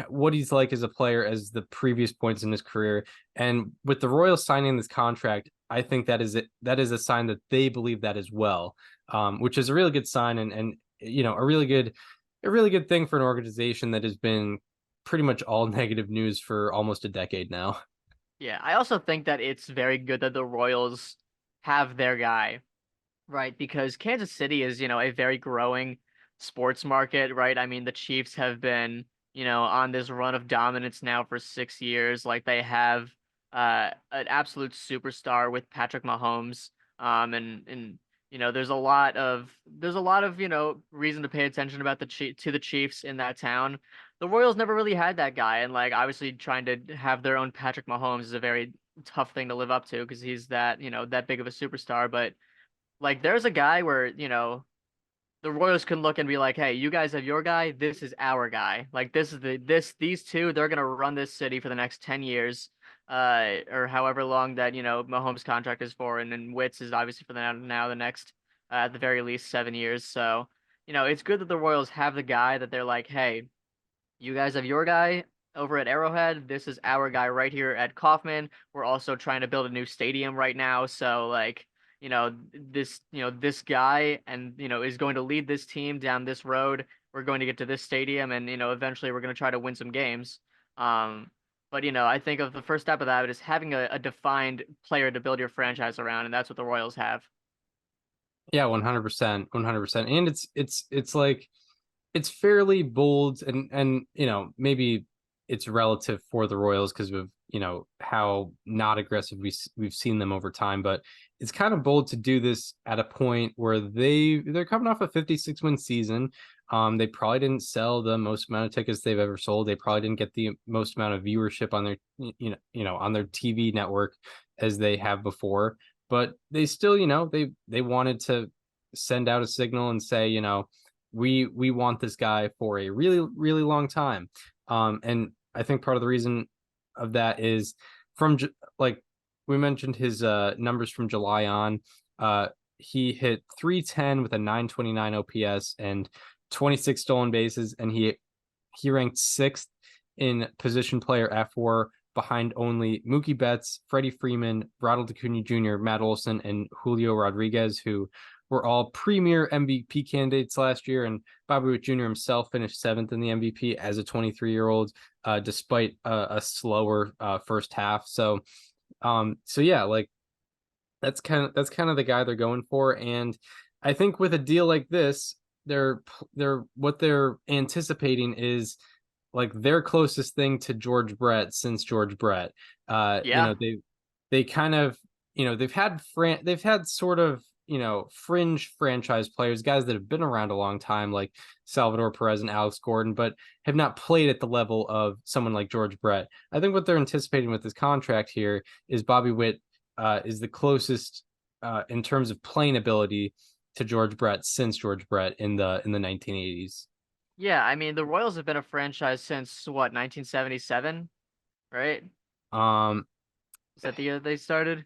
Speaker 5: what he's like as a player as the previous points in his career. And with the Royals signing this contract, I think that is a sign that they believe that as well, which is a really good sign and a really good thing for an organization that has been pretty much all negative news for almost a decade now.
Speaker 6: Yeah, I also think that it's very good that the Royals have their guy, right? Because Kansas City is, a very growing sports market, right? I mean, the Chiefs have been, on this run of dominance now for 6 years. Like they have an absolute superstar with Patrick Mahomes. And there's a lot of reason to pay attention about to the Chiefs in that town. The Royals never really had that guy, and like obviously trying to have their own Patrick Mahomes is a very tough thing to live up to because he's that big of a superstar. But like there's a guy where, the Royals can look and be like, hey, you guys have your guy, this is our guy. Like these two, they're gonna run this city for the next 10 years, or however long that, Mahomes' contract is for, and then Witt's is obviously for the next at the very least 7 years. So, it's good that the Royals have the guy that they're like, hey, you guys have your guy over at Arrowhead. This is our guy right here at Kauffman. We're also trying to build a new stadium right now. So like, this guy and, is going to lead this team down this road. We're going to get to this stadium and, eventually we're going to try to win some games. But, I think of the first step of that is having a defined player to build your franchise around. And that's what the Royals have.
Speaker 5: Yeah, 100%, 100%. And it's like, it's fairly bold, and maybe it's relative for the Royals because of how not aggressive we've seen them over time, but it's kind of bold to do this at a point where they're coming off a 56-win season. They probably didn't sell the most amount of tickets they've ever sold. They probably didn't get the most amount of viewership on their on their TV network as they have before, but they still they wanted to send out a signal and say we want this guy for a really, really long time. And I think part of the reason of that is from like we mentioned his numbers from July on. He hit 310 with a 929 OPS and 26 stolen bases, and he ranked 6th in position player F4 behind only Mookie Betts, Freddie Freeman, Ronald Acuna Jr., Matt Olson, and Julio Rodriguez, who were all premier MVP candidates last year, and Bobby Witt Jr. himself finished 7th in the MVP as a 23-year-old, despite a slower first half. So yeah, like that's kind of the guy they're going for, and I think with a deal like this, they're what they're anticipating is like their closest thing to George Brett since George Brett.
Speaker 6: Yeah.
Speaker 5: They kind of they've had sort of fringe franchise players, guys that have been around a long time, like Salvador Perez and Alex Gordon, but have not played at the level of someone like George Brett. I think what they're anticipating with this contract here is Bobby Witt is the closest in terms of playing ability to George Brett since George Brett in the 1980s.
Speaker 6: Yeah, I mean, the Royals have been a franchise since what, 1977, right? Is that the year they started?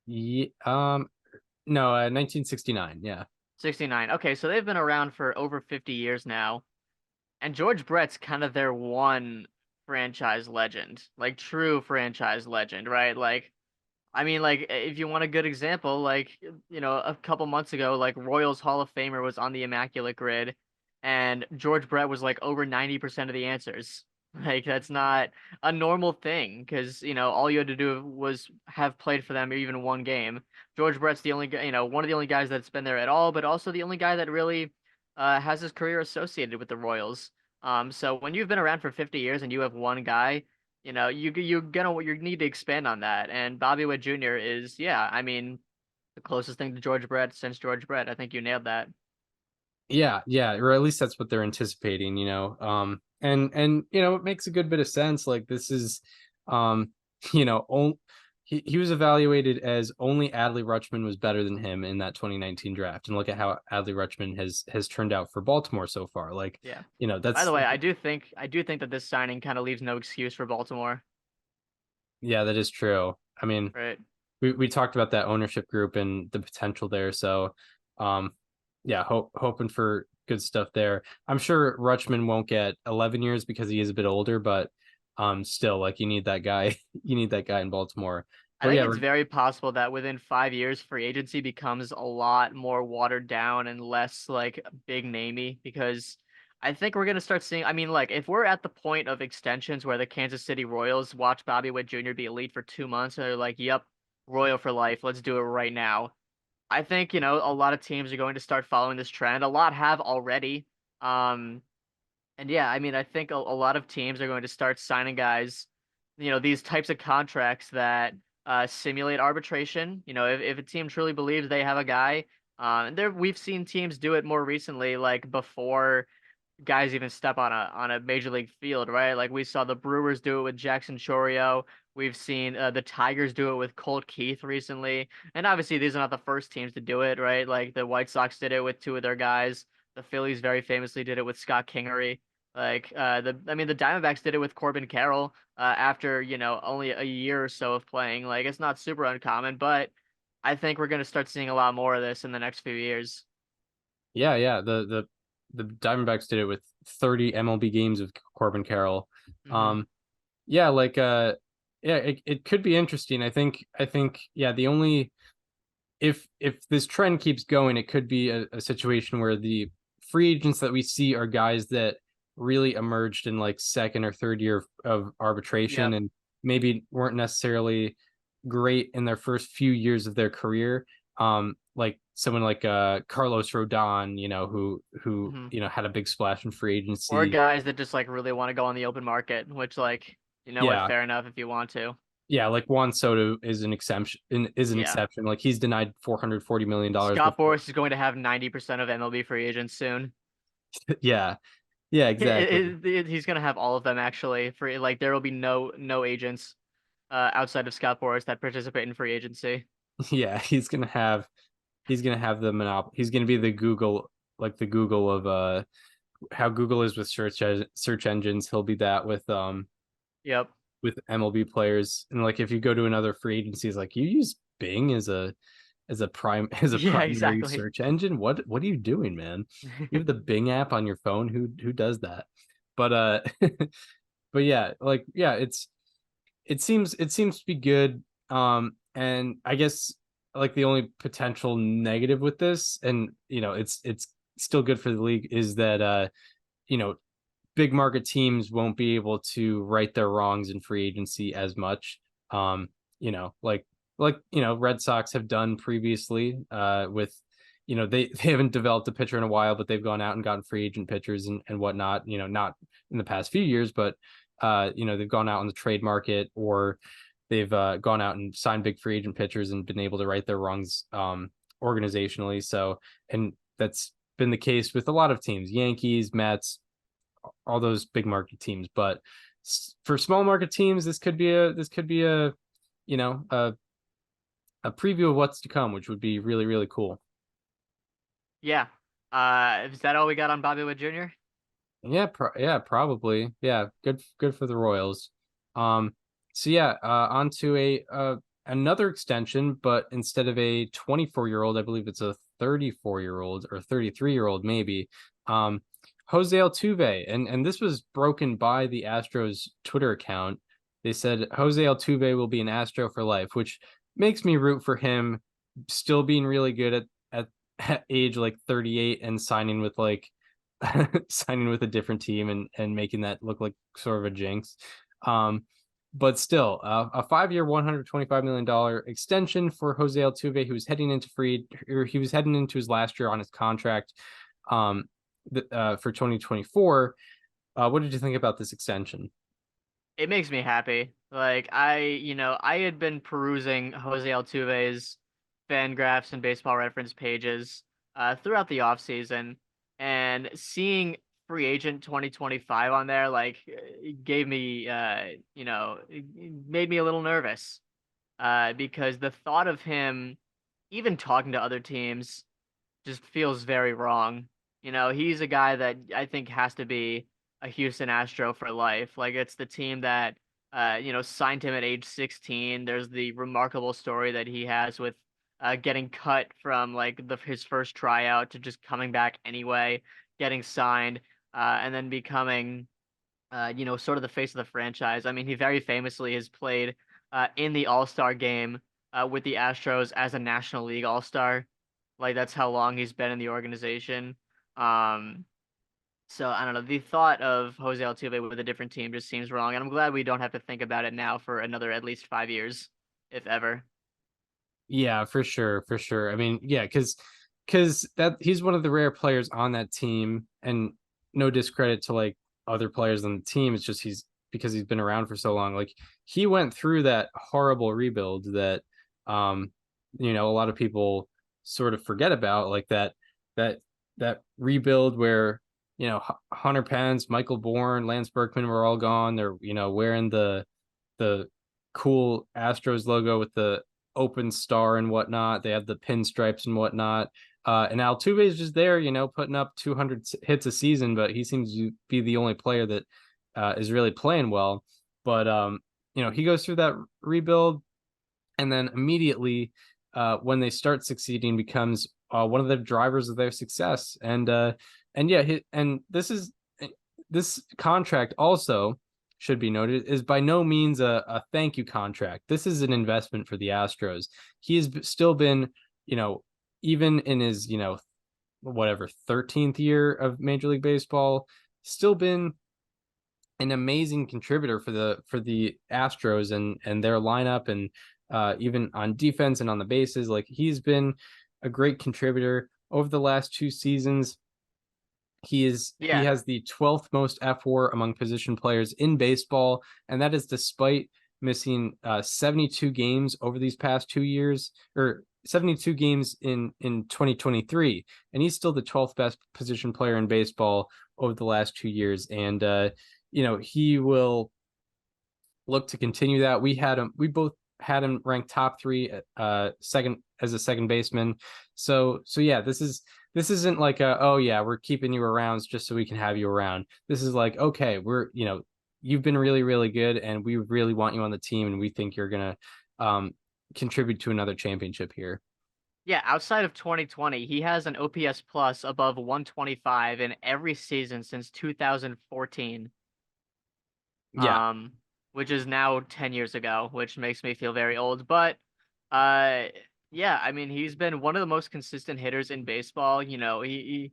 Speaker 5: Yeah, no, 1969. Yeah.
Speaker 6: 69. Okay, so they've been around for over 50 years now. And George Brett's kind of their one franchise legend, like true franchise legend, right? Like, I mean, like, if you want a good example, like, a couple months ago, like, Royals Hall of Famer was on the Immaculate Grid, and George Brett was like over 90% of the answers. Like, that's not a normal thing because, all you had to do was have played for them even one game. George Brett's the only guy, one of the only guys that's been there at all, but also the only guy that really has his career associated with the Royals. So when you've been around for 50 years and you have one guy, you need to expand on that. And Bobby Witt Jr. is, yeah, I mean, the closest thing to George Brett since George Brett. I think you nailed that.
Speaker 5: Yeah, or at least that's what they're anticipating, and it makes a good bit of sense. Like this is, you know, he was evaluated as only Adley Rutschman was better than him in that 2019 draft, and look at how Adley Rutschman has turned out for Baltimore so far. Like,
Speaker 6: Yeah.
Speaker 5: That's,
Speaker 6: By the way, I do think that this signing kind of leaves no excuse for Baltimore.
Speaker 5: yeah, that is true. I mean,
Speaker 6: right.
Speaker 5: We talked about that ownership group and the potential there. So, yeah, hoping for good stuff there. I'm sure Rutschman won't get 11 years because he is a bit older, but still, like, you need that guy. You need that guy in Baltimore.
Speaker 6: I think it's very possible that within 5 years, free agency becomes a lot more watered down and less like big namey because I think we're gonna start seeing. I mean, like if we're at the point of extensions where the Kansas City Royals watch Bobby Witt Jr. be elite for 2 months and they're like, "Yep, Royal for life. Let's do it right now." I think a lot of teams are going to start following this trend. A lot have already. And yeah, I mean, I think a lot of teams are going to start signing guys, these types of contracts that simulate arbitration. If a team truly believes they have a guy, and we've seen teams do it more recently, like before guys even step on a major league field, right? Like we saw the Brewers do it with Jackson Chourio. We've seen the Tigers do it with Colt Keith recently, and obviously these are not the first teams to do it, right? Like the White Sox did it with two of their guys. The Phillies very famously did it with Scott Kingery. Like the Diamondbacks did it with Corbin Carroll after only a year or so of playing. Like it's not super uncommon, but I think we're gonna start seeing a lot more of this in the next few years.
Speaker 5: Yeah. The Diamondbacks did it with 30 MLB games of Corbin Carroll.
Speaker 6: Mm-hmm.
Speaker 5: Yeah, like yeah, it could be interesting. I think yeah, the only if this trend keeps going, it could be a situation where the free agents that we see are guys that really emerged in like second or third year of arbitration
Speaker 6: Yep.
Speaker 5: and maybe weren't necessarily great in their first few years of their career. Like someone like Carlos Rodon, who
Speaker 6: Mm-hmm.
Speaker 5: had a big splash in free
Speaker 6: Or
Speaker 5: agency.
Speaker 6: guys that just like really want to go on the open market, which like
Speaker 5: Yeah,
Speaker 6: fair enough if you want to.
Speaker 5: yeah, like Juan Soto is an exception. Is an
Speaker 6: Yeah.
Speaker 5: exception. Like he's denied $440 million
Speaker 6: Scott
Speaker 5: before.
Speaker 6: Boras is going to have 90% of MLB free agents soon.
Speaker 5: Yeah, yeah, exactly.
Speaker 6: He's going to have all of them actually. For like there will be no agents outside of Scott Boras that participate in free agency.
Speaker 5: Yeah, he's gonna have the monopoly. He's gonna be the Google, like the Google of how Google is with search engines. He'll be that
Speaker 6: Yep.
Speaker 5: with MLB players. And like if you go to another free agency, it's like you use Bing as a
Speaker 6: Yeah,
Speaker 5: primary
Speaker 6: exactly.
Speaker 5: search engine. What are you doing, man? You have the Bing app on your phone. Who does that? But but yeah, like yeah, it seems to be good. And I guess like the only potential negative with this, and it's still good for the league, is that you know big market teams won't be able to right their wrongs in free agency as much. Like Red Sox have done previously with they haven't developed a pitcher in a while, but they've gone out and gotten free agent pitchers and whatnot. Not in the past few years, but they've gone out on the trade market, or they've gone out and signed big free agent pitchers and been able to right their wrongs organizationally. So, and that's been the case with a lot of teams, Yankees, Mets, all those big market teams. But for small market teams, this could be a you know a preview of what's to come, which would be really, really cool.
Speaker 6: Yeah. Is that all we got on Bobby Witt Jr.?
Speaker 5: Yeah, yeah, probably. Yeah, good for the Royals. So yeah, on to another extension, but instead of a 24-year-old, I believe it's a 34-year-old or 33-year-old maybe. Jose Altuve, and this was broken by the Astros Twitter account. They said Jose Altuve will be an Astro for life, which makes me root for him still being really good at age like 38 and signing with like signing with a different team and making that look like sort of a jinx. But still, a 5-year, $125 million extension for Jose Altuve, he was heading into his last year on his contract for 2024. What did you think about this extension?
Speaker 6: It makes me happy. Like I had been perusing Jose Altuve's fan graphs and baseball reference pages throughout the offseason, and seeing free agent 2025 on there like it gave me it made me a little nervous because the thought of him even talking to other teams just feels very wrong. He's a guy that I think has to be a Houston Astro for life. Like it's the team that signed him at age 16. There's the remarkable story that he has with getting cut from like his first tryout to just coming back anyway, getting signed, and then becoming sort of the face of the franchise. I mean, he very famously has played in the All-Star game with the Astros as a National League All-Star. Like that's how long he's been in the organization. Um, so I don't know. The thought of Jose Altuve with a different team just seems wrong, and I'm glad we don't have to think about it now for another at least 5 years, if ever.
Speaker 5: Yeah, for sure, for sure. I mean, yeah, because that he's one of the rare players on that team, and no discredit to like other players on the team. It's just because he's been around for so long. Like he went through that horrible rebuild that a lot of people sort of forget about, like that rebuild where Hunter Pence, Michael Bourne, Lance Berkman were all gone. They're wearing the cool Astros logo with the open star and whatnot. They have the pinstripes and whatnot. And Altuve is just there, putting up 200 hits a season, but he seems to be the only player that is really playing well. But he goes through that rebuild, and then immediately when they start succeeding, becomes one of the drivers of their success. And this contract also, should be noted, is by no means a thank you contract. This is an investment for the Astros. He has still been, even in his, 13th year of Major League Baseball, still been an amazing contributor for the Astros and their lineup, and even on defense and on the bases. Like, he's been a great contributor over the last 2 seasons. He has the 12th most FWAR among position players in baseball, and that is despite missing 72 games over these past 2 years, or 72 games in 2023, and he's still the 12th best position player in baseball over the last 2 years. And he will look to continue that. We both had him ranked top 3 second as a second baseman. So yeah, this isn't like we're keeping you around just so we can have you around. This is like, okay, you've been really, really good, and we really want you on the team, and we think you're gonna contribute to another championship here.
Speaker 6: Yeah, outside of 2020, he has an OPS plus above 125 in every season since 2014.
Speaker 5: Yeah.
Speaker 6: Which is now 10 years ago, which makes me feel very old. But yeah, I mean, he's been one of the most consistent hitters in baseball. He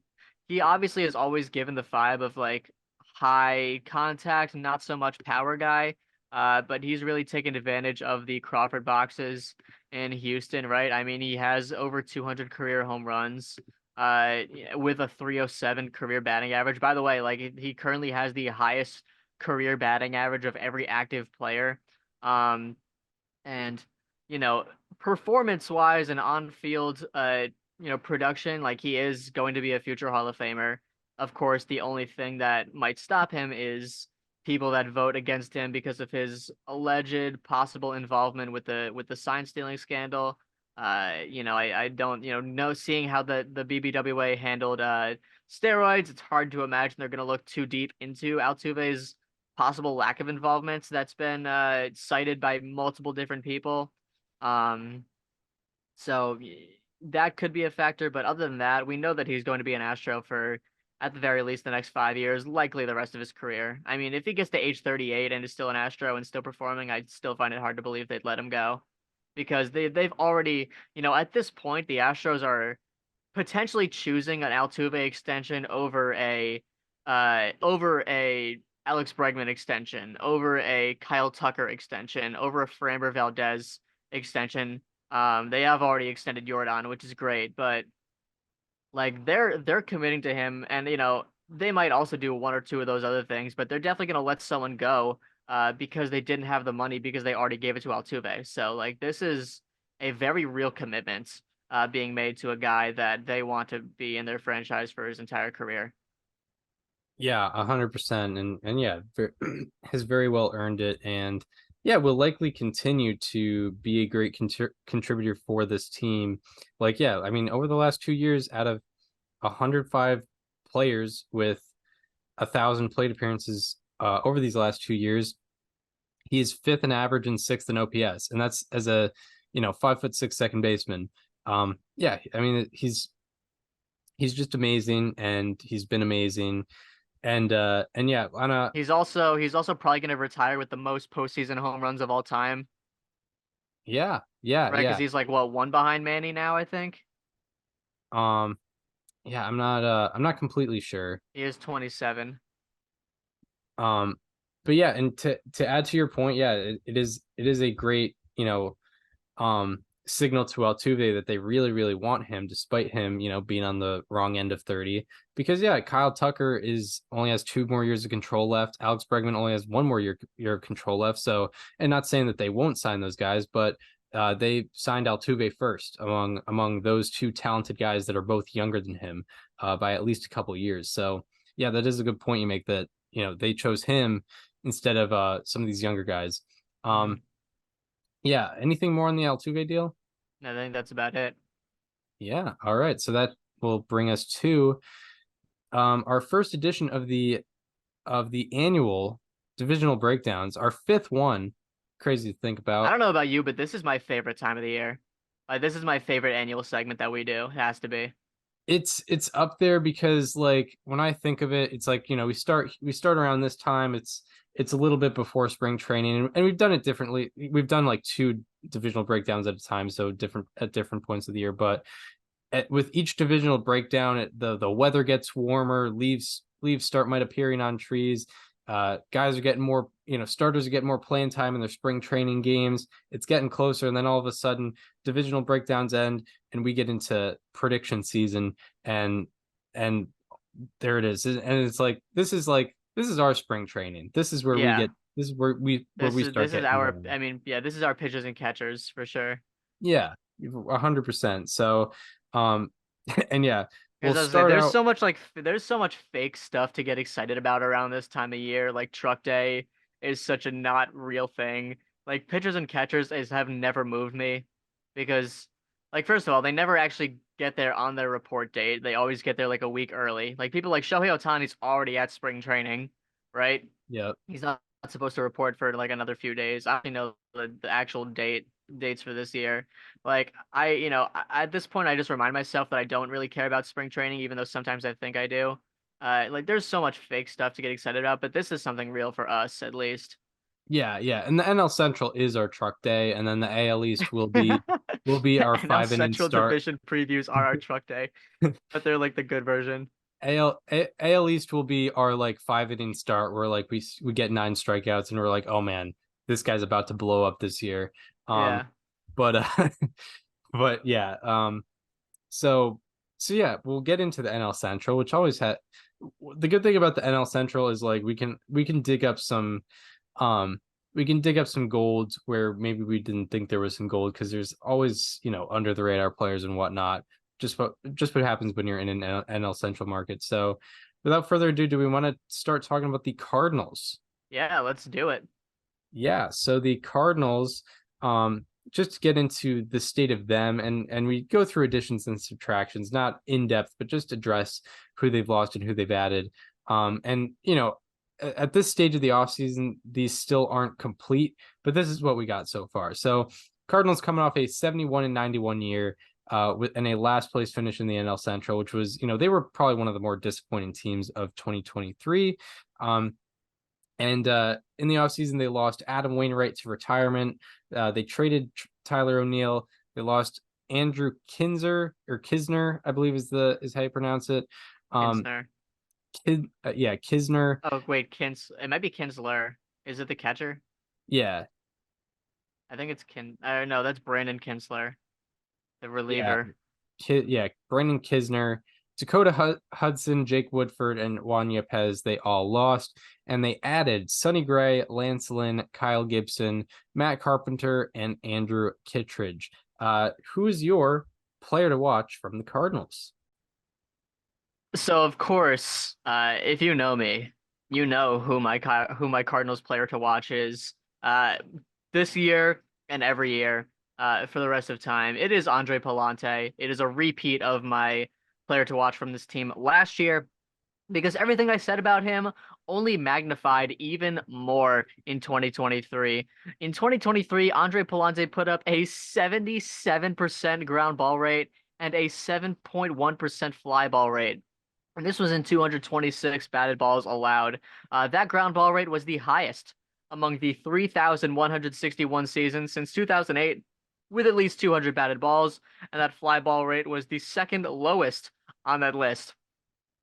Speaker 6: obviously has always given the vibe of like high contact, not so much power guy. But he's really taken advantage of the Crawford boxes in Houston, right? I mean, he has over 200 career home runs, with a 307 career batting average. By the way, like, he currently has the highest career batting average of every active player. And performance wise and on field, production, like, he is going to be a future Hall of Famer. Of course, the only thing that might stop him is people that vote against him because of his alleged possible involvement with the sign stealing scandal. I don't know, seeing how the BBWA handled steroids, it's hard to imagine they're going to look too deep into Altuve's possible lack of involvement that's been cited by multiple different people. So that could be a factor, but other than that, we know that he's going to be an Astro for, at the very least, the next 5 years, likely the rest of his career. I mean, if he gets to age 38 and is still an Astro and still performing, I'd still find it hard to believe they'd let him go, because they've already, at this point, the Astros are potentially choosing an Altuve extension over a Alex Bregman extension, over a Kyle Tucker extension, over a Framber Valdez extension. They have already extended Jordan, which is great, but like, they're committing to him, and they might also do 1 or 2 of those other things, but they're definitely going to let someone go because they didn't have the money, because they already gave it to Altuve. So, like, this is a very real commitment being made to a guy that they want to be in their franchise for his entire career.
Speaker 5: Yeah, 100%, and yeah, has very well earned it, and yeah, will likely continue to be a great contributor for this team. Like, yeah, I mean, over the last 2 years, out of 105 players with 1,000 plate appearances over these last 2 years, he is 5th in average and 6th in OPS, and that's as a 5'6" second baseman. Yeah, I mean, he's just amazing, and he's been amazing. And yeah,
Speaker 6: he's also probably going to retire with the most postseason home runs of all time.
Speaker 5: Yeah,
Speaker 6: right?
Speaker 5: yeah.
Speaker 6: Because he's like, what, 1 behind Manny now, I think.
Speaker 5: Yeah, I'm not completely sure.
Speaker 6: He is 27.
Speaker 5: But yeah, and to add to your point, yeah, it is a great signal to Altuve that they really, really want him, despite him, being on the wrong end of 30. Because yeah, Kyle Tucker only has 2 more years of control left. Alex Bregman only has 1 more year of control left. So, and not saying that they won't sign those guys, but they signed Altuve first among those 2 talented guys that are both younger than him by at least a couple years. So yeah, that is a good point you make, that they chose him instead of some of these younger guys. Yeah. Anything more on the Altuve deal?
Speaker 6: I think that's about it.
Speaker 5: Yeah. All right. So that will bring us to our first edition of the annual divisional breakdowns, our fifth one. Crazy to think
Speaker 6: I
Speaker 5: about.
Speaker 6: don't know about you, but this is my favorite time of the year. This is my favorite annual segment that we do. It has to be.
Speaker 5: It's up there because like when I think of it, it's like, we start around this time. It's a little bit before spring training, and we've done it differently. We've done like two divisional breakdowns at a time, so different at different points of the year. But with each divisional breakdown, the weather gets warmer, leaves start might appearing on trees. Guys are getting more, starters are getting more playing time in their spring training games. It's getting closer, and then all of a sudden, divisional breakdowns end, and we get into prediction season, and there it is, and it's this is our spring training. This is where we
Speaker 6: Yeah.
Speaker 5: get. This is where we start
Speaker 6: This is
Speaker 5: getting
Speaker 6: our.
Speaker 5: going.
Speaker 6: I mean, yeah, this is our pitchers and catchers for sure.
Speaker 5: Yeah, 100%. So, um, and yeah, we'll
Speaker 6: Because I was like,
Speaker 5: start out.
Speaker 6: there's so much fake stuff to get excited about around this time of year. Like Truck Day is such a not real thing. Like pitchers and catchers have never moved me because, like, first of all, they never actually get there on their report date. They always get there like a week early. Like people like Shohei Ohtani's already at spring training, right?
Speaker 5: Yeah,
Speaker 6: He's not supposed to report for like another few days. I don't know the actual dates for this year. Like at this point, I just remind myself that I don't really care about spring training, even though sometimes I think I do. Like there's so much fake stuff to get excited about, but this is something real for us at least.
Speaker 5: yeah. And the NL Central is our truck day, and then the AL East will be our
Speaker 6: And now
Speaker 5: 5 inning
Speaker 6: Central
Speaker 5: start.
Speaker 6: Division previews are our truck day, but they're like the good version.
Speaker 5: AL East will be our like 5 inning start where like we get 9 strikeouts and we're like, oh man, this guy's about to blow up this year.
Speaker 6: Yeah.
Speaker 5: But but yeah, so yeah, we'll get into the NL Central, which always had the good thing about the NL Central is like we can dig up some um gold where maybe we didn't think there was some gold, because there's always, under the radar players and whatnot. Just what happens when you're in an NL Central market. So without further ado, do we want to start talking about the Cardinals?
Speaker 6: Yeah, let's do it.
Speaker 5: Yeah, so the Cardinals, just to get into the state of them, and we go through additions and subtractions, not in depth, but just address who they've lost and who they've added. And at this stage of the offseason, these still aren't complete, but this is what we got so far. So Cardinals coming off a 71-91 year, with a last place finish in the NL Central, which was, they were probably one of the more disappointing teams of 2023. And in the offseason, they lost Adam Wainwright to retirement. They traded Tyler O'Neill. They lost Andrew Kisner, I believe is how you pronounce it.
Speaker 6: Kinsner.
Speaker 5: Kisner.
Speaker 6: Oh wait, it might be Kinsler. Is it the catcher?
Speaker 5: Yeah.
Speaker 6: I think it's no, that's Brandon Kinsler, the reliever.
Speaker 5: Brandon Kisner, Dakota Hudson, Jake Woodford, and Juan Yepez, they all lost. And they added Sonny Gray, Lance Lynn, Kyle Gibson, Matt Carpenter, and Andrew Kittredge. Who is your player to watch from the Cardinals?
Speaker 6: So of course, if you know me, you know who my Cardinals player to watch is. This year and every year, for the rest of time, it is Andre Pallante. It is a repeat of my player to watch from this team last year, because everything I said about him only magnified even more in 2023. In 2023, Andre Pallante put up a 77% ground ball rate and a 7.1% fly ball rate. And this was in 226 batted balls allowed. That ground ball rate was the highest among the 3,161 seasons since 2008, with at least 200 batted balls, and that fly ball rate was the second lowest on that list.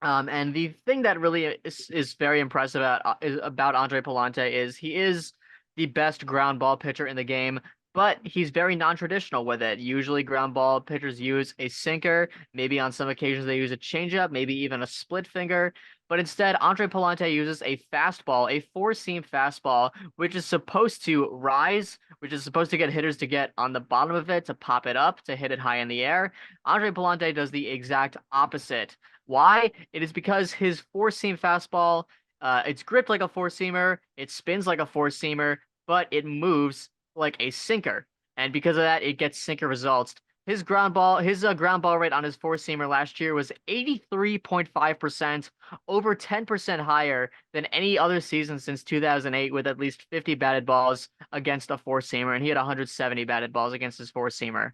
Speaker 6: And the thing that really is very impressive about Andre Pallante is he is the best ground ball pitcher in the game, but he's very non-traditional with it. Usually ground ball pitchers use a sinker, maybe on some occasions they use a changeup, maybe even a split finger, but instead Andre Pallante uses a fastball, a four-seam fastball, which is supposed to rise, which is supposed to get hitters to get on the bottom of it, to pop it up, to hit it high in the air. Andre Pallante does the exact opposite. Why? It is because his four-seam fastball, it's gripped like a four-seamer, it spins like a four-seamer, but it moves like a sinker, and because of that, it gets sinker results. His ground ball rate on his four-seamer last year was 83.5%, over 10% higher than any other season since 2008, with at least 50 batted balls against a four-seamer, and he had 170 batted balls against his four-seamer.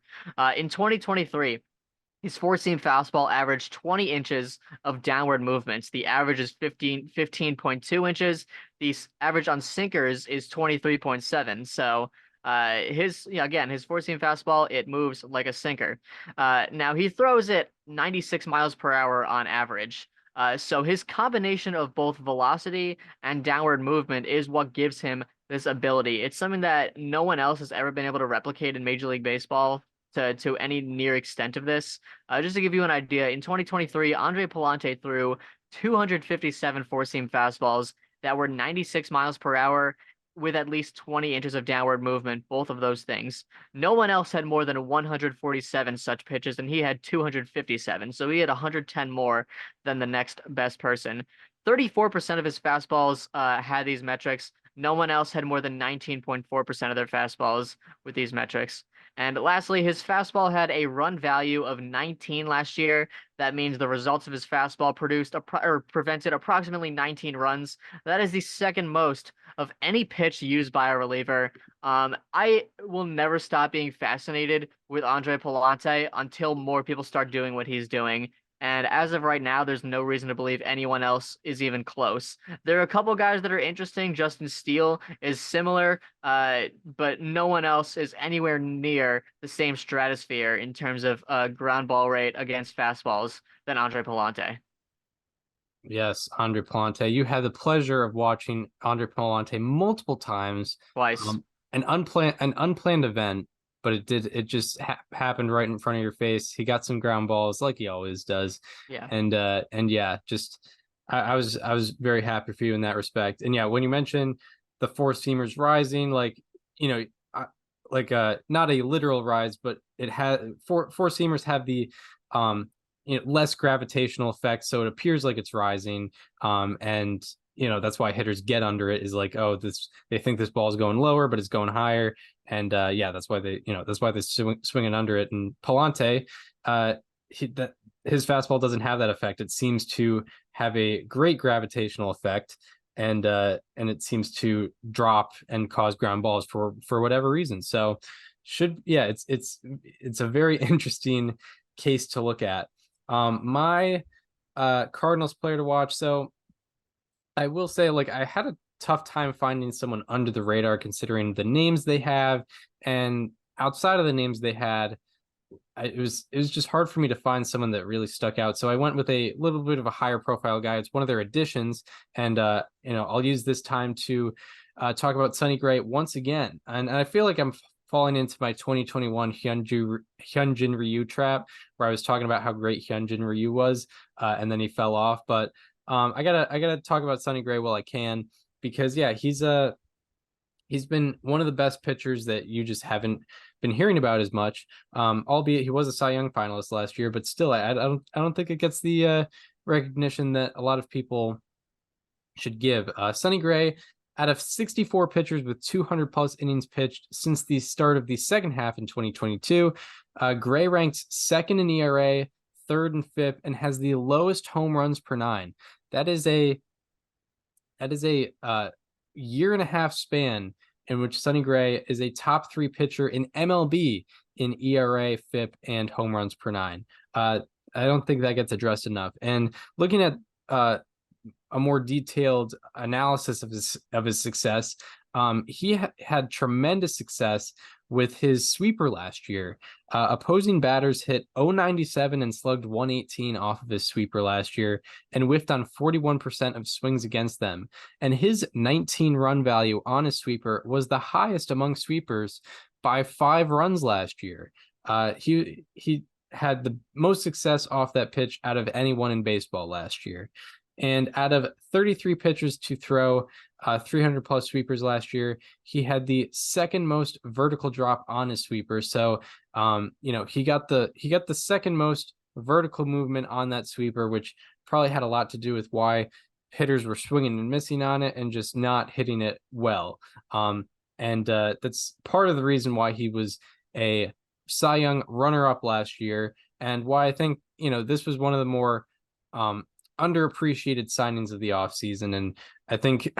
Speaker 6: In 2023, his four-seam fastball averaged 20 inches of downward movements. The average is 15.2 inches. The average on sinkers is 23.7. So his four-seam fastball, it moves like a sinker. Now he throws it 96 miles per hour on average. So his combination of both velocity and downward movement is what gives him this ability. It's something that no one else has ever been able to replicate in Major League Baseball to any near extent of this. Just to give you an idea, in 2023, Andre Pallante threw 257 four-seam fastballs that were 96 miles per hour with at least 20 inches of downward movement, both of those things. No one else had more than 147 such pitches, and he had 257, so he had 110 more than the next best person. 34% of his fastballs had these metrics. No one else had more than 19.4% of their fastballs with these metrics. And lastly, his fastball had a run value of 19 last year. That means the results of his fastball prevented approximately 19 runs. That is the second most of any pitch used by a reliever. I will never stop being fascinated with Andre Pallante until more people start doing what he's doing. And as of right now, there's no reason to believe anyone else is even close. There are a couple guys that are interesting. Justin Steele is similar, but no one else is anywhere near the same stratosphere in terms of ground ball rate against fastballs than Andre Pallante.
Speaker 5: Yes, Andre Pallante. You had the pleasure of watching Andre Pallante multiple times.
Speaker 6: Twice.
Speaker 5: An unplanned event, but it just happened right in front of your face. He got some ground balls like he always does.
Speaker 6: Yeah.
Speaker 5: And yeah, just I was very happy for you in that respect. And yeah, when you mentioned the four seamers rising, like, you know, not a literal rise, but it had four seamers have the less gravitational effect, so it appears like it's rising. And that's why hitters get under it, is like, oh, they think this ball is going lower, but it's going higher. And that's why they're swinging under it. And Pallante, his fastball doesn't have that effect. It seems to have a great gravitational effect, and it seems to drop and cause ground balls for whatever reason. So it's a very interesting case to look at. My Cardinals player to watch. So I will say, like, I had a tough time finding someone under the radar considering the names they have, and outside of the names they had, it was just hard for me to find someone that really stuck out. So I went with a little bit of a higher profile guy. It's one of their additions, and I'll use this time to talk about Sonny Gray once again. And I feel like I'm falling into my 2021 Hyunjin Ryu trap, where I was talking about how great Hyunjin Ryu was, and then he fell off. But I gotta talk about Sonny Gray while I can, because he's been one of the best pitchers that you just haven't been hearing about as much. Albeit he was a Cy Young finalist last year, but still, I don't think it gets the recognition that a lot of people should give. Sonny Gray, out of 64 pitchers with 200 plus innings pitched since the start of the second half in 2022, Gray ranks second in ERA, third and fifth, and has the lowest home runs per nine. That is a year and a half span in which Sonny Gray is a top three pitcher in MLB in ERA, FIP, and home runs per nine. I don't think that gets addressed enough. And looking at a more detailed analysis of his success, he had tremendous success with his sweeper last year. Opposing batters hit 097 and slugged 118 off of his sweeper last year, and whiffed on 41% of swings against them. And his 19 run value on his sweeper was the highest among sweepers by 5 runs last year. He had the most success off that pitch out of anyone in baseball last year. And out of 33 pitchers to throw 300 plus sweepers last year, he had the second most vertical drop on his sweeper. So, he got the second most vertical movement on that sweeper, which probably had a lot to do with why hitters were swinging and missing on it and just not hitting it well. And that's part of the reason why he was a Cy Young runner-up last year, and why I think, this was one of the more underappreciated signings of the offseason. And I think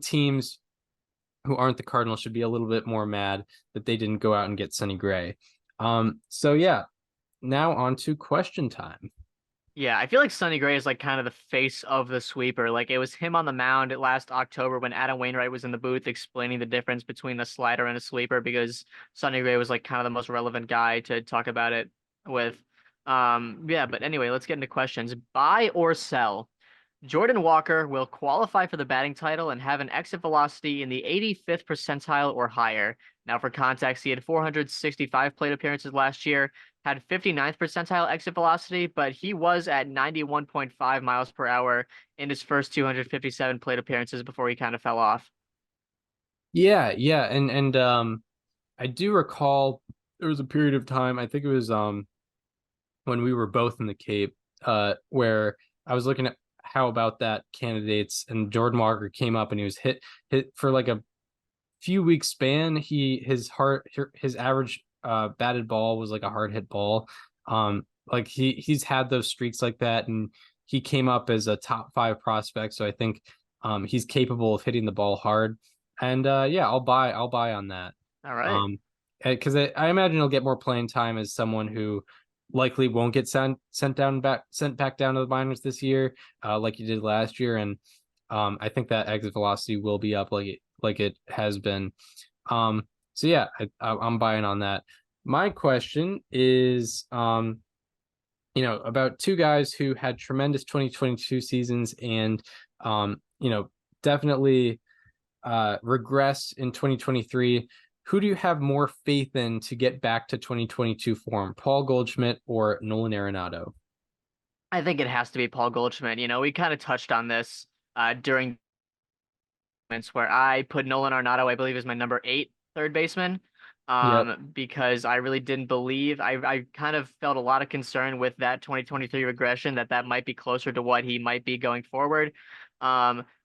Speaker 5: teams who aren't the Cardinals should be a little bit more mad that they didn't go out and get Sonny Gray. So yeah, now on to question time.
Speaker 6: Yeah, I feel like Sonny Gray is like kind of the face of the sweeper. Like it was him on the mound last October when Adam Wainwright was in the booth explaining the difference between a slider and a sweeper, because Sonny Gray was like kind of the most relevant guy to talk about it with. Yeah, but anyway, let's get into questions. Buy or sell? Jordan Walker will qualify for the batting title and have an exit velocity in the 85th percentile or higher. Now, for context, he had 465 plate appearances last year, had 59th percentile exit velocity, but he was at 91.5 miles per hour in his first 257 plate appearances before he kind of fell off.
Speaker 5: Yeah, and I do recall there was a period of time, I think it was when we were both in the Cape, where I was looking at how about that candidates, and Jordan Walker came up and he was hit for like a few weeks span. His average batted ball was like a hard hit ball. Like he's had those streaks like that, and he came up as a top 5 prospect. So I think he's capable of hitting the ball hard. And yeah, I'll buy on that.
Speaker 6: All right.
Speaker 5: Because I imagine he'll get more playing time as someone who likely won't get sent back down to the minors this year, like he did last year. And I think that exit velocity will be up like it has been. So yeah, I'm buying on that. My question is, about two guys who had tremendous 2022 seasons and, definitely regressed in 2023. Who do you have more faith in to get back to 2022 form, Paul Goldschmidt or Nolan Arenado?
Speaker 6: I think it has to be Paul Goldschmidt. We kind of touched on this during where I put Nolan Arenado, I believe, is my number 8 third baseman.
Speaker 5: Yep.
Speaker 6: Because I really didn't believe, I kind of felt a lot of concern with that 2023 regression that might be closer to what he might be going forward.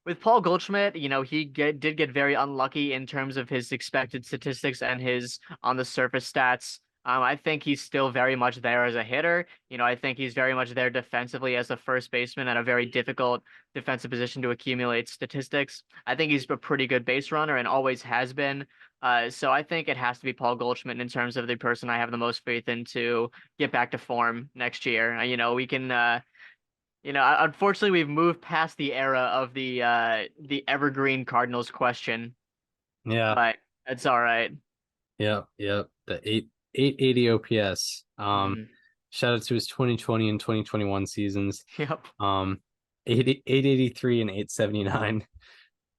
Speaker 6: With Paul Goldschmidt, he did get very unlucky in terms of his expected statistics and his on the surface stats. I think he's still very much there as a hitter. I think he's very much there defensively as a first baseman at a very difficult defensive position to accumulate statistics. I think he's a pretty good base runner and always has been. So I think it has to be Paul Goldschmidt in terms of the person I have the most faith in to get back to form next year. We can. Unfortunately, we've moved past the era of the evergreen Cardinals question.
Speaker 5: Yeah.
Speaker 6: But it's all right.
Speaker 5: Yep. The 880 OPS. Shout out to his 2020 and 2021 seasons.
Speaker 6: Yep.
Speaker 5: 883 and 879.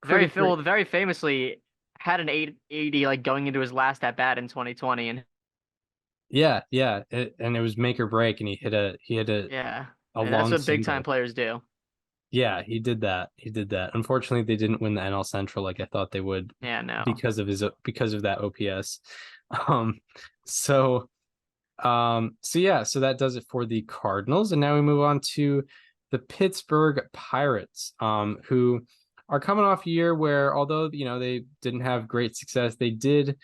Speaker 6: Very famously had an 880 like going into his last at bat in 2020, and
Speaker 5: yeah, and it was make or break, and he had a
Speaker 6: yeah.
Speaker 5: a
Speaker 6: And
Speaker 5: long
Speaker 6: that's what big time
Speaker 5: single.
Speaker 6: players do.
Speaker 5: Yeah, he did that. Unfortunately, they didn't win the NL Central like I thought they would.
Speaker 6: Yeah, no.
Speaker 5: Because of that OPS. So that does it for the Cardinals, and now we move on to the Pittsburgh Pirates, who are coming off a year where, although they didn't have great success, they did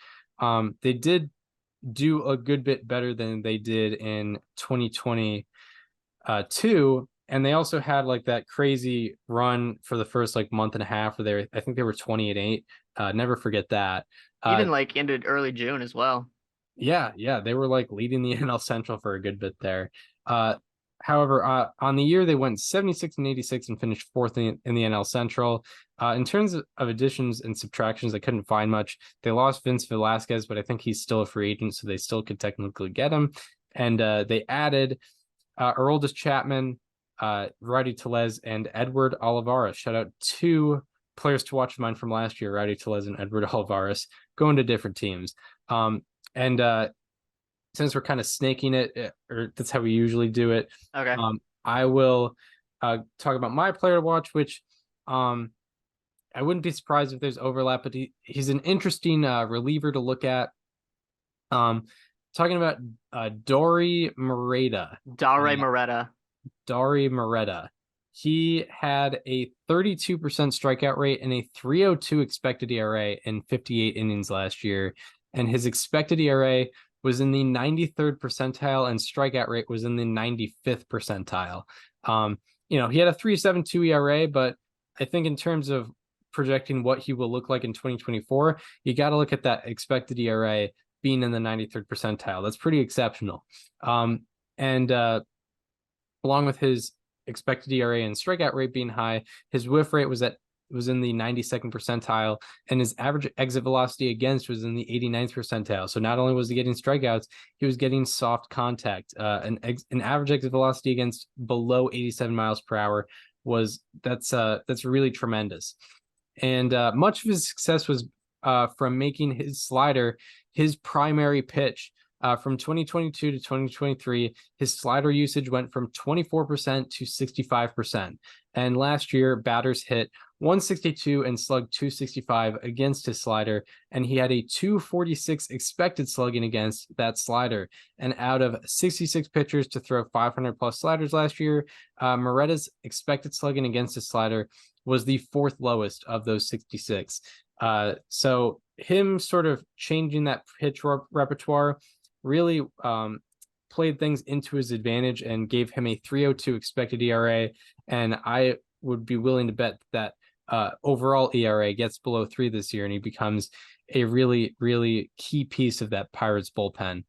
Speaker 5: do a good bit better than they did in 2022. And they also had like that crazy run for the first like month and a half where I think they were 20-8. Never forget that.
Speaker 6: Even like ended early June as well.
Speaker 5: Yeah, they were like leading the NL Central for a good bit there. However, on the year they went 76 and 86 and finished 4th in the NL Central. In terms of additions and subtractions, I couldn't find much. They lost Vince Velasquez, but I think he's still a free agent, so they still could technically get him. And they added Aroldis Chapman, Rowdy Tellez, and Edward Olivares. Shout out 2 players to watch of mine from last year, Rowdy Tellez and Edward Olivares, going to different teams. And since we're kind of snaking it, or that's how we usually do it,
Speaker 6: okay.
Speaker 5: I will talk about my player to watch, which I wouldn't be surprised if there's overlap, but he's an interesting reliever to look at. Talking about Dauri Moreta.
Speaker 6: Dauri Moreta.
Speaker 5: he had a 32% strikeout rate and a 3.02 expected ERA in 58 innings last year. And his expected ERA was in the 93rd percentile and strikeout rate was in the 95th percentile. He had a 3.72 ERA, but I think in terms of projecting what he will look like in 2024, you got to look at that expected ERA being in the 93rd percentile. That's pretty exceptional. And along with his expected ERA and strikeout rate being high, his whiff rate was in the 92nd percentile, and his average exit velocity against was in the 89th percentile. So not only was he getting strikeouts, he was getting soft contact. An average exit velocity against below 87 miles per hour that's really tremendous. And much of his success was from making his slider his primary pitch. From 2022 to 2023, his slider usage went from 24% to 65%. And last year, batters hit 162 and slugged 265 against his slider, and he had a 246 expected slugging against that slider. And out of 66 pitchers to throw 500 plus sliders last year, Moretta's expected slugging against his slider was the fourth lowest of those 66. So him sort of changing that pitch repertoire really played things into his advantage and gave him a 3.02 expected ERA. And I would be willing to bet that overall ERA gets below 3 this year, and he becomes a really, really key piece of that Pirates bullpen.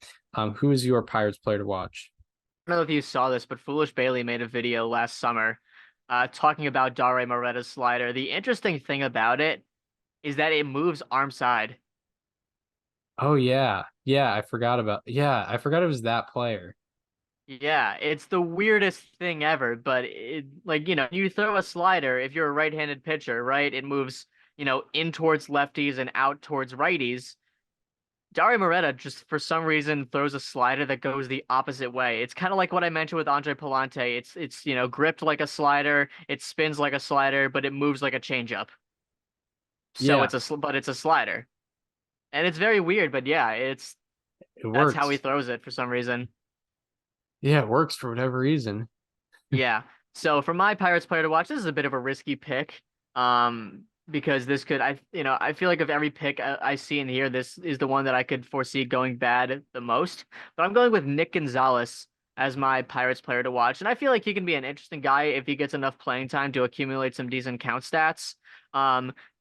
Speaker 5: Who is your Pirates player to watch?
Speaker 6: I don't know if you saw this, but Foolish Bailey made a video last summer talking about Dauri Moretta's slider. The interesting thing about it is that it moves arm side.
Speaker 5: Oh, yeah. I forgot it was that player.
Speaker 6: Yeah, it's the weirdest thing ever, but you throw a slider, if you're a right-handed pitcher, right, it moves, in towards lefties and out towards righties. Dauri Moretta just, for some reason, throws a slider that goes the opposite way. It's kind of like what I mentioned with Andre Palante. It's gripped like a slider, it spins like a slider, but it moves like a changeup. So
Speaker 5: Yeah.
Speaker 6: it's a slider. And it's very weird, but yeah,
Speaker 5: It
Speaker 6: that's
Speaker 5: works.
Speaker 6: how he throws it for some reason.
Speaker 5: Yeah, it works for whatever reason.
Speaker 6: Yeah. So for my Pirates player to watch, this is a bit of a risky pick. Because this could, I feel like of every pick I see in here, this is the one that I could foresee going bad the most. But I'm going with Nick Gonzalez as my Pirates player to watch. And I feel like he can be an interesting guy if he gets enough playing time to accumulate some decent count stats.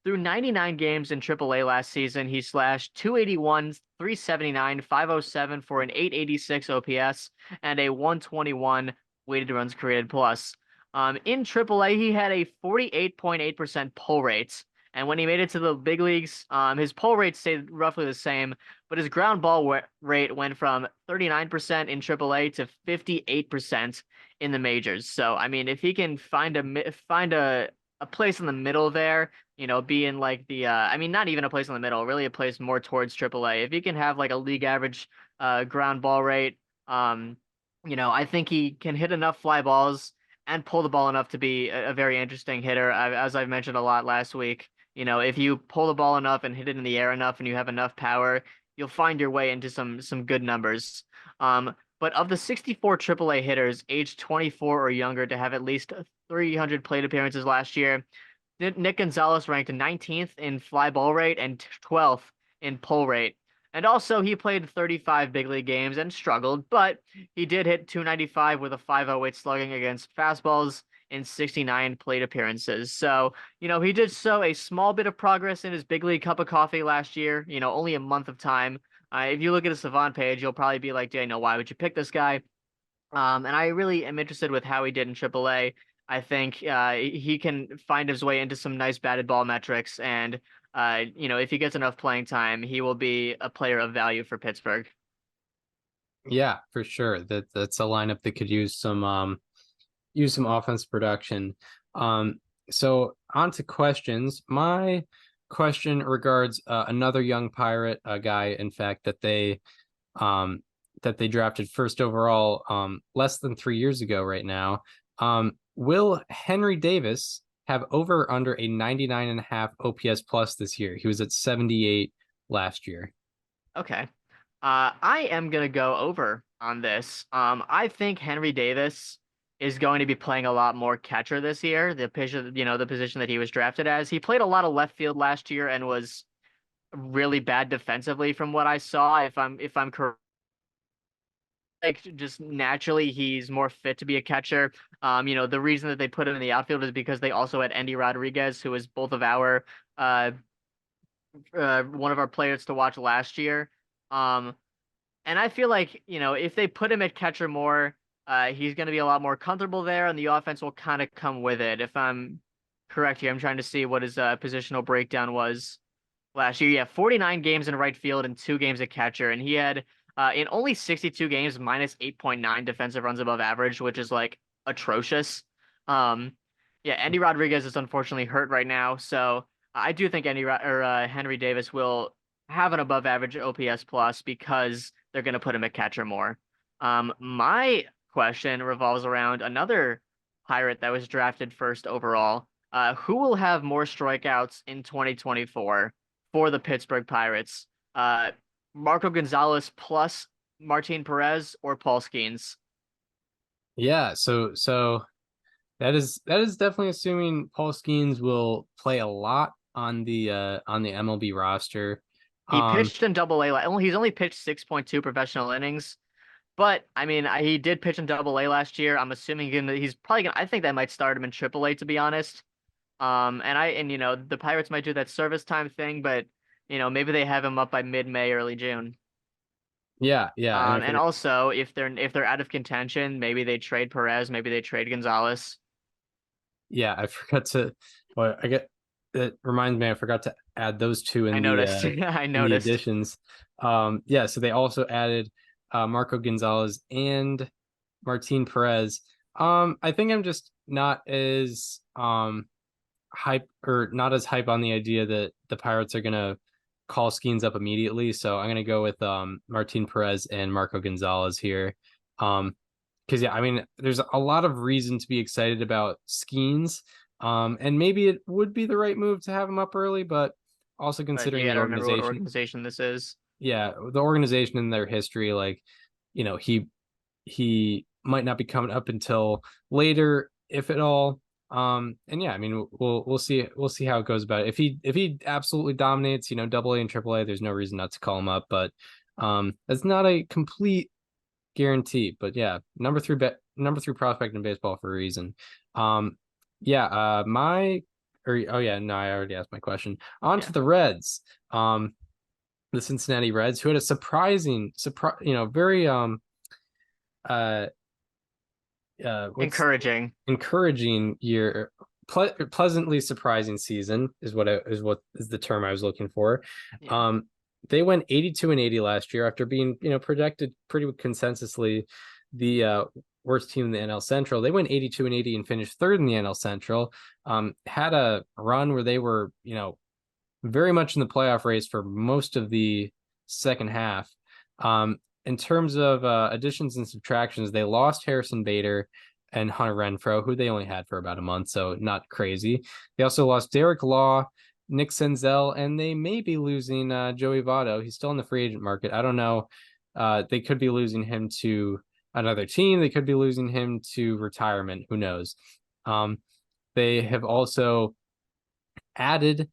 Speaker 6: Through 99 games in AAA last season, he slashed 281, 379, 507 for an 886 OPS and a 121 weighted runs created plus. In AAA, he had a 48.8% pull rate. And when he made it to the big leagues, his pull rate stayed roughly the same, but his ground ball rate went from 39% in AAA to 58% in the majors. So, I mean, if he can find a place in the middle there, be in like the, not even a place in the middle, really a place more towards AAA. If he can have like a league average ground ball rate, I think he can hit enough fly balls and pull the ball enough to be a very interesting hitter. As I've mentioned a lot last week, if you pull the ball enough and hit it in the air enough and you have enough power, you'll find your way into some good numbers. But of the 64 AAA hitters aged 24 or younger to have at least 300 plate appearances last year, Nick Gonzalez ranked 19th in fly ball rate and 12th in pull rate. And also, he played 35 big league games and struggled, but he did hit 295 with a 508 slugging against fastballs in 69 plate appearances. So, he did show a small bit of progress in his big league cup of coffee last year, only a month of time. If you look at his Savant page, you'll probably be like, Daniel, why would you pick this guy? And I really am interested with how he did in AAA. I think he can find his way into some nice batted ball metrics, and if he gets enough playing time, he will be a player of value for Pittsburgh.
Speaker 5: Yeah, for sure. That's a lineup that could use some offense production. So on to questions. My question regards another young Pirate, a guy, in fact, that they drafted first overall less than 3 years ago right now. Will Henry Davis have over or under a 99.5 OPS plus this year? He was at 78 last year.
Speaker 6: Okay. I am going to go over on this. I think Henry Davis is going to be playing a lot more catcher this year. The position, the position that he was drafted as. He played a lot of left field last year and was really bad defensively from what I saw. If I'm correct, like just naturally he's more fit to be a catcher. The reason that they put him in the outfield is because they also had Andy Rodriguez, who was both of our one of our players to watch last year. And I feel like, if they put him at catcher more, he's going to be a lot more comfortable there, and the offense will kind of come with it. If I'm correct here, I'm trying to see what his positional breakdown was last year. Yeah, 49 games in right field and 2 games at catcher, and he had in only 62 games minus 8.9 defensive runs above average, which is like atrocious. Yeah, Andy Rodriguez is unfortunately hurt right now, so I do think Henry Davis will have an above average OPS plus because they're going to put him at catcher more. My question revolves around another Pirate that was drafted first overall. Who will have more strikeouts in 2024 for the Pittsburgh Pirates? Marco Gonzalez plus Martin Perez or Paul Skeens?
Speaker 5: Yeah, so that is definitely assuming Paul Skeens will play a lot on the MLB roster.
Speaker 6: He pitched in Double-A. He's only pitched 6.2 professional innings, but I mean, he did pitch in Double-A last year. I'm assuming he's probably gonna. I think they might start him in Triple-A, to be honest. The Pirates might do that service time thing, but maybe they have him up by mid-May, early June.
Speaker 5: Yeah.
Speaker 6: And also, if they're out of contention, maybe they trade Perez, maybe they trade Gonzalez.
Speaker 5: Yeah, I forgot to. Well, it reminds me, I forgot to add those two in.
Speaker 6: I noticed. I noticed.
Speaker 5: The additions. Yeah. So they also added Marco Gonzalez and Martin Perez. I think I'm just not as hype on the idea that the Pirates are gonna call Skeens up immediately. So I'm gonna go with Martin Perez and Marco Gonzalez here. Because yeah, I mean, there's a lot of reason to be excited about Skeens. And maybe it would be the right move to have him up early, but also considering
Speaker 6: you
Speaker 5: the
Speaker 6: remember
Speaker 5: organization.
Speaker 6: what organization this is.
Speaker 5: Yeah, the organization and their history, like, he might not be coming up until later, if at all. And yeah, I mean, we'll see how it goes about it. If he absolutely dominates, Double-A and Triple-A, there's no reason not to call him up, but it's not a complete guarantee. But yeah, number 3 prospect in baseball for a reason. I already asked my question. On to the Reds. The Cincinnati Reds, who had a very encouraging year, pleasantly surprising season is what is the term I was looking for. Yeah. They went 82-80 last year after being projected pretty consensusly the worst team in the NL Central. They went 82-80 and finished 3rd in the NL Central. Had a run where they were very much in the playoff race for most of the second half. In terms of additions and subtractions, they lost Harrison Bader and Hunter Renfroe, who they only had for about a month, so not crazy. They also lost Derek Law, Nick Senzel, and they may be losing Joey Votto. He's still in the free agent market. I don't know. They could be losing him to another team. They could be losing him to retirement. Who knows? They have also added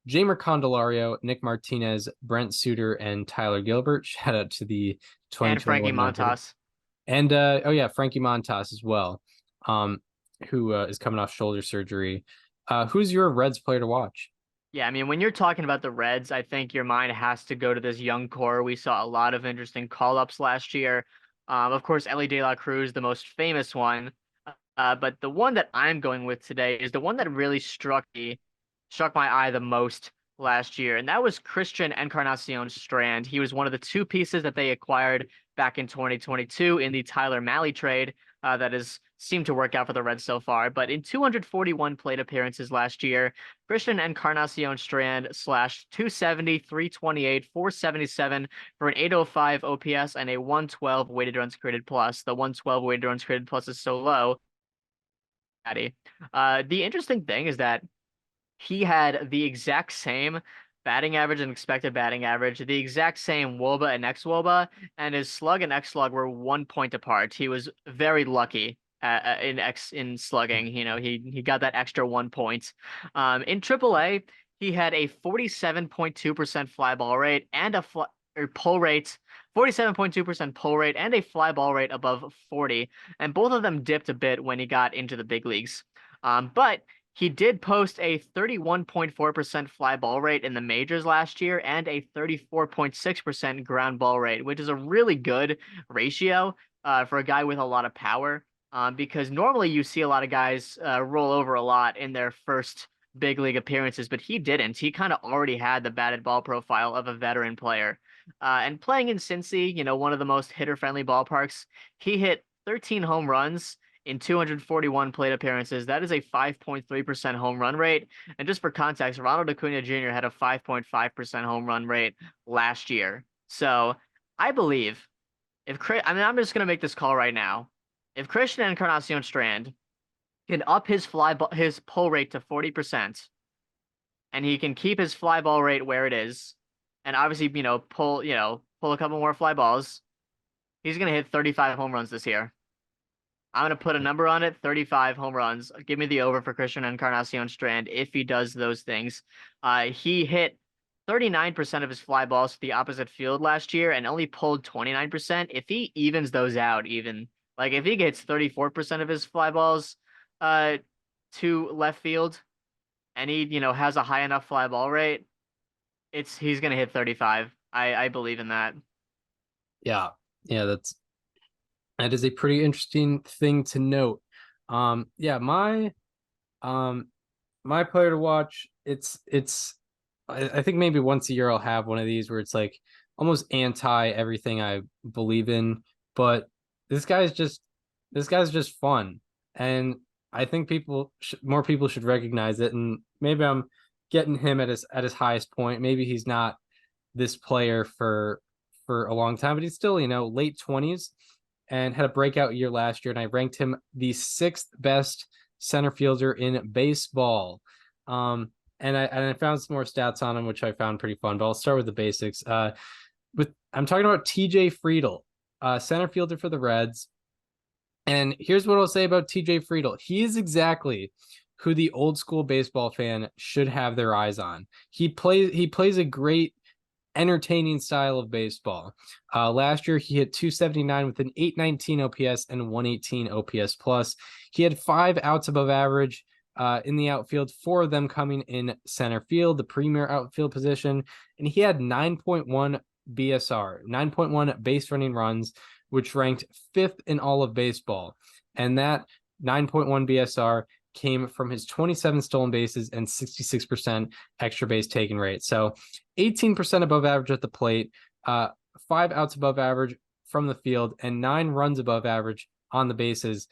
Speaker 5: Jamer Candelario, Nick Martinez, Brent Suter, and Tyler Gilbert. Shout out to the 2021
Speaker 6: and Frankie Montas.
Speaker 5: And Frankie Montas as well, who is coming off shoulder surgery. Who's your Reds player to watch?
Speaker 6: Yeah, I mean, when you're talking about the Reds, I think your mind has to go to this young core. We saw a lot of interesting call-ups last year. Of course, Ellie De La Cruz, the most famous one. But the one that I'm going with today is the one that really struck my eye the most last year, and that was Christian Encarnacion Strand. He was one of the 2 pieces that they acquired back in 2022 in the Tyler Mahle trade that has seemed to work out for the Reds so far. But in 241 plate appearances last year, Christian Encarnacion Strand slashed 270, 328, 477 for an 805 OPS and a 112 weighted runs created plus. The 112 weighted runs created plus is so low. The interesting thing is that he had the exact same batting average and expected batting average, the exact same WOBA and xWOBA, and his slug and xslug were 1 point apart. He was very lucky in slugging. You know, he got that extra 1 point. In AAA, he had a 47.2% fly ball rate and a pull rate, 47.2% pull rate and a fly ball rate above 40, and both of them dipped a bit when he got into the big leagues. But he did post a 31.4% fly ball rate in the majors last year and a 34.6% ground ball rate, which is a really good ratio for a guy with a lot of power. Because normally you see a lot of guys roll over a lot in their first big league appearances, but he didn't. He kind of already had the batted ball profile of a veteran player. And playing in Cincy, you know, one of the most hitter-friendly ballparks, he hit 13 home runs in 241 plate appearances. That is a 5.3% home run rate. And just for context, Ronald Acuna Jr. had a 5.5% home run rate last year. So I believe I'm just going to make this call right now. If Christian Encarnacion Strand can up his pull rate to 40%, and he can keep his fly ball rate where it is, and obviously, pull a couple more fly balls, he's going to hit 35 home runs this year. I'm going to put a number on it, 35 home runs. Give me the over for Christian Encarnacion Strand if he does those things. He hit 39% of his fly balls to the opposite field last year and only pulled 29%. If he evens those out, if he gets 34% of his fly balls to left field and he, has a high enough fly ball rate, he's going to hit 35. I believe in that.
Speaker 5: Yeah. That is a pretty interesting thing to note. My player to watch, I think maybe once a year I'll have one of these where it's like almost anti everything I believe in, but this guy's just fun, and I think more people should recognize it. And maybe I'm getting him at his highest point. Maybe he's not this player for a long time, but he's still, late 20s and had a breakout year last year. And I ranked him the 6th best center fielder in baseball. And I found some more stats on him, which I found pretty fun, but I'll start with the basics. I'm talking about TJ Friedl, center fielder for the Reds. And here's what I'll say about TJ Friedl. He is exactly who the old school baseball fan should have their eyes on. He plays a great, entertaining style of baseball. Last year, he hit 279 with an 819 OPS and 118 OPS plus. He had 5 outs above average in the outfield, 4 of them coming in center field, the premier outfield position. And he had 9.1 BSR, 9.1 base running runs, which ranked 5th in all of baseball. And that 9.1 BSR came from his 27 stolen bases and 66% extra base taken rate. So 18% above average at the plate, 5 outs above average from the field, and 9 runs above average on the bases,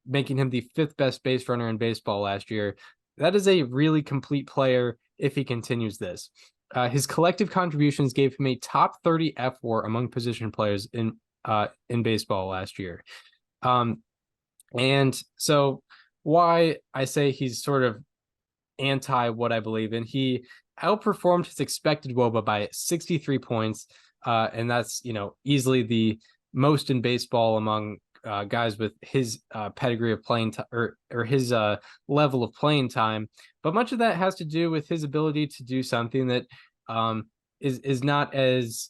Speaker 5: making him the 5th best base runner in baseball last year. That is a really complete player if he continues this. His collective contributions gave him a top 30 FWAR among position players in baseball last year. And so why I say he's sort of anti what I believe in, he outperformed his expected WOBA by 63 points. And that's, easily the most in baseball among guys with his pedigree of playing or his level of playing time. But much of that has to do with his ability to do something that is not as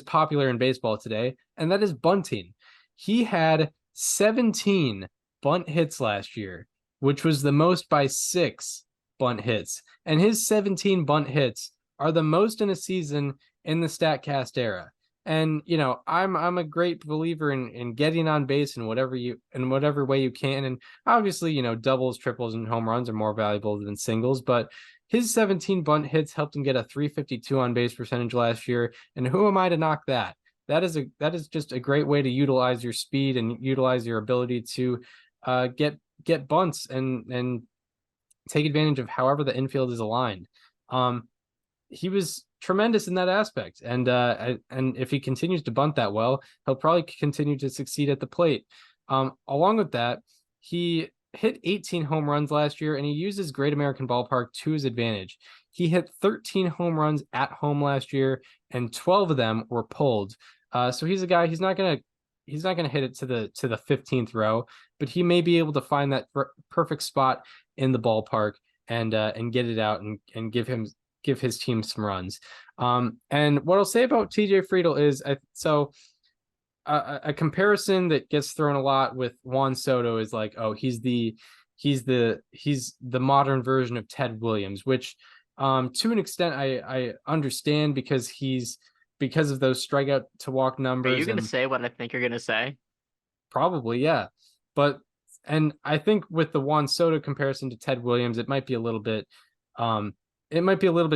Speaker 5: popular in baseball today, and that is bunting. He had 17 bunt hits last year, which was the most by 6 bunt hits. And his 17 bunt hits are the most in a season in the StatCast era. And, I'm a great believer in getting on base in whatever way you can. And obviously, doubles, triples, and home runs are more valuable than singles, but his 17 bunt hits helped him get a 352 on base percentage last year. And who am I to knock that? That is just a great way to utilize your speed and utilize your ability to get bunts and take advantage of however the infield is aligned. He was tremendous in that aspect, and if he continues to bunt that well, he'll probably continue to succeed at the plate. Along with that, he hit 18 home runs last year, and he uses Great American Ballpark to his advantage. He hit 13 home runs at home last year, and 12 of them were pulled. So he's a guy, he's not going to he's not going to hit it to the 15th row, but he may be able to find that perfect spot in the ballpark and get it out and give his team some runs. And what I'll say about TJ Friedl is a comparison that gets thrown a lot with Juan Soto is like, oh, he's the modern version of Ted Williams, which to an extent I understand because of those strikeout to walk numbers.
Speaker 6: Are you going to say what I think you're going to say?
Speaker 5: Probably, yeah. And I think with the Juan Soto comparison to Ted Williams, it might be a little bit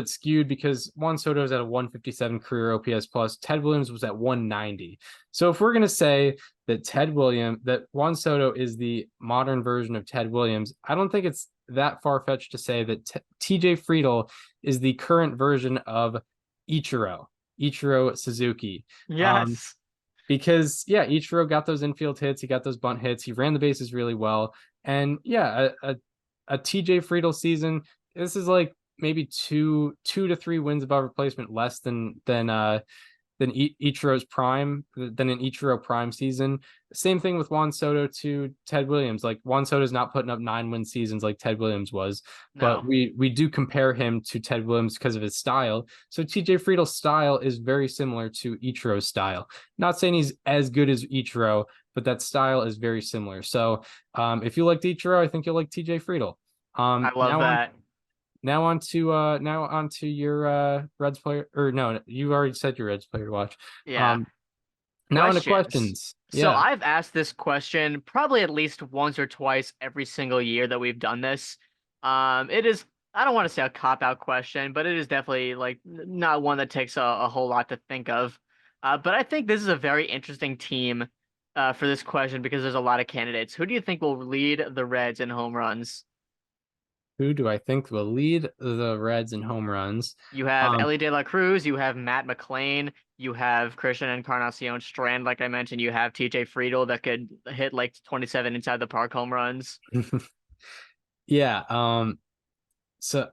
Speaker 5: skewed because Juan Soto is at a 157 career OPS plus. Ted Williams was at 190. So if we're going to say that Juan Soto is the modern version of Ted Williams, I don't think it's that far-fetched to say that TJ Friedl is the current version of Ichiro Suzuki.
Speaker 6: Yes.
Speaker 5: Because Ichiro got those infield hits, he got those bunt hits, he ran the bases really well. And a TJ Friedl season, this is like maybe 2 to 3 wins above replacement less than Ichiro's prime, than an Ichiro prime season. Same thing with Juan Soto to Ted Williams. Like Juan Soto's not putting up 9-win seasons like Ted Williams was, but we do compare him to Ted Williams because of his style. So TJ Friedl's style is very similar to Ichiro's style. Not saying he's as good as Ichiro, but that style is very similar. So if you liked Ichiro, I think you'll like TJ Friedl.
Speaker 6: I love that.
Speaker 5: Now on to your Reds player, or no, you already said your Reds player to watch.
Speaker 6: Yeah.
Speaker 5: Now on to questions.
Speaker 6: So I've asked this question probably at least once or twice every single year that we've done this. It is, I don't want to say a cop-out question, but it is definitely like not one that takes a whole lot to think of. But I think this is a very interesting team for this question because there's a lot of candidates. Who do you think will lead the Reds in home runs?
Speaker 5: Who do I think will lead the Reds in home runs?
Speaker 6: You have Ellie De La Cruz, you have Matt McLain, you have Christian Encarnacion Strand, like I mentioned, you have TJ Friedl that could hit like 27 inside the park home runs.
Speaker 5: Yeah. So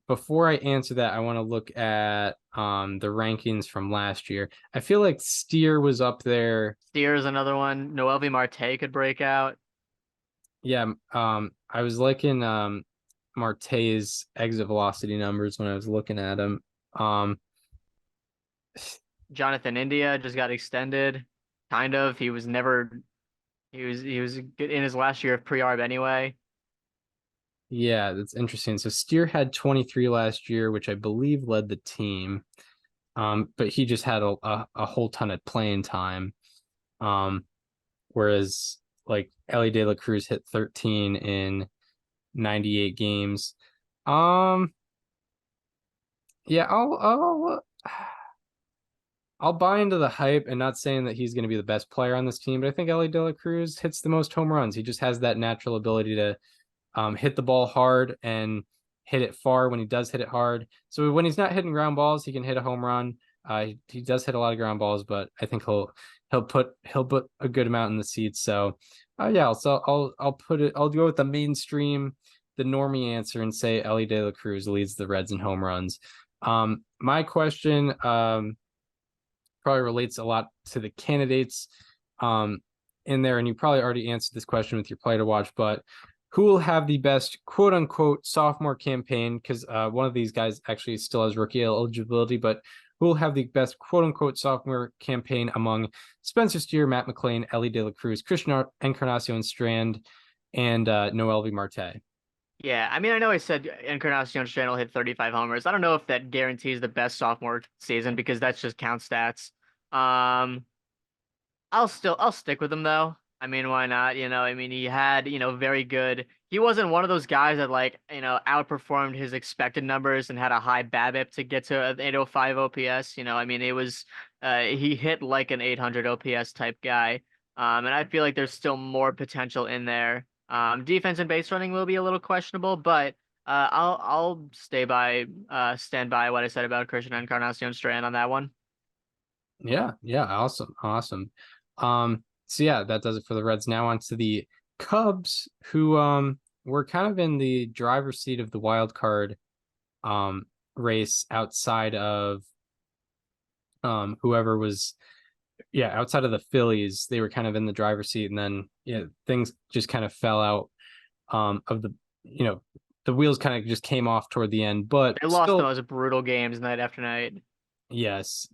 Speaker 5: before I answer that, I want to look at the rankings from last year. I feel like Steer was up there.
Speaker 6: Steer is another one. Noelvi Marte could break out.
Speaker 5: Yeah, I was liking Marte's exit velocity numbers when I was looking at him.
Speaker 6: Jonathan India just got extended. Kind of. He was good in his last year of pre-arb anyway.
Speaker 5: Yeah, that's interesting. So Steer had 23 last year, which I believe led the team. But he just had a whole ton of playing time. Whereas like Ellie De La Cruz hit 13 in 98 games. Yeah, I'll buy into the hype and not saying that he's going to be the best player on this team, but I think Ellie De La Cruz hits the most home runs. He just has that natural ability to hit the ball hard and hit it far when he does hit it hard. So when he's not hitting ground balls, he can hit a home run. He does hit a lot of ground balls, but I think he'll put a good amount in the seats. So I'll go with the mainstream, the normie answer and say Ellie De La Cruz leads the Reds in home runs. My question probably relates a lot to the candidates in there, and you probably already answered this question with your play to watch, but who will have the best quote unquote sophomore campaign? Because one of these guys actually still has rookie eligibility, but who will have the best quote unquote sophomore campaign among Spencer Steer, Matt McLain, Ellie De La Cruz, Christian Encarnacion Strand, and Noelvi Marte?
Speaker 6: Yeah, I mean, I know I said Encarnacion Strand will hit 35 homers. I don't know if that guarantees the best sophomore season because that's just count stats. I'll stick with him though. I mean, why not? I mean, he had, very good. He wasn't one of those guys that outperformed his expected numbers and had a high BABIP to get to an 805 OPS. I mean, it was he hit like an 800 OPS type guy. And I feel like there's still more potential in there. Defense and base running will be a little questionable, but I'll stand by what I said about Christian Encarnacion Strand on that one.
Speaker 5: Yeah, awesome. So yeah, that does it for the Reds. Now on to the Cubs, who were kind of in the driver's seat of the wild card race outside of whoever was yeah, outside of the Phillies, they were kind of in the driver's seat, and then things just kind of fell out of the the wheels kind of just came off toward the end, but
Speaker 6: They lost
Speaker 5: still,
Speaker 6: those brutal games night after night.
Speaker 5: yes,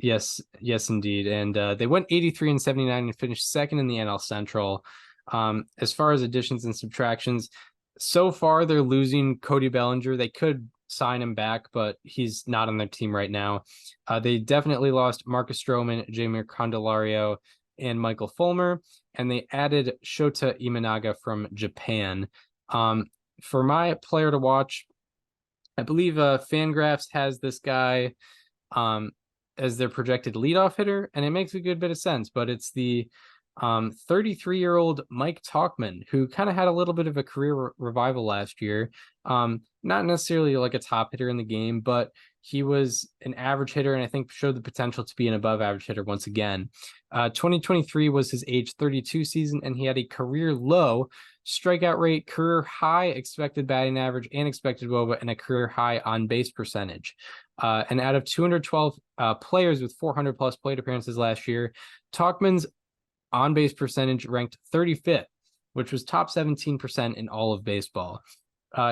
Speaker 5: indeed, and they went 83 and 79 and finished second in the NL Central. As far as additions and subtractions, so far they're losing Cody Bellinger. They could sign him back, but he's not on their team right now. They definitely lost Marcus Stroman, Jamir Candelario, and Michael Fulmer, and they added Shota Imanaga from Japan. For my player to watch, I believe Fangraphs has this guy as their projected leadoff hitter, and it makes a good bit of sense, but it's the 33-year-old Mike Tauchman, who kind of had a little bit of a career revival last year. Not necessarily like a top hitter in the game, but he was an average hitter and I think showed the potential to be an above average hitter once again. 2023 was his age 32 season, and he had a career low strikeout rate, career high expected batting average and expected WOBA, and a career high on base percentage. And out of 212 players with 400 plus plate appearances last year, Tauchman's on base percentage ranked 35th, which was top 17% in all of baseball.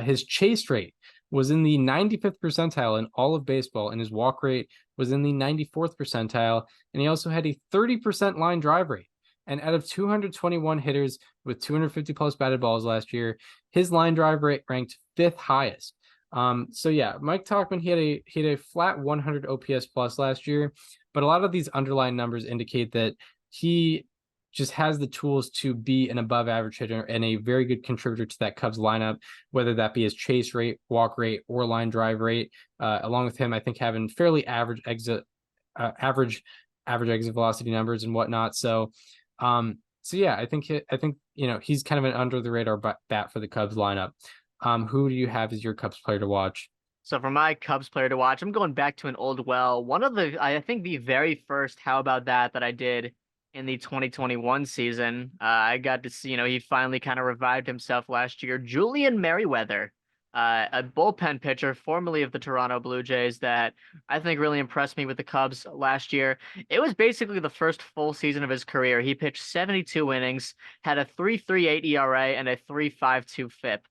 Speaker 5: His chase rate was in the 95th percentile in all of baseball, and his walk rate was in the 94th percentile. And he also had a 30% line drive rate. And out of 221 hitters with 250 plus batted balls last year, his line drive rate ranked 5th highest. So yeah, Mike Tauchman, he had a flat 100 OPS plus last year, but a lot of these underlying numbers indicate that he just has the tools to be an above average hitter and a very good contributor to that Cubs lineup, whether that be his chase rate, walk rate, or line drive rate. Along with him, I think having fairly average exit velocity numbers and whatnot. So yeah, I think he's kind of an under the radar bat for the Cubs lineup. Who do you have as your Cubs player to watch?
Speaker 6: So for my Cubs player to watch, I'm going back to an old well. I think the very first How About That I did in the 2021 season. I got to see, he finally kind of revived himself last year. Julian Merryweather, a bullpen pitcher formerly of the Toronto Blue Jays that I think really impressed me with the Cubs last year. It was basically the first full season of his career. He pitched 72 innings, had a 3.38 ERA and a 3.52 FIP.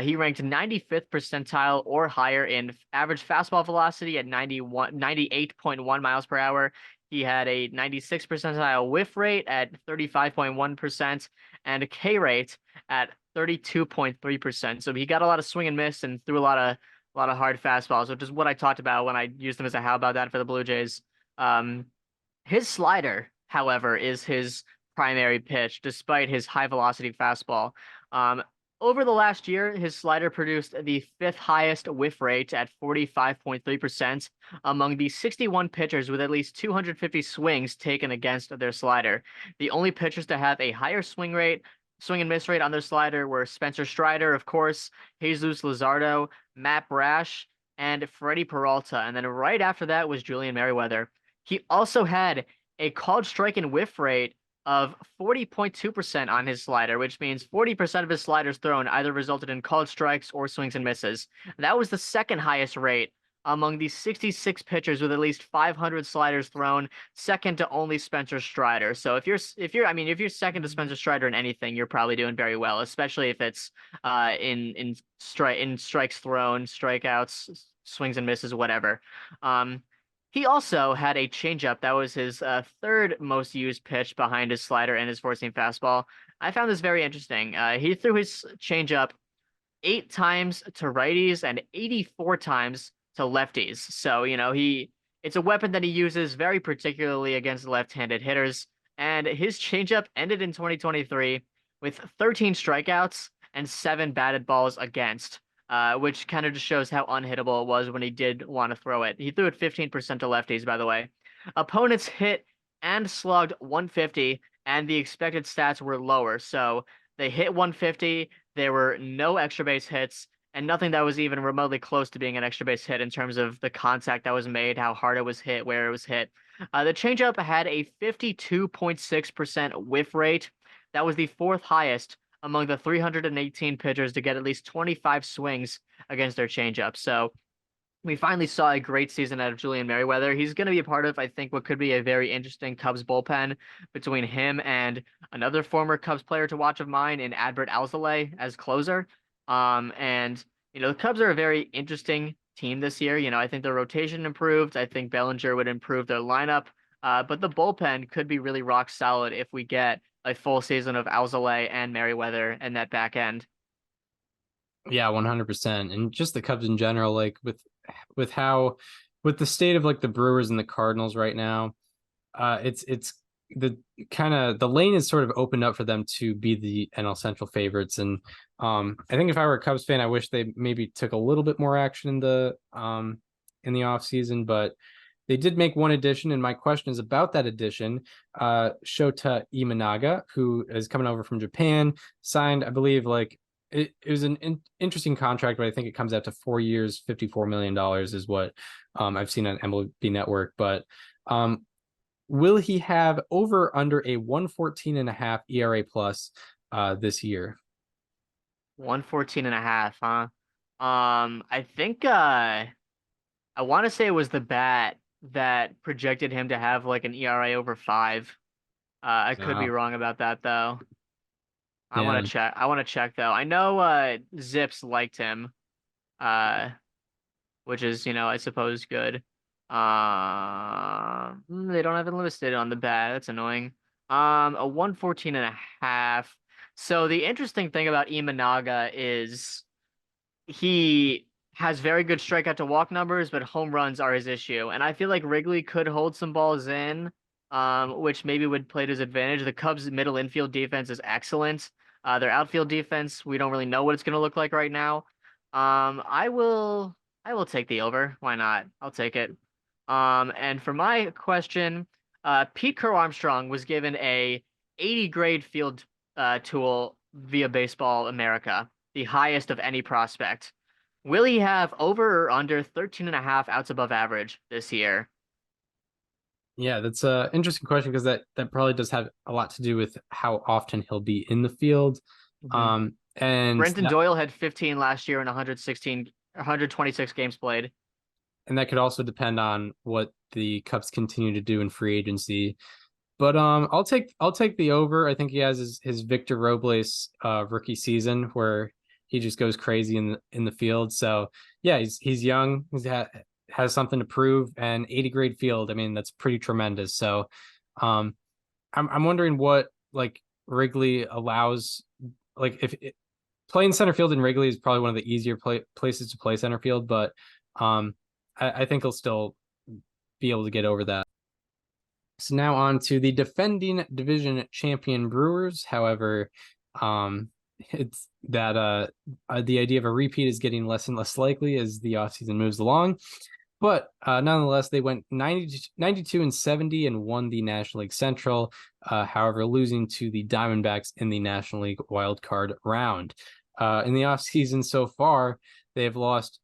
Speaker 6: He ranked 95th percentile or higher in average fastball velocity at 98.1 miles per hour. He had a 96th percentile whiff rate at 35.1% and a K rate at 32.3%. So he got a lot of swing and miss and threw a lot of hard fastballs, which is what I talked about when I used him as a How About That for the Blue Jays. His slider, however, is his primary pitch, despite his high velocity fastball. Over the last year, his slider produced the 5th highest whiff rate at 45.3% among the 61 pitchers with at least 250 swings taken against their slider. The only pitchers to have a higher swing and miss rate on their slider were Spencer Strider, of course, Jesus Luzardo, Matt Brash, and Freddie Peralta. And then right after that was Julian Merryweather. He also had a called strike and whiff rate of 40.2% on his slider, which means 40% of his sliders thrown either resulted in called strikes or swings and misses. That was the second highest rate among the 66 pitchers with at least 500 sliders thrown, second to only Spencer Strider. So if you're second to Spencer Strider in anything, you're probably doing very well, especially if it's in strikes thrown, strikeouts, swings and misses, whatever. He also had a changeup that was his third most used pitch behind his slider and his four-seam fastball. I found this very interesting. He threw his changeup 8 times to righties and 84 times to lefties. So, it's a weapon that he uses very particularly against left-handed hitters. And his changeup ended in 2023 with 13 strikeouts and 7 batted balls against. Which kind of just shows how unhittable it was when he did want to throw it. He threw it 15% to lefties, by the way. Opponents hit and slugged 150, and the expected stats were lower. So they hit 150, there were no extra base hits, and nothing that was even remotely close to being an extra base hit in terms of the contact that was made, how hard it was hit, where it was hit. The changeup had a 52.6% whiff rate. That was the 4th highest among the 318 pitchers to get at least 25 swings against their changeup. So we finally saw a great season out of Julian Merriweather. He's going to be a part of, I think, what could be a very interesting Cubs bullpen between him and another former Cubs player to watch of mine in Adbert Alzolay as closer. And the Cubs are a very interesting team this year. I think their rotation improved. I think Bellinger would improve their lineup. But the bullpen could be really rock solid if we get a full season of Alzolay and Merriweather in that back end.
Speaker 5: Yeah, 100%. And just the Cubs in general, like with the state of like the Brewers and the Cardinals right now, it's the lane is sort of opened up for them to be the NL Central favorites. And I think if I were a Cubs fan, I wish they maybe took a little bit more action in the offseason, but they did make one addition, and my question is about that addition. Shota Imanaga, who is coming over from Japan, signed, I believe, like it was an interesting contract, but I think it comes out to 4 years, $54 million is what I've seen on MLB Network. But will he have over under a 114.5 ERA plus this year?
Speaker 6: 114.5, huh? I think I want to say it was the bat that projected him to have like an ERA over 5. I could be wrong about that though. I want to check. I want to check though. I know Zips liked him, which is I suppose good. They don't have it listed on the bat. That's annoying. A 114.5. So the interesting thing about Imanaga is he has very good strikeout to walk numbers, but home runs are his issue. And I feel like Wrigley could hold some balls in, which maybe would play to his advantage. The Cubs' middle infield defense is excellent. Their outfield defense, we don't really know what it's going to look like right now. I will take the over. Why not? I'll take it. And for my question, Pete Crow Armstrong was given a 80 grade field tool via Baseball America, the highest of any prospect. Will he have over or under 13.5 outs above average this year?
Speaker 5: Yeah, that's an interesting question because that probably does have a lot to do with how often he'll be in the field.
Speaker 6: And Brenton Doyle had 15 last year in 126 games played.
Speaker 5: And that could also depend on what the Cubs continue to do in free agency. But I'll take the over. I think he has his Victor Robles rookie season where he just goes crazy in the field. So yeah, he's young. Has something to prove, and 80 grade field. I mean, that's pretty tremendous. So I'm wondering what like Wrigley allows, like if playing center field in Wrigley is probably one of the easier places to play center field, but I think he'll still be able to get over that. So now on to the defending division champion Brewers. However, it's that the idea of a repeat is getting less and less likely as the offseason moves along. But nonetheless, they went 92-70 and won the National League Central, however, losing to the Diamondbacks in the National League Wild Card round. In the offseason so far, they have lost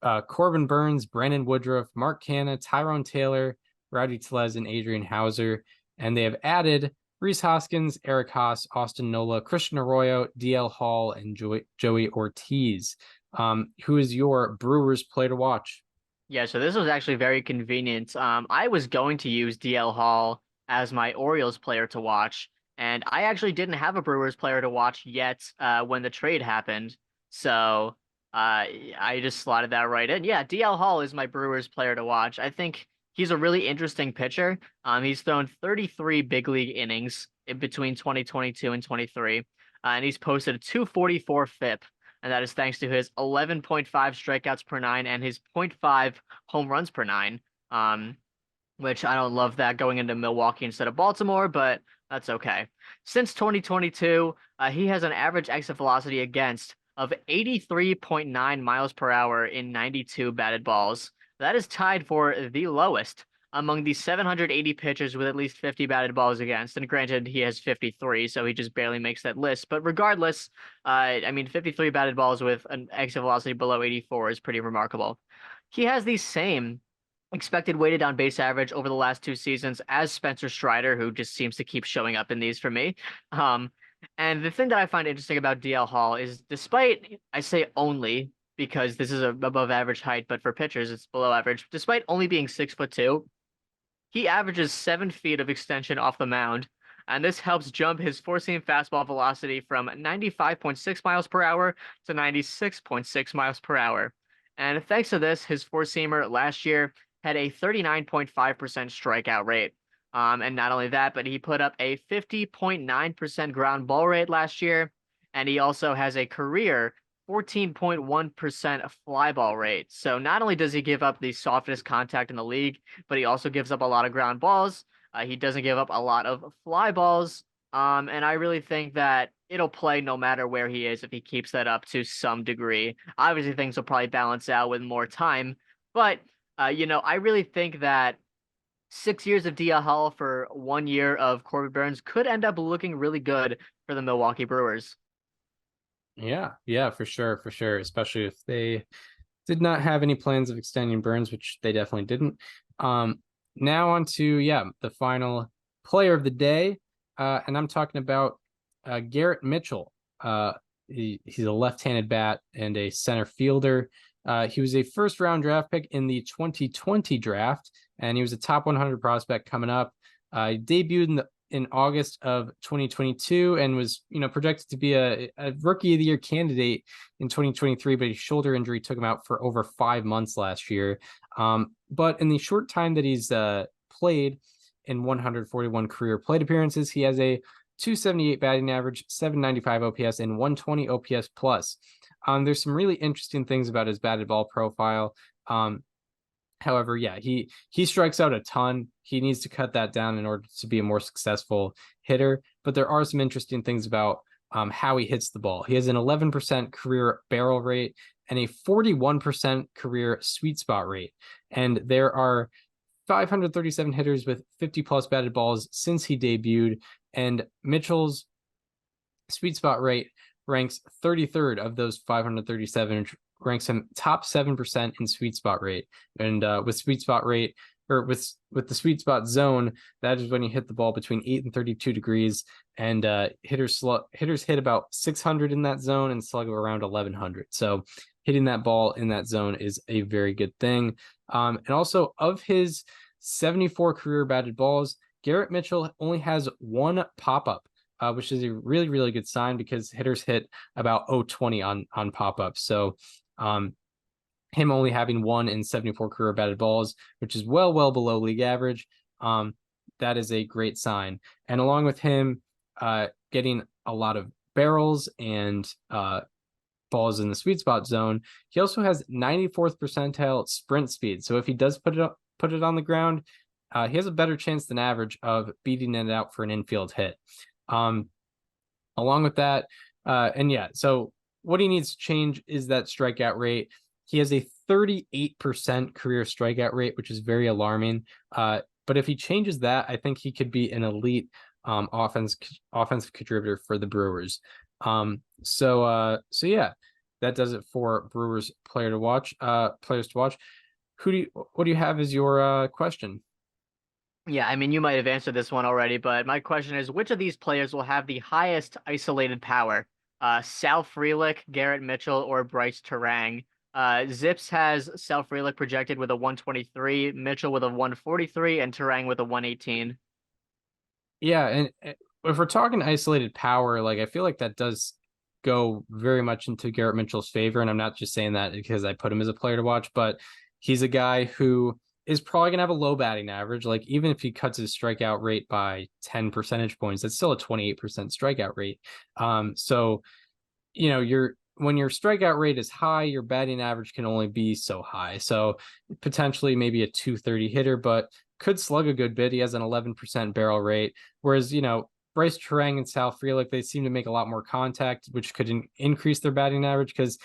Speaker 5: Corbin Burns, Brandon Woodruff, Mark Canha, Tyrone Taylor, Rowdy Tellez, and Adrian Hauser. And they have added Rhys Hoskins, Eric Haas, Austin Nola, Christian Arroyo, DL Hall, and Joey Ortiz. Who is your Brewers player to watch?
Speaker 6: Yeah, so this was actually very convenient. I was going to use DL Hall as my Orioles player to watch, and I actually didn't have a Brewers player to watch yet when the trade happened. So I just slotted that right in. Yeah, DL Hall is my Brewers player to watch. I think he's a really interesting pitcher. He's thrown 33 big league innings in between 2022 and 23, and he's posted a 244 FIP. And that is thanks to his 11.5 strikeouts per 9 and his 0.5 home runs per 9, which I don't love that going into Milwaukee instead of Baltimore, but that's okay. Since 2022, he has an average exit velocity against of 83.9 miles per hour in 92 batted balls. That is tied for the lowest among the 780 pitchers with at least 50 batted balls against. And granted, he has 53, so he just barely makes that list. But regardless, 53 batted balls with an exit velocity below 84 is pretty remarkable. He has the same expected weighted on base average over the last 2 seasons as Spencer Strider, who just seems to keep showing up in these for me. And the thing that I find interesting about DL Hall is despite, I say only, because this is a above average height, but for pitchers, it's below average. Despite only being 6'2", he averages 7 feet of extension off the mound, and this helps jump his four-seam fastball velocity from 95.6 miles per hour to 96.6 miles per hour. And thanks to this, his four-seamer last year had a 39.5% strikeout rate. And not only that, but he put up a 50.9% ground ball rate last year, and he also has a career 14.1% fly ball rate. So not only does he give up the softest contact in the league, but he also gives up a lot of ground balls. He doesn't give up a lot of fly balls. And I really think that it'll play no matter where he is if he keeps that up to some degree. Obviously, things will probably balance out with more time. But, I really think that 6 years of DL for 1 year of Corbin Burnes could end up looking really good for the Milwaukee Brewers.
Speaker 5: Yeah, for sure, especially if they did not have any plans of extending Burnes, which they definitely didn't. Now on to the final player of the day, and I'm talking about Garrett Mitchell. He's a left-handed bat and a center fielder. He was a first-round draft pick in the 2020 draft, and he was a top 100 prospect coming up. He debuted in August of 2022 and was, projected to be a rookie of the year candidate in 2023, but a shoulder injury took him out for over 5 months last year. But in the short time that he's played in 141 career plate appearances, he has a 278 batting average, 795 OPS, and 120 OPS plus. There's some really interesting things about his batted ball profile. However, he strikes out a ton. He needs to cut that down in order to be a more successful hitter. But there are some interesting things about how he hits the ball. He has an 11% career barrel rate and a 41% career sweet spot rate. And there are 537 hitters with 50-plus batted balls since he debuted. And Mitchell's sweet spot rate ranks 33rd of those 537, which ranks him top 7% in sweet spot rate. And with sweet spot rate, or with the sweet spot zone, that is when you hit the ball between 8 and 32 degrees. And hitters hit about 600 in that zone and slug around 1100. So hitting that ball in that zone is a very good thing. And also, of his 74 career batted balls, Garrett Mitchell only has one pop-up, which is a really, really good sign because hitters hit about 020 on pop-ups. So him only having 1 in 74 career batted balls, which is well below league average, that is a great sign. And along with him getting a lot of barrels and balls in the sweet spot zone, he also has 94th percentile sprint speed. So if he does put it on the ground, he has a better chance than average of beating it out for an infield hit. Along with that, so what he needs to change is that strikeout rate. He has a 38% career strikeout rate, which is very alarming. But if he changes that, I think he could be an elite offensive contributor for the Brewers. So that does it for Brewers players to watch. What do you have as your question?
Speaker 6: Yeah, I mean, you might have answered this one already, but my question is, which of these players will have the highest isolated power? Sal Frelick, Garrett Mitchell, or Bryce Terang? Zips has Sal Frelick projected with a 123, Mitchell with a 143, and Terang with a 118.
Speaker 5: Yeah, and if we're talking isolated power, I feel like that does go very much into Garrett Mitchell's favor, and I'm not just saying that because I put him as a player to watch, but he's a guy who is probably going to have a low batting average. Even if he cuts his strikeout rate by 10 percentage points, that's still a 28% strikeout rate. So, when your strikeout rate is high, your batting average can only be so high. So potentially maybe a 230 hitter, but could slug a good bit. He has an 11% barrel rate. Whereas, Bryce Terang and Sal Frelick, they seem to make a lot more contact, which could increase their batting average because,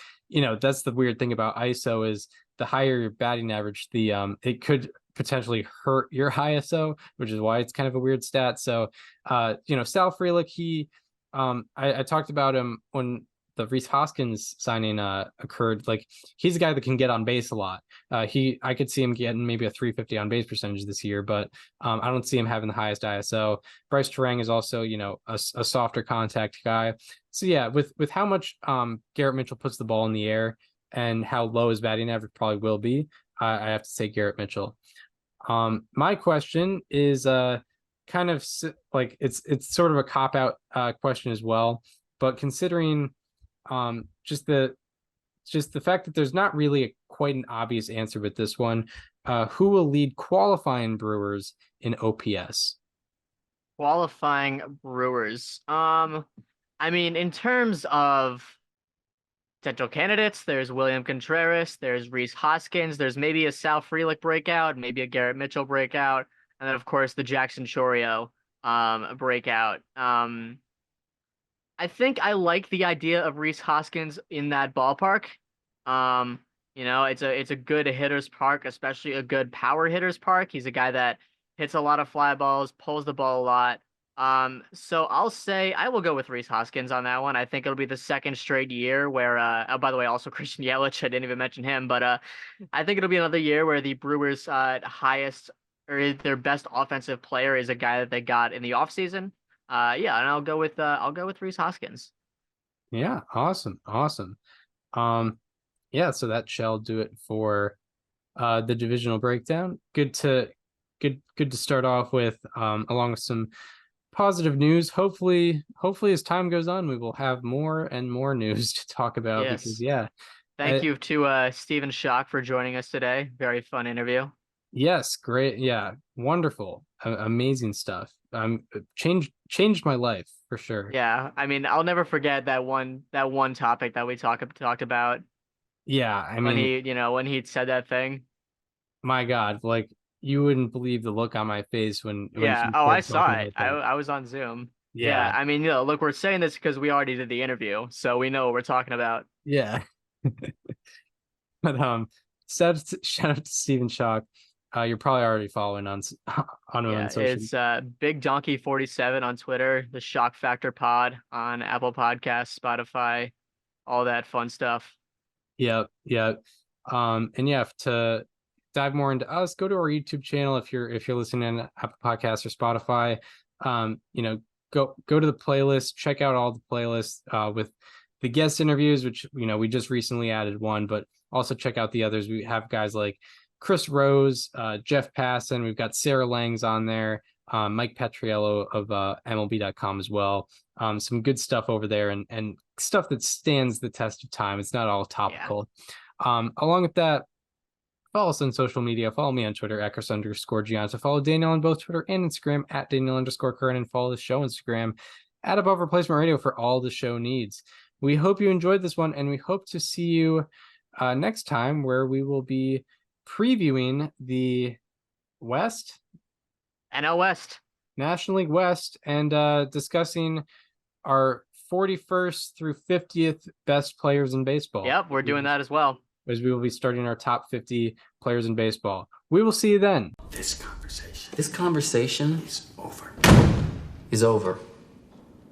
Speaker 5: that's the weird thing about ISO is the higher your batting average, it could potentially hurt your high ISO, which is why it's kind of a weird stat. So, Sal Frelick, I talked about him when the Rhys Hoskins signing occurred. He's a guy that can get on base a lot. I could see him getting maybe a 350 on base percentage this year, but I don't see him having the highest ISO. Bryce Terang is also, a softer contact guy. So yeah, with how much Garrett Mitchell puts the ball in the air, and how low his batting average probably will be, I have to say Garrett Mitchell. My question is kind of like it's sort of a cop-out question as well, but considering just the fact that there's not really quite an obvious answer with this one, who will lead qualifying Brewers in OPS?
Speaker 6: Qualifying Brewers. I mean, in terms of potential candidates, there's William Contreras, there's Rhys Hoskins, there's maybe a Sal Frelick breakout, maybe a Garrett Mitchell breakout, and then of course the Jackson Chourio breakout. I think I like the idea of Rhys Hoskins in that ballpark. It's a good hitter's park, especially a good power hitter's park. He's a guy that hits a lot of fly balls, pulls the ball a lot. So I'll say I will go with Rhys Hoskins on that one. I think it'll be the second straight year where, by the way, also Christian Yelich, I didn't even mention him, but I think it'll be another year where the Brewers' highest or their best offensive player is a guy that they got in the offseason. And I'll go with Rhys Hoskins.
Speaker 5: Yeah, awesome. Yeah, so that shall do it for the divisional breakdown. Good to start off with, along with some positive news. Hopefully as time goes on, we will have more and more news to talk about.
Speaker 6: Yes.
Speaker 5: Because yeah.
Speaker 6: Thank you to Stephen Schoch for joining us today. Very fun interview.
Speaker 5: Yes, great. Yeah, wonderful. Amazing stuff. Changed my life for sure.
Speaker 6: Yeah, I mean, I'll never forget that one topic that we talked about.
Speaker 5: Yeah, I
Speaker 6: mean,
Speaker 5: mean,
Speaker 6: when he said that thing.
Speaker 5: My God, like you wouldn't believe the look on my face when
Speaker 6: yeah. Oh, I saw it. I was on Zoom.
Speaker 5: Yeah.
Speaker 6: I mean, look, we're saying this because we already did the interview, so we know what we're talking about.
Speaker 5: Yeah. But shout out to Stephen Schoch. You're probably already following on social.
Speaker 6: It's Big Donkey 47 on Twitter, the Shock Factor Pod on Apple Podcasts, Spotify, all that fun stuff.
Speaker 5: Yep. And yeah, to dive more into us, go to our YouTube channel if you're listening on Apple Podcasts or Spotify. Go to the playlist, check out all the playlists with the guest interviews, which we just recently added one, but also check out the others. We have guys like Chris Rose, Jeff Passan. We've got Sarah Langs on there, Mike Petriello of MLB.com as well. Some good stuff over there and stuff that stands the test of time. It's not all topical. Yeah. Along with that, follow us on social media. Follow me on Twitter, @Chris_Giannis. Follow Daniel on both Twitter and Instagram, @Daniel_Curran, and follow the show Instagram, @Above Replacement Radio for all the show needs. We hope you enjoyed this one, and we hope to see you next time, where we will be previewing the West,
Speaker 6: NL West,
Speaker 5: National League West, and discussing our 41st through 50th best players in baseball.
Speaker 6: Yep, we're doing that as well.
Speaker 5: As we will be starting our top 50 players in baseball. We will see you then.
Speaker 1: This conversation is over.